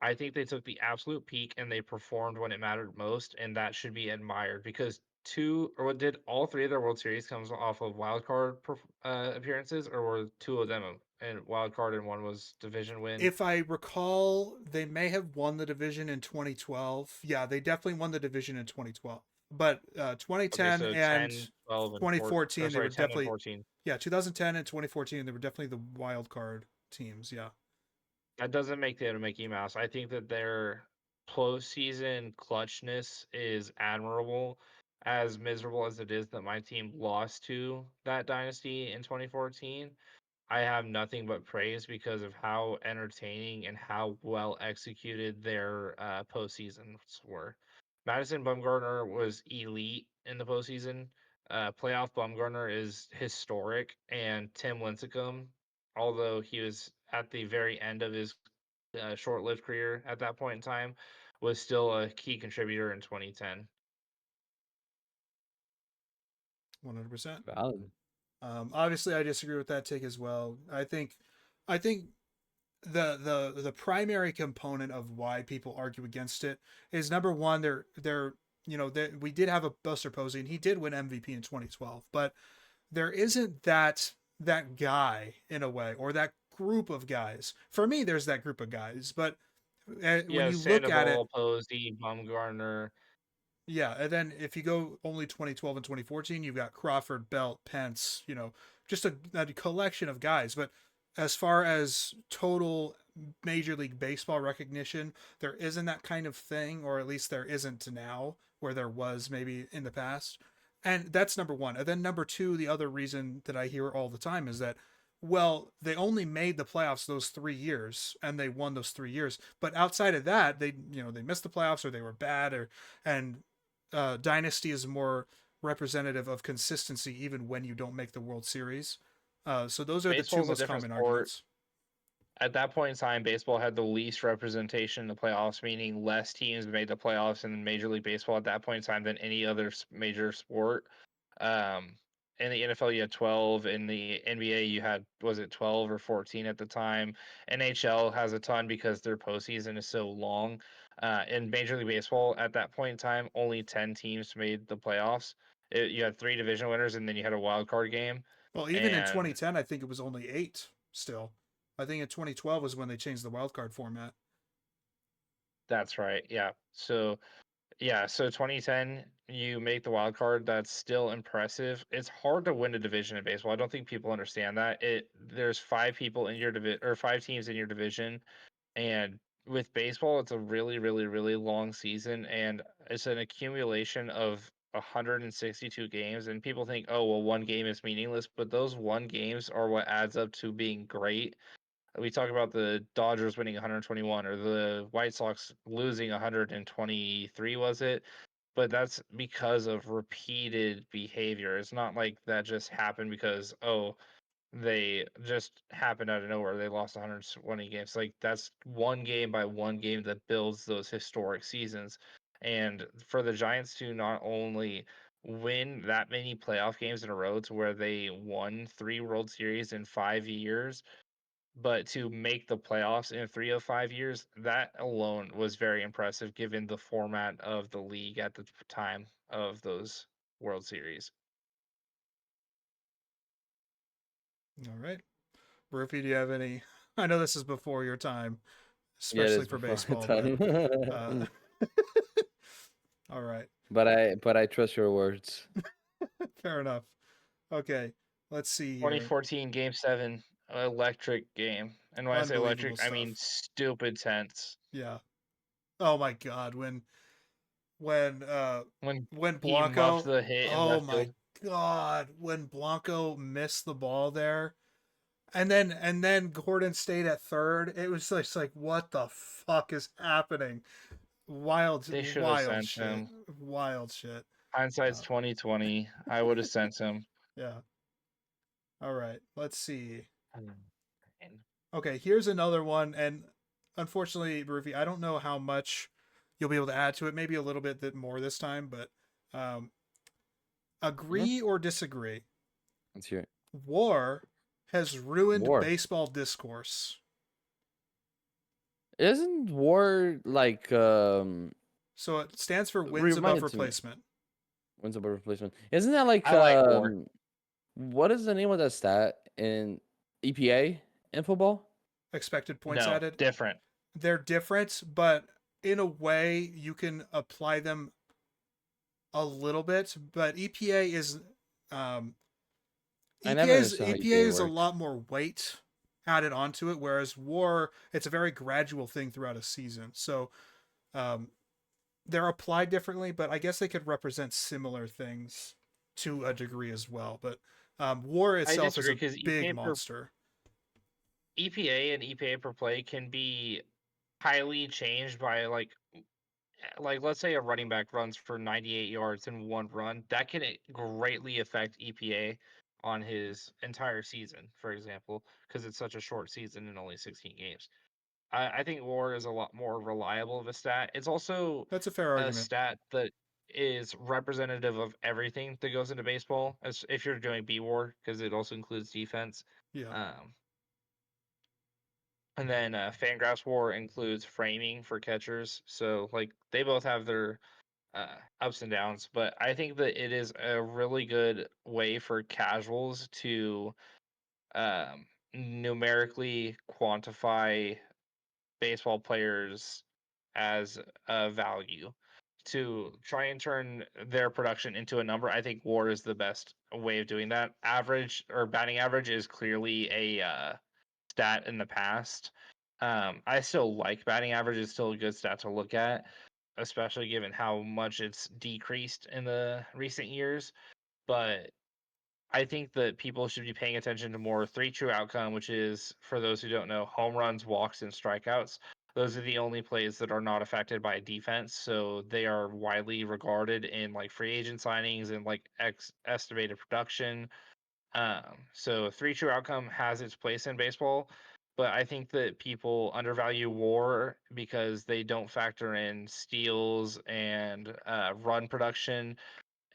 I think they took the absolute peak and they performed when it mattered most, and that should be admired because did all three of their World Series comes off of wild card appearances, or were two of them and wild card and one was division win? If I recall, they may have won the division in 2012. Yeah, they definitely won the division in 2012. But Okay, 2010 so and 10, 12, and 4, 2014, they were 10 and definitely 14. yeah, 2010 and 2014, they were definitely the wild card teams. Yeah. That doesn't make them a Mickey Mouse. I think that their postseason clutchness is admirable, as miserable as it is that my team lost to that dynasty in 2014. I have nothing but praise because of how entertaining and how well executed their postseasons were. Madison Bumgarner was elite in the postseason. Playoff Bumgarner is historic, and Tim Lincecum although he was at the very end of his short-lived career at that point in time, was still a key contributor in 2010. 100%. Valid. Obviously, I disagree with that take as well. I think the primary component of why people argue against it is, number one, we did have a Buster Posey and he did win MVP in 2012, but there isn't that guy in a way, or that group of guys. For me, there's that group of guys, but when you look at it, Sandoval, Posey, Baumgartner. yeah, and then if you go only 2012 and 2014, you've got Crawford, Belt, Pence, just a collection of guys. But as far as total Major League Baseball recognition, there isn't that kind of thing, or at least there isn't now, where there was maybe in the past. And that's number one. And then number two, the other reason that I hear all the time is that, well, they only made the playoffs those 3 years and they won those 3 years. But outside of that, they missed the playoffs, or they were bad, and Dynasty is more representative of consistency even when you don't make the World Series. So those are Baseball's the a two most different common sport. arguments. At that point in time, baseball had the least representation in the playoffs, meaning less teams made the playoffs in Major League Baseball at that point in time than any other major sport. In the NFL, you had 12. In the NBA, you had, was it 12 or 14 at the time? NHL has a ton because their postseason is so long. In Major League Baseball, at that point in time, only 10 teams made the playoffs. You had 3 division winners, and then you had a wild card game. Well, even in And 2010, I think it was only 8 still. I think in 2012 was when they changed the wild card format. that's right. Yeah. So 2010, you make the wild card. That's still impressive. It's hard to win a division in baseball. I don't think people understand that. There's 5 people in your division, or 5 teams in your division, and with baseball, it's a really, really, really long season, and it's an accumulation of 162 games. And people think, oh, well, one game is meaningless, but those one games are what adds up to being great. We talk about the Dodgers winning 121 or the White Sox losing 123, was it? But that's because of repeated behavior. It's not like that just happened because, oh, they just happened out of nowhere. They lost 120 games. Like, that's one game by one game that builds those historic seasons. And for the Giants to not only win that many playoff games in a row to where they won 3 World Series in 5 years, but to make the playoffs in 3 of 5 years, that alone was very impressive given the format of the league at the time of those World Series. All right. Rufy, do you have any? I know this is before your time, Yeah, it especially is for before baseball, my but time. all right. but I trust your words. Fair enough. Okay, let's see here. 2014 Game 7, electric game. And when I say Unbelievable electric, I mean stuff. stupid tense. Yeah. Oh my God, when When when he muffed Blanco, the hit in oh left my field. God, when Blanco missed the ball there, and then Gordon stayed at third, it was just like, what the fuck is happening? Wild, They should have wild sent shit, him. wild shit. Hindsight's Uh, 2020. I would have sent him. yeah. All right, let's see. And Okay, here's another one, and unfortunately, Rufy, I don't know how much you'll be able to add to it. Maybe a little bit more this time, but agree or disagree? Let's hear it. War has ruined War. baseball discourse. Isn't war like So it stands for wins remind above it to me. replacement. Wins above replacement? Isn't that like I like war. what is the name of that stat in EPA in football? Expected points No, added. different. They're different, but in a way you can apply them a little bit. But EPA is I never understood how EPA EPA is a worked. lot more weight added onto it, whereas WAR, it's a very gradual thing throughout a season. So they're applied differently, but I guess they could represent similar things to a degree as well. But WAR I itself is disagree a because big monster. EPA and EPA per play can be highly changed by like let's say a running back runs for 98 yards in one run. That can greatly affect EPA on his entire season, for example, because it's such a short season and only 16 games. I think WAR is a lot more reliable of a stat. It's also That's a fair a argument. stat that is representative of everything that goes into baseball, as if you're doing BWAR, because it also includes defense. Yeah. And then Fangraphs WAR includes framing for catchers. So like they both have their ups and downs, but I think that it is a really good way for casuals to numerically quantify baseball players as a value to try and turn their production into a number. I think WAR is the best way of doing that. Average or batting average is clearly a stat in the past. I still like batting average; is still a good stat to look at, especially given how much it's decreased in the recent years. But I think that people should be paying attention to more three true outcome, which is, for those who don't know, home runs, walks, and strikeouts. Those are the only plays that are not affected by defense, so they are widely regarded in like free agent signings and like estimated production. So three true outcome has its place in baseball, but I think that people undervalue WAR because they don't factor in steals and run production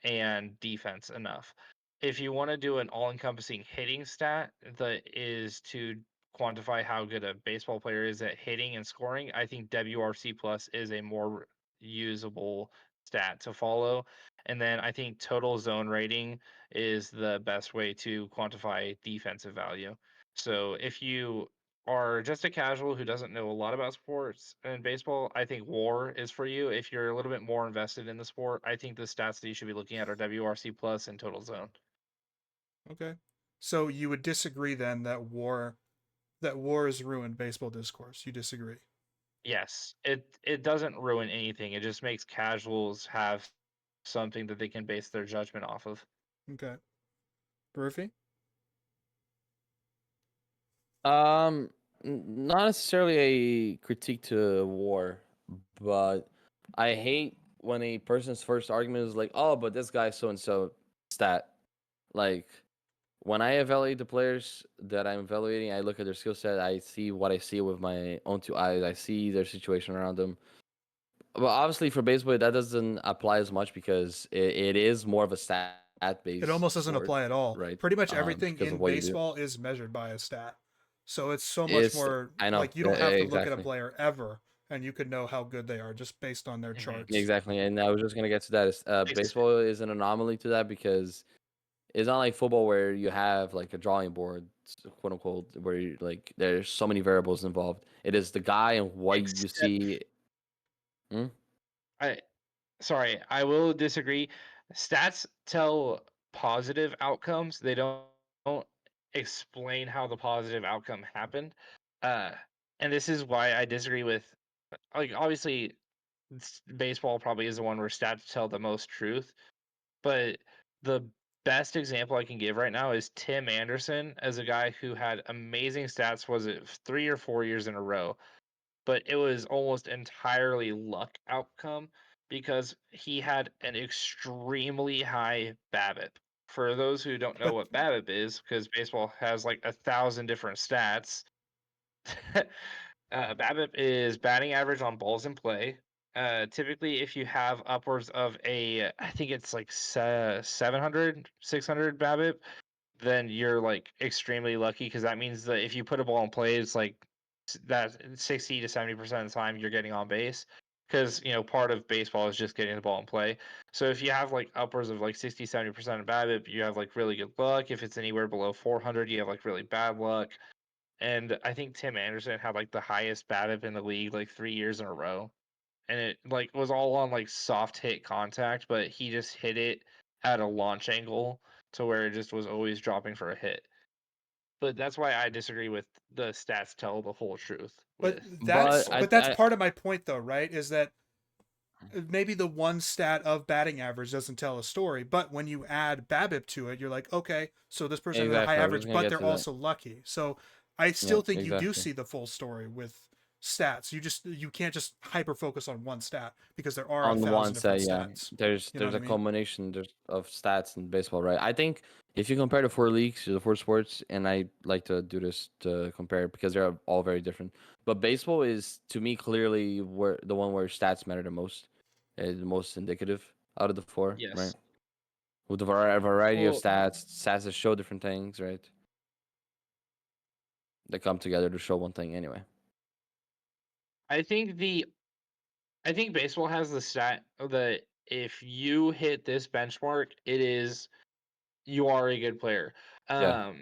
and defense enough. If you want to do an all-encompassing hitting stat that is to quantify how good a baseball player is at hitting and scoring, I think WRC plus is a more usable stat to follow. And then I think total zone rating is the best way to quantify defensive value. So if you are just a casual who doesn't know a lot about sports and baseball, I think WAR is for you. If you're a little bit more invested in the sport, I think the stats that you should be looking at are WRC plus and total zone. Okay. So you would disagree then that war has ruined baseball discourse. You disagree. Yes, it doesn't ruin anything. It just makes casuals have something that they can base their judgment off of. Okay. Burfy? Not necessarily a critique to war, but I hate when a person's first argument is like, "Oh, but this guy's so and so stat." Like when I evaluate the players that I'm evaluating, I look at their skill set. I see what I see with my own two eyes. I see their situation around them. But obviously, for baseball, that doesn't apply as much because it is more of a stat-based It almost doesn't sport, apply at all. right? Pretty much everything Because in of what you do. baseball is measured by a stat. So it's so much Is more I know like you don't have to look at a exactly. player ever and you could know how good they are just based on their charts. Exactly, and I was just gonna get to that. Baseball is an anomaly to that because it's not like football where you have like a drawing board, quote unquote, where you, like there's so many variables involved. It is the guy and what you Except see. I will disagree. Stats tell positive outcomes. They don't explain how the positive outcome happened. Uh, and this is why I disagree with, like, obviously baseball probably is the one where stats tell the most truth, but the best example I can give right now is Tim Anderson as a guy who had amazing stats, was it 3 or 4 years in a row? But it was almost entirely luck outcome because he had an extremely high BABIP. For those who don't know But what BABIP is, because baseball has like 1,000 different stats, BABIP is batting average on balls in play. Typically, if you have upwards of I think it's like 700, 600 BABIP, then you're like extremely lucky because that means that if you put a ball in play, it's like that 60 to 70% of the time you're getting on base because part of baseball is just getting the ball in play. So if you have like upwards of like 60-70% of BABIP, you have like really good luck. If it's anywhere below 400, you have like really bad luck. And I think Tim Anderson had like the highest BABIP in the league like 3 years in a row, and it like was all on like soft hit contact, but he just hit it at a launch angle to where it just was always dropping for a hit. But that's why I disagree with the stats tell the whole truth but with that's But baseball. but that's part of my point though, right? Is that maybe the one stat of batting average doesn't tell a story, but when you add BABIP to it, you're like, okay, so this person has a high exactly, I was average, just gonna but get they're to that. also lucky. So I Yeah, still think you do exactly. see the full story with stats. You can't just hyper focus on one stat because there are On the 1,000 one different side, yeah, stats. there's You know there's what a I mean? combination of stats in baseball, right? I think if you compare the 4 leagues, the 4 sports, and I like to do this to compare because they're all very different. But baseball is, to me, clearly where the one where stats matter the most, the most indicative out of the 4, right? Yes. With a variety of Well, stats that show different things, right? They come together to show one thing anyway. I think baseball has the stat that if you hit this benchmark, you are a good player. Yeah.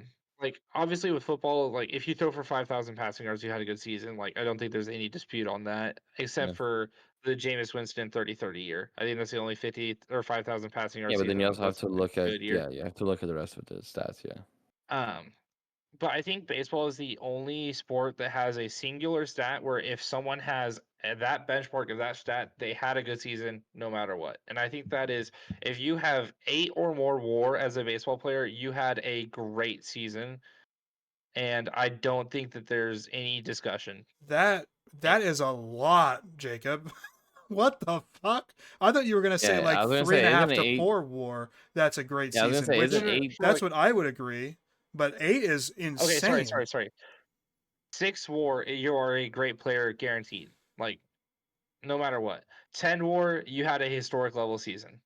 Like obviously with football, like if you throw for 5,000 passing yards, you had a good season. Like I don't think there's any dispute on that, except Yeah. for the Jameis Winston 30-30 year. I think that's the only 50 or 5,000 passing yard Yeah, but then season you also have that's to a look at good year. you have to look at the rest of the stats, yeah. But I think baseball is the only sport that has a singular stat where if someone has that benchmark of that stat, they had a good season no matter what. And I think that is if you have 8 or more WAR as a baseball player, you had a great season. And I don't think that there's any discussion. That is a lot, Jacob. What the fuck? I thought you were gonna say Yeah, I like was gonna three and say, a half isn't to 8? 4 WAR. That's a great Yeah, I was gonna season. say, Which isn't No, no, 8? no, that's like, what I would agree. But 8 is okay, sorry, insane. sorry, sorry. 6 WAR, you are a great player guaranteed. Like no matter what. 10 WAR, you had a historic level season.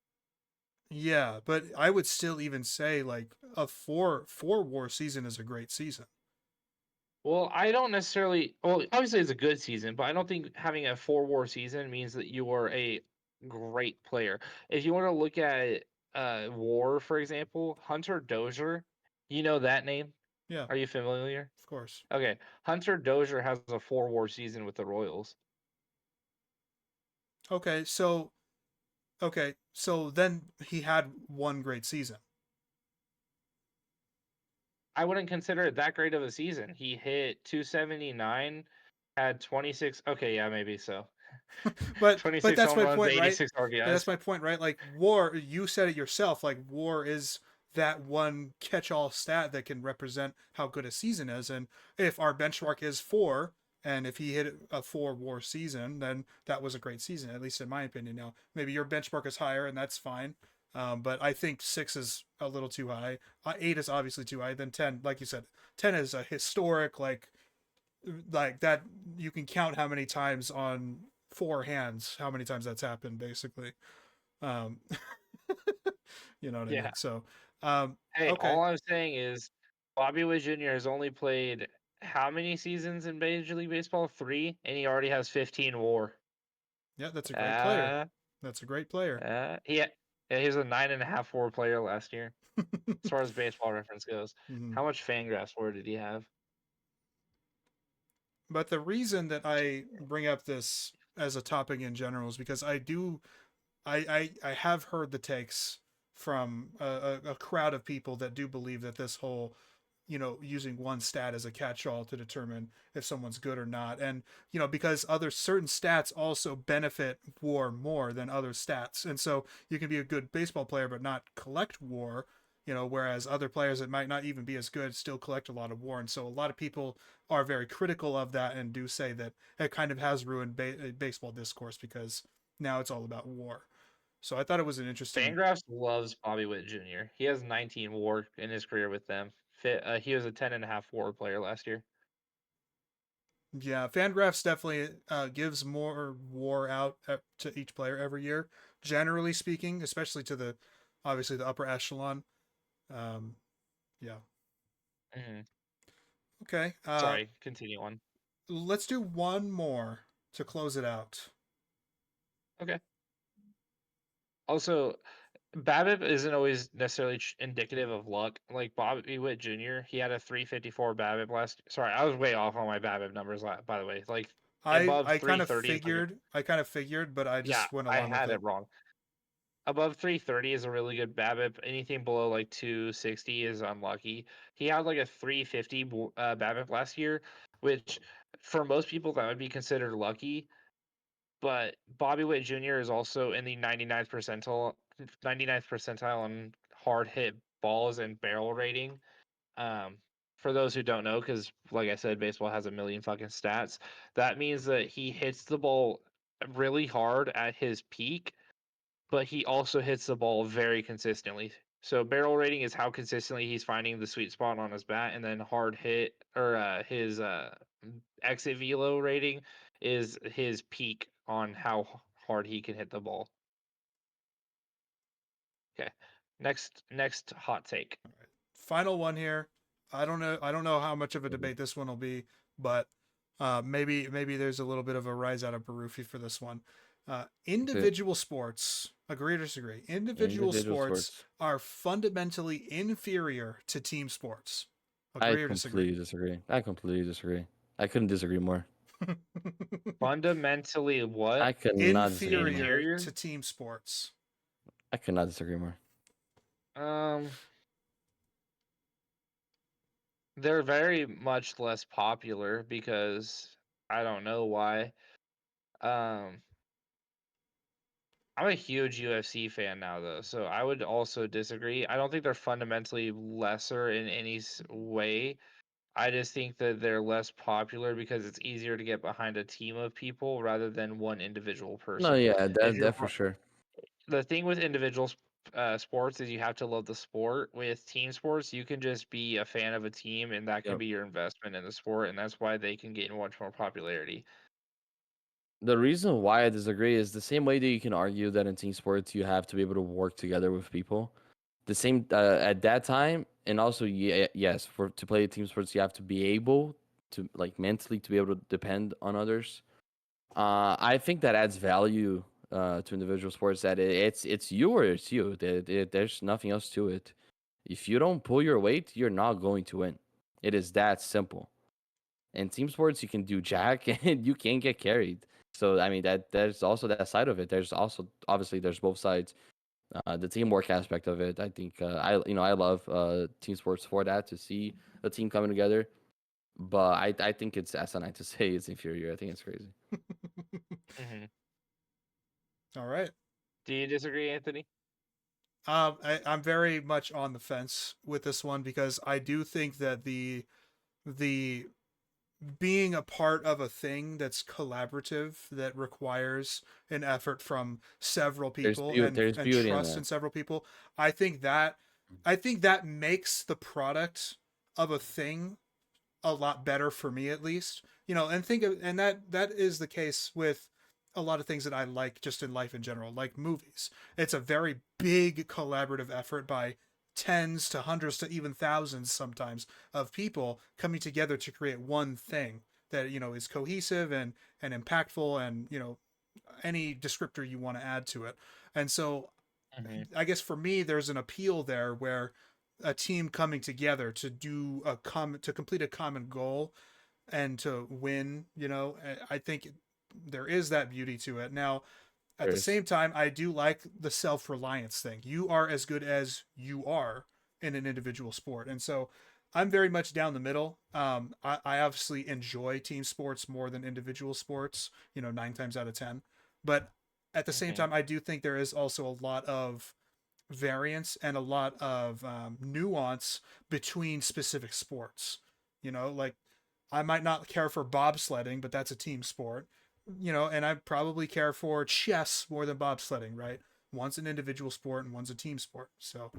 Yeah, but I would still even say like a 4 WAR season is a great season. Well, I don't necessarily. Well, obviously it's a good season, but I don't think having a 4 WAR season means that you are a great player. If you want to look at WAR, for example, Hunter Dozier, you know that name? Yeah, Are you familiar? of course. Okay, Hunter Dozier has a 4 WAR season with the Royals. Okay, so then he had one great season. I wouldn't consider it that great of a season. He hit 279, had 26. Okay, yeah, maybe so. but 26 that's home my runs, point, right? 86 But that's RBIs. my point, right? Like WAR, you said it yourself. Like WAR is that one catch-all stat that can represent how good a season is. And if our benchmark is 4, and if he hit a 4 WAR season, then that was a great season, at least in my opinion. Now, maybe your benchmark is higher, and that's fine. But I think 6 is a little too high. 8 is obviously too high. Then 10, like you said, 10 is a historic like that. You can count how many times on 4 hands, how many times that's happened, basically. Um, you know what I Yeah. mean? So, Hey, okay, all I'm saying is Bobby Witt Jr. has only played how many seasons in Major League Baseball? 3, and he already has 15 WAR. yeah, that's a great player. Uh, That's a great player. yeah, he was a 9.5 WAR player last year, as far as baseball reference goes. Mhm. How much Fangraphs WAR did he have? But the reason that I bring up this as a topic in general is because I have heard the takes from a crowd of people that do believe that this whole, using one stat as a catch-all to determine if someone's good or not, and because other certain stats also benefit WAR more than other stats, and so you can be a good baseball player but not collect WAR. Whereas other players that might not even be as good still collect a lot of WAR, and so a lot of people are very critical of that and do say that it kind of has ruined baseball discourse because now it's all about WAR. So I thought it was an interesting. Fangraphs loves Bobby Witt Jr. He has 19 WAR in his career with them. He was a 10.5 WAR player last year. Yeah, Fangraphs definitely gives more WAR out to each player every year, generally speaking, especially to obviously the upper echelon. Um, yeah. Mm-hmm. Okay. Sorry, continue on. Let's do one more to close it out. Okay. Also, BABIP isn't always necessarily indicative of luck. Like Bobby Witt Jr., he had a 354 BABIP last. Sorry, I was way off on my BABIP numbers. By the way, like above I kind of 330 is like figured. I kind of figured, but I yeah, just went I along with had it. it wrong. Above 330 is a really good BABIP. Anything below like 260 is unlucky. He had like a 350 BABIP last year, which for most people that would be considered lucky. But Bobby Witt Jr. is also in the 99th percentile on hard hit balls and barrel rating. for those who don't know, because like I said, baseball has a million fucking stats. That means that he hits the ball really hard at his peak, but he also hits the ball very consistently. So barrel rating is how consistently he's finding the sweet spot on his bat, and then hard hit or his exit velo rating is his peak on how hard he can hit the ball. Okay, next hot take. Final one here. I don't know how much of a debate this one will be, but maybe there's a little bit of a rise out of Barufi for this one. Individual sports, agree or disagree? Individual sports are fundamentally inferior to team sports. Agree or disagree? I completely disagree. I couldn't disagree more. Fundamentally, what? I could not disagree more. Inferior to team sports. I could not disagree more. They're very much less popular because I don't know why. I'm a huge UFC fan now, though, so I would also disagree. I don't think they're fundamentally lesser in any way. I just think that they're less popular because it's easier to get behind a team of people rather than one individual person. No, yeah, If you're that for sure. The thing with individual sports is you have to love the sport. With team sports, you can just be a fan of a team, and that can Yep. be your investment in the sport, and that's why they can gain much more popularity. The reason why I disagree is the same way that you can argue that in team sports you have to be able to work together with people. The same at that time, and also yes, to play team sports you have to be able to like mentally to be able to depend on others. I think that adds value to individual sports. That it's you or it's you. There's nothing else to it. If you don't pull your weight, you're not going to win. It is that simple. In team sports, you can do jack and you can get carried. So I mean that there's also that side of it. There's also obviously there's both sides. The teamwork aspect of it. I think I love team sports for that, to see a team coming together. But I think it's asinine to say it's inferior. I think it's crazy. Mm-hmm. All right. Do you disagree, Anthony? I'm very much on the fence with this one because I do think that the being a part of a thing that's collaborative, that requires an effort from several people and beauty trust in several people, I think that makes the product of a thing a lot better for me, at least. And that is the case with a lot of things that I like just in life in general, like movies. It's a very big collaborative effort by tens to hundreds to even thousands sometimes of people coming together to create one thing that is cohesive and impactful, and any descriptor you want to add to it. And so I guess for me there's an appeal there where a team coming together to complete a common goal and to win, I think there is that beauty to it. Now, at the same time, I do like the self-reliance thing. You are as good as you are in an individual sport. And so I'm very much down the middle. I obviously enjoy team sports more than individual sports, 9 times out of 10. But at the same time, I do think there is also a lot of variance and a lot of nuance between specific sports. Like I might not care for bobsledding, but that's a team sport. And I probably care for chess more than bobsledding, right? One's an individual sport and one's a team sport. So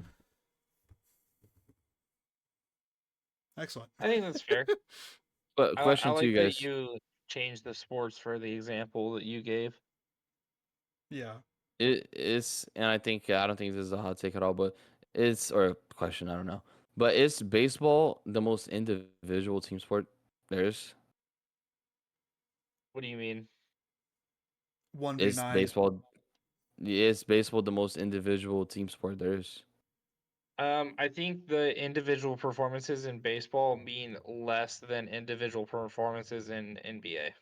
excellent. I think that's fair. But question I like to you guys. that you changed the sports for the example that you gave. Yeah. It is, and I think I don't think this is a hot take at all, but it's or a question, I don't know. But is baseball the most individual team sport there is? What do you mean? 1v9. Is baseball the most individual team sport there is? I think the individual performances in baseball mean less than individual performances in NBA.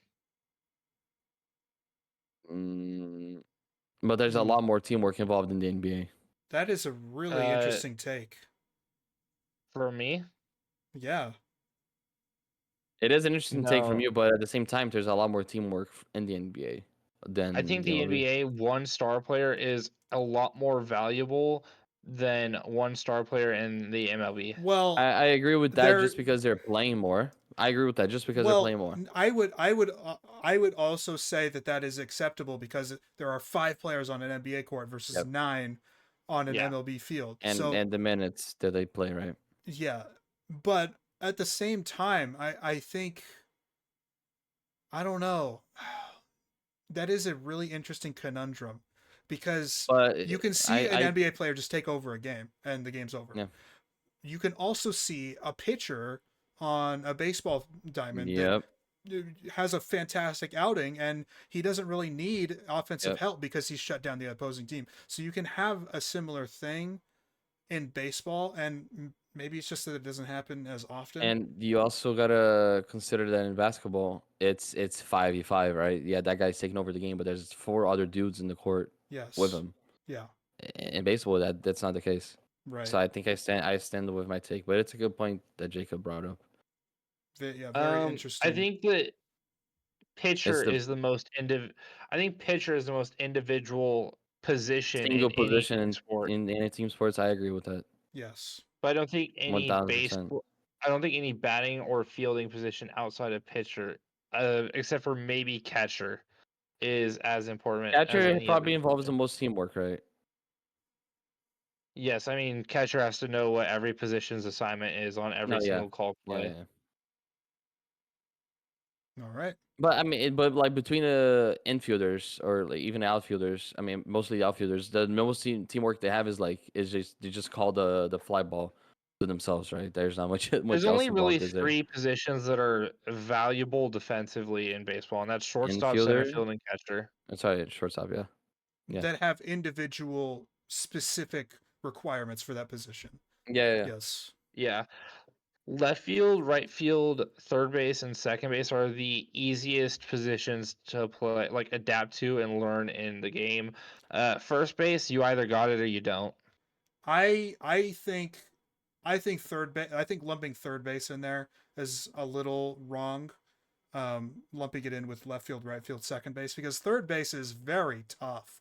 But there's a lot more teamwork involved in the NBA. That is a really interesting take. For me? Yeah. It is an interesting take from you, but at the same time, there's a lot more teamwork in the NBA than I think the NBA one star player is a lot more valuable than one star player in the MLB. Well, I agree with that they're just because they're playing more. I agree with that just because they're playing more. I would also say that is acceptable because there are 5 players on an NBA court versus Yep. 9 on an Yeah. MLB field. And So the minutes that they play, right? yeah, but at the same time, I think I don't know. That is a really interesting conundrum because But you can see an NBA player just take over a game and the game's over. Yeah. You can also see a pitcher on a baseball diamond Yep. that has a fantastic outing and he doesn't really need offensive Yep. help because he's shut down the opposing team. So you can have a similar thing in baseball, and maybe it's just that it doesn't happen as often. And you also gotta consider that in basketball, it's 5v5, right? Yeah, that guy's taking over the game, but there's 4 other dudes in the court Yes. with him. Yeah. In baseball, that's not the case. Right. So I think I stand with my take, but it's a good point that Jacob brought up. Yeah, very interesting. I think that pitcher the- is the most I think pitcher is the most individual position Single in any position sport. in any team sports, I agree with that. Yes. But I don't think any 1000%. I don't think any batting or fielding position outside of pitcher, except for maybe catcher, is as important as Catcher any probably other involves the position. most teamwork, right? Yes, I mean catcher has to know what every position's assignment is on every No, yeah. single call play. Yeah. All right. But I mean, but like between the infielders or like even outfielders, I mean, mostly the outfielders, the most teamwork they have is just they just call the fly ball to themselves, right? There's not much There's else only really involved, is there? 3 positions that are valuable defensively in baseball, and that's shortstop, center Infielder, field, and catcher. sorry, shortstop, yeah. Yeah. That have individual specific requirements for that position. Yeah. Yes. Yeah. Left field, right field, third base, and second base are the easiest positions to play, like adapt to and learn in the game. First base, you either got it or you don't. I think third base. I think lumping third base in there is a little wrong. Lumping it in with left field, right field, second base because third base is very tough.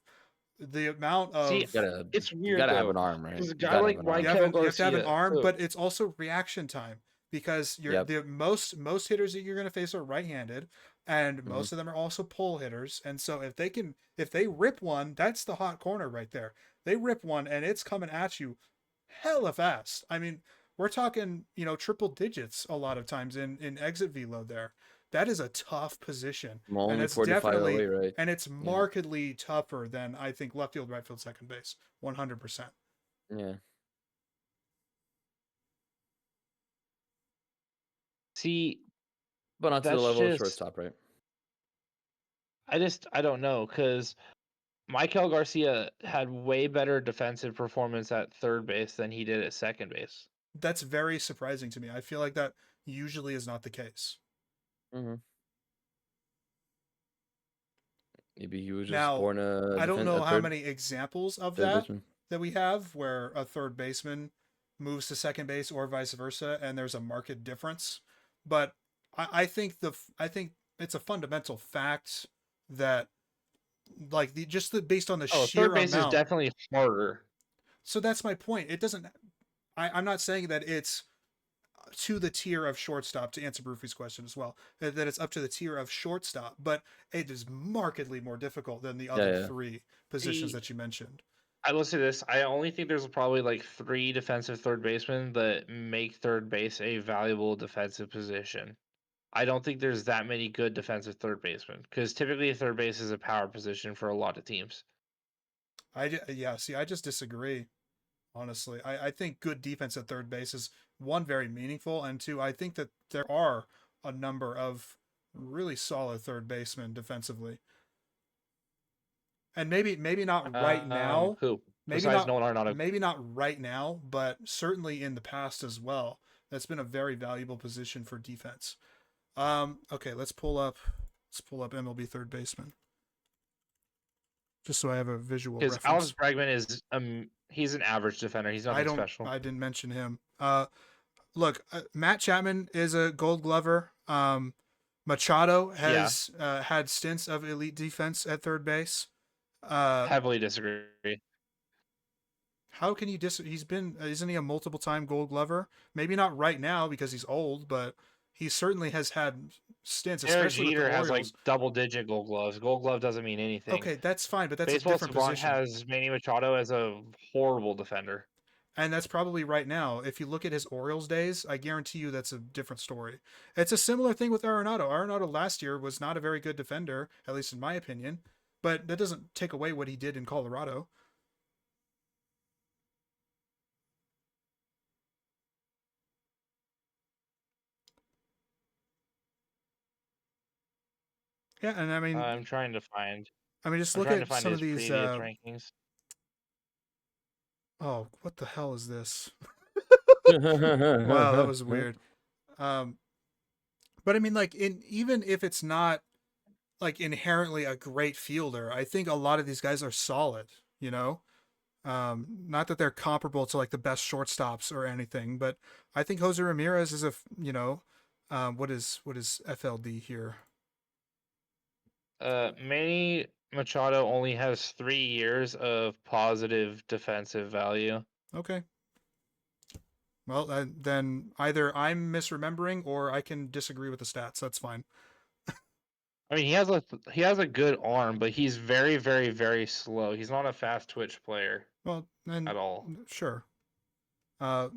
The amount of See, it's You weird gotta have though. an arm, right? Because a You guy gotta like have an arm. you Michael have to have an Garcia, arm, so- but it's also reaction time because Yep. the most hitters that you're going to face are right-handed, and Mhm. most of them are also pull hitters. And so if they rip one, that's the hot corner right there. They rip one and it's coming at you hella fast. I mean, we're talking triple digits a lot of times in exit velo there. That is a tough position. I'm only And it's 45 definitely away, right? and it's markedly tougher than I think left field, right field, second base. 100%. Yeah. see, But not to the that's level of just shortstop, right? I don't know because Michael Garcia had way better defensive performance at third base than he did at second base. That's very surprising to me. I feel like that usually is not the case. Mm-hmm. Maybe he was just Now, born I don't know a how third many examples of third that baseman. we have where a third baseman moves to second base or vice versa, and there's a marked difference. But I think it's a fundamental fact that like based on the sheer third base is amount. definitely harder. So that's my point. It doesn't. I'm not saying that it's to the tier of shortstop, to answer Brufy's question as well, that it's up to the tier of shortstop, but it is markedly more difficult than the other 3 positions that you mentioned. I will say this: I only think there's probably like 3 defensive third basemen that make third base a valuable defensive position. I don't think there's that many good defensive third basemen because typically third base is a power position for a lot of teams. I just disagree. Honestly, I think good defense at third base is, 1, very meaningful, and 2, I think that there are a number of really solid third basemen defensively. And maybe not right now. Who? Maybe Besides not, Nolan Arenado. maybe not right now, but certainly in the past as well. That's been a very valuable position for defense. Okay, let's pull up MLB third baseman. Just so I have a visual Because reference. Alex Bregman is he's an average defender. He's nothing special. I didn't mention him. Look, Matt Chapman is a Gold Glover. Machado has had stints of elite defense at third base. Heavily disagree. How can you he's been, isn't he a multiple time Gold Glover? Maybe not right now because he's old, but he certainly has had stints, Derek especially with the Jeter has like Orioles. double-digit Gold Gloves. Gold Glove doesn't mean anything. Okay, that's fine, but that's a Baseball different Savant position. has Manny Machado as a horrible defender. And that's probably right now. If you look at his Orioles days, I guarantee you that's a different story. It's a similar thing with Arenado. Arenado last year was not a very good defender, at least in my opinion, but that doesn't take away what he did in Colorado. Yeah, and I'm trying to find. just I'm look trying to at find some of his these. previous rankings. Oh, what the hell is this? Wow, Wow, that was weird. But I mean, like, even if it's not like inherently a great fielder, I think a lot of these guys are solid. You know, not that they're comparable to like the best shortstops or anything, but I think Jose Ramirez is what is FLD here? Manny Machado only has 3 years of positive defensive value. Okay. Well, then either I'm misremembering or I can disagree with the stats. That's fine. I mean, he has a good arm, but he's very, very, very slow. He's not a fast twitch player Well, then at all. sure. But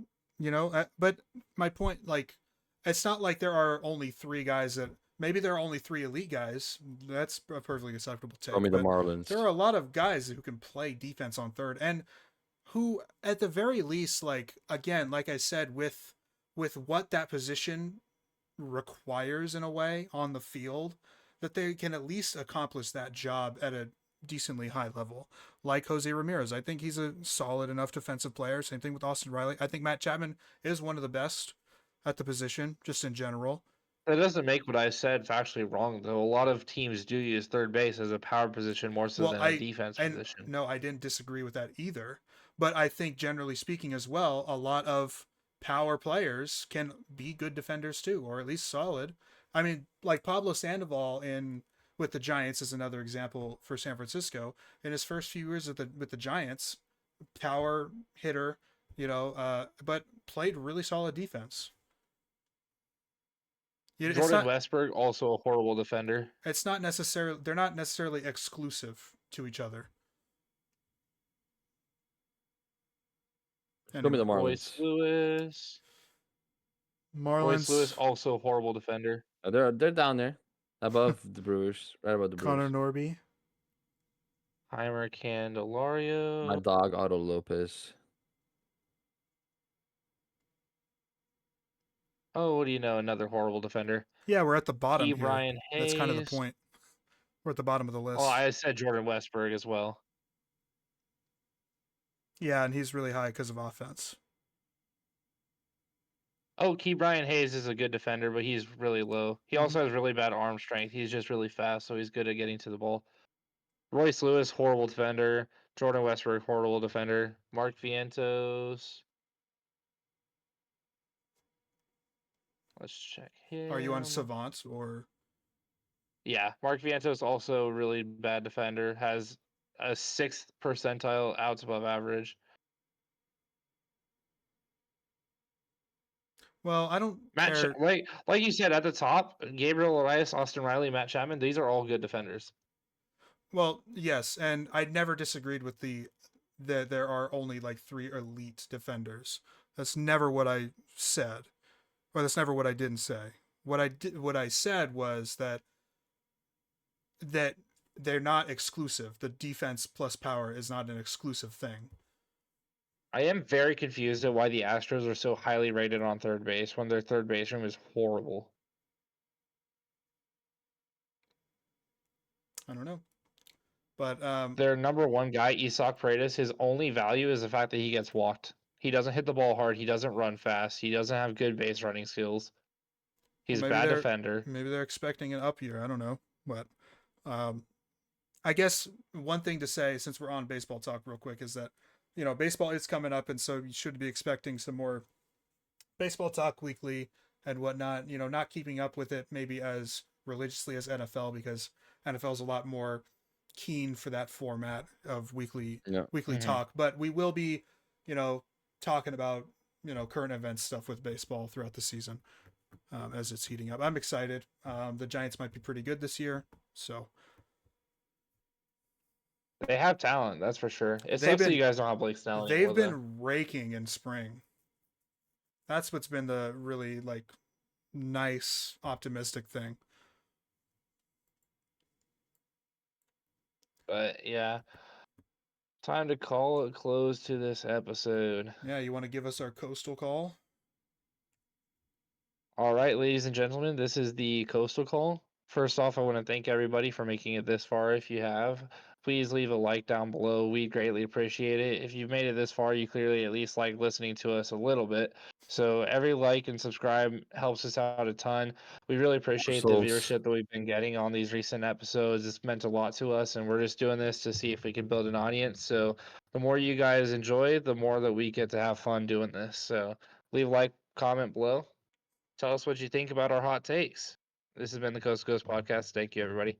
my point, like, it's not like there are only 3 guys that maybe there are only 3 elite guys. That's a perfectly acceptable take. Throw me the But Marlins. there are a lot of guys who can play defense on third and who, at the very least, like again, like I said, with what that position requires in a way on the field, that they can at least accomplish that job at a decently high level. Like Jose Ramirez, I think he's a solid enough defensive player. Same thing with Austin Riley. I think Matt Chapman is one of the best at the position, just in general. That doesn't make what I said factually wrong, though. A lot of teams do use third base as a power position more so Well, than a defense and position. no, I didn't disagree with that either. But I think generally speaking as well, a lot of power players can be good defenders too, or at least solid. I mean, like Pablo Sandoval in with the Giants is another example for San Francisco. In his first few years with the Giants, power hitter, but played really solid defense. Jordan Westburg, also a horrible defender. It's not necessarily they're not necessarily exclusive to each other. Show me the Marlins. Royce Lewis. Royce Lewis, also a horrible defender. They're down there, above the Brewers, right above the Connor Brewers. Norby. Heimer Candelario. My dog Otto Lopez. Oh, what do you know? Another horrible defender. Yeah, we're at the bottom here. Brian Hayes. That's kind of the point. We're at the bottom of the list. Oh, I said Jordan Westburg as well. Yeah, and he's really high because of offense. Oh, Brian Hayes is a good defender, but he's really low. He also has really bad arm strength. He's just really fast, so he's good at getting to the ball. Royce Lewis, horrible defender. Jordan Westburg, horrible defender. Mark Vientos. Let's check him. Are you on Savant or? Yeah, Mark Vientos, also really bad defender. Has a 6th percentile outs above average. Well, I don't care. Like you said at the top, Gabriel Arias, Austin Riley, Matt Chapman, these are all good defenders. Well, yes, and I never disagreed with that there are only like 3 elite defenders. That's never what I said. Or that's never what I didn't say. What I said was that they're not exclusive. The defense plus power is not an exclusive thing. I am very confused at why the Astros are so highly rated on third base when their third base room is horrible. I don't know. But their number 1 guy, Isaac Paredes, his only value is the fact that he gets walked. He doesn't hit the ball hard. He doesn't run fast. He doesn't have good base running skills. He's a bad defender. Maybe they're expecting an up year. I don't know. But I guess one thing to say, since we're on baseball talk real quick, is that, baseball is coming up, and so you should be expecting some more baseball talk weekly and whatnot. Not keeping up with it maybe as religiously as NFL, because NFL is a lot more keen for that format of weekly talk. But we will be talking about current event stuff with baseball throughout the season as it's heating up. I'm excited. The Giants might be pretty good this year, so They have talent, that's for sure. It They've sucks that been- you guys don't have Blake Snell they've anymore, though. been raking in spring. That's what's been the really nice, optimistic thing. But yeah, time to call a close to this episode. Yeah, you want to give us our coastal call? All right, ladies and gentlemen, this is the Coastal Call. First off, I want to thank everybody for making it this far. If you have, please leave a like down below. We'd greatly appreciate it. If you've made it this far, you clearly at least like listening to us a little bit. So every like and subscribe helps us out a ton. We really appreciate the Souls. viewership that we've been getting on these recent episodes. It's meant a lot to us, and we're just doing this to see if we can build an audience. So the more you guys enjoy, the more that we get to have fun doing this. So leave a like, comment below. Tell us what you think about our hot takes. This has been the Coast to Coast podcast. Thank you, everybody.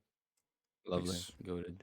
Lovely. Peace. Goated.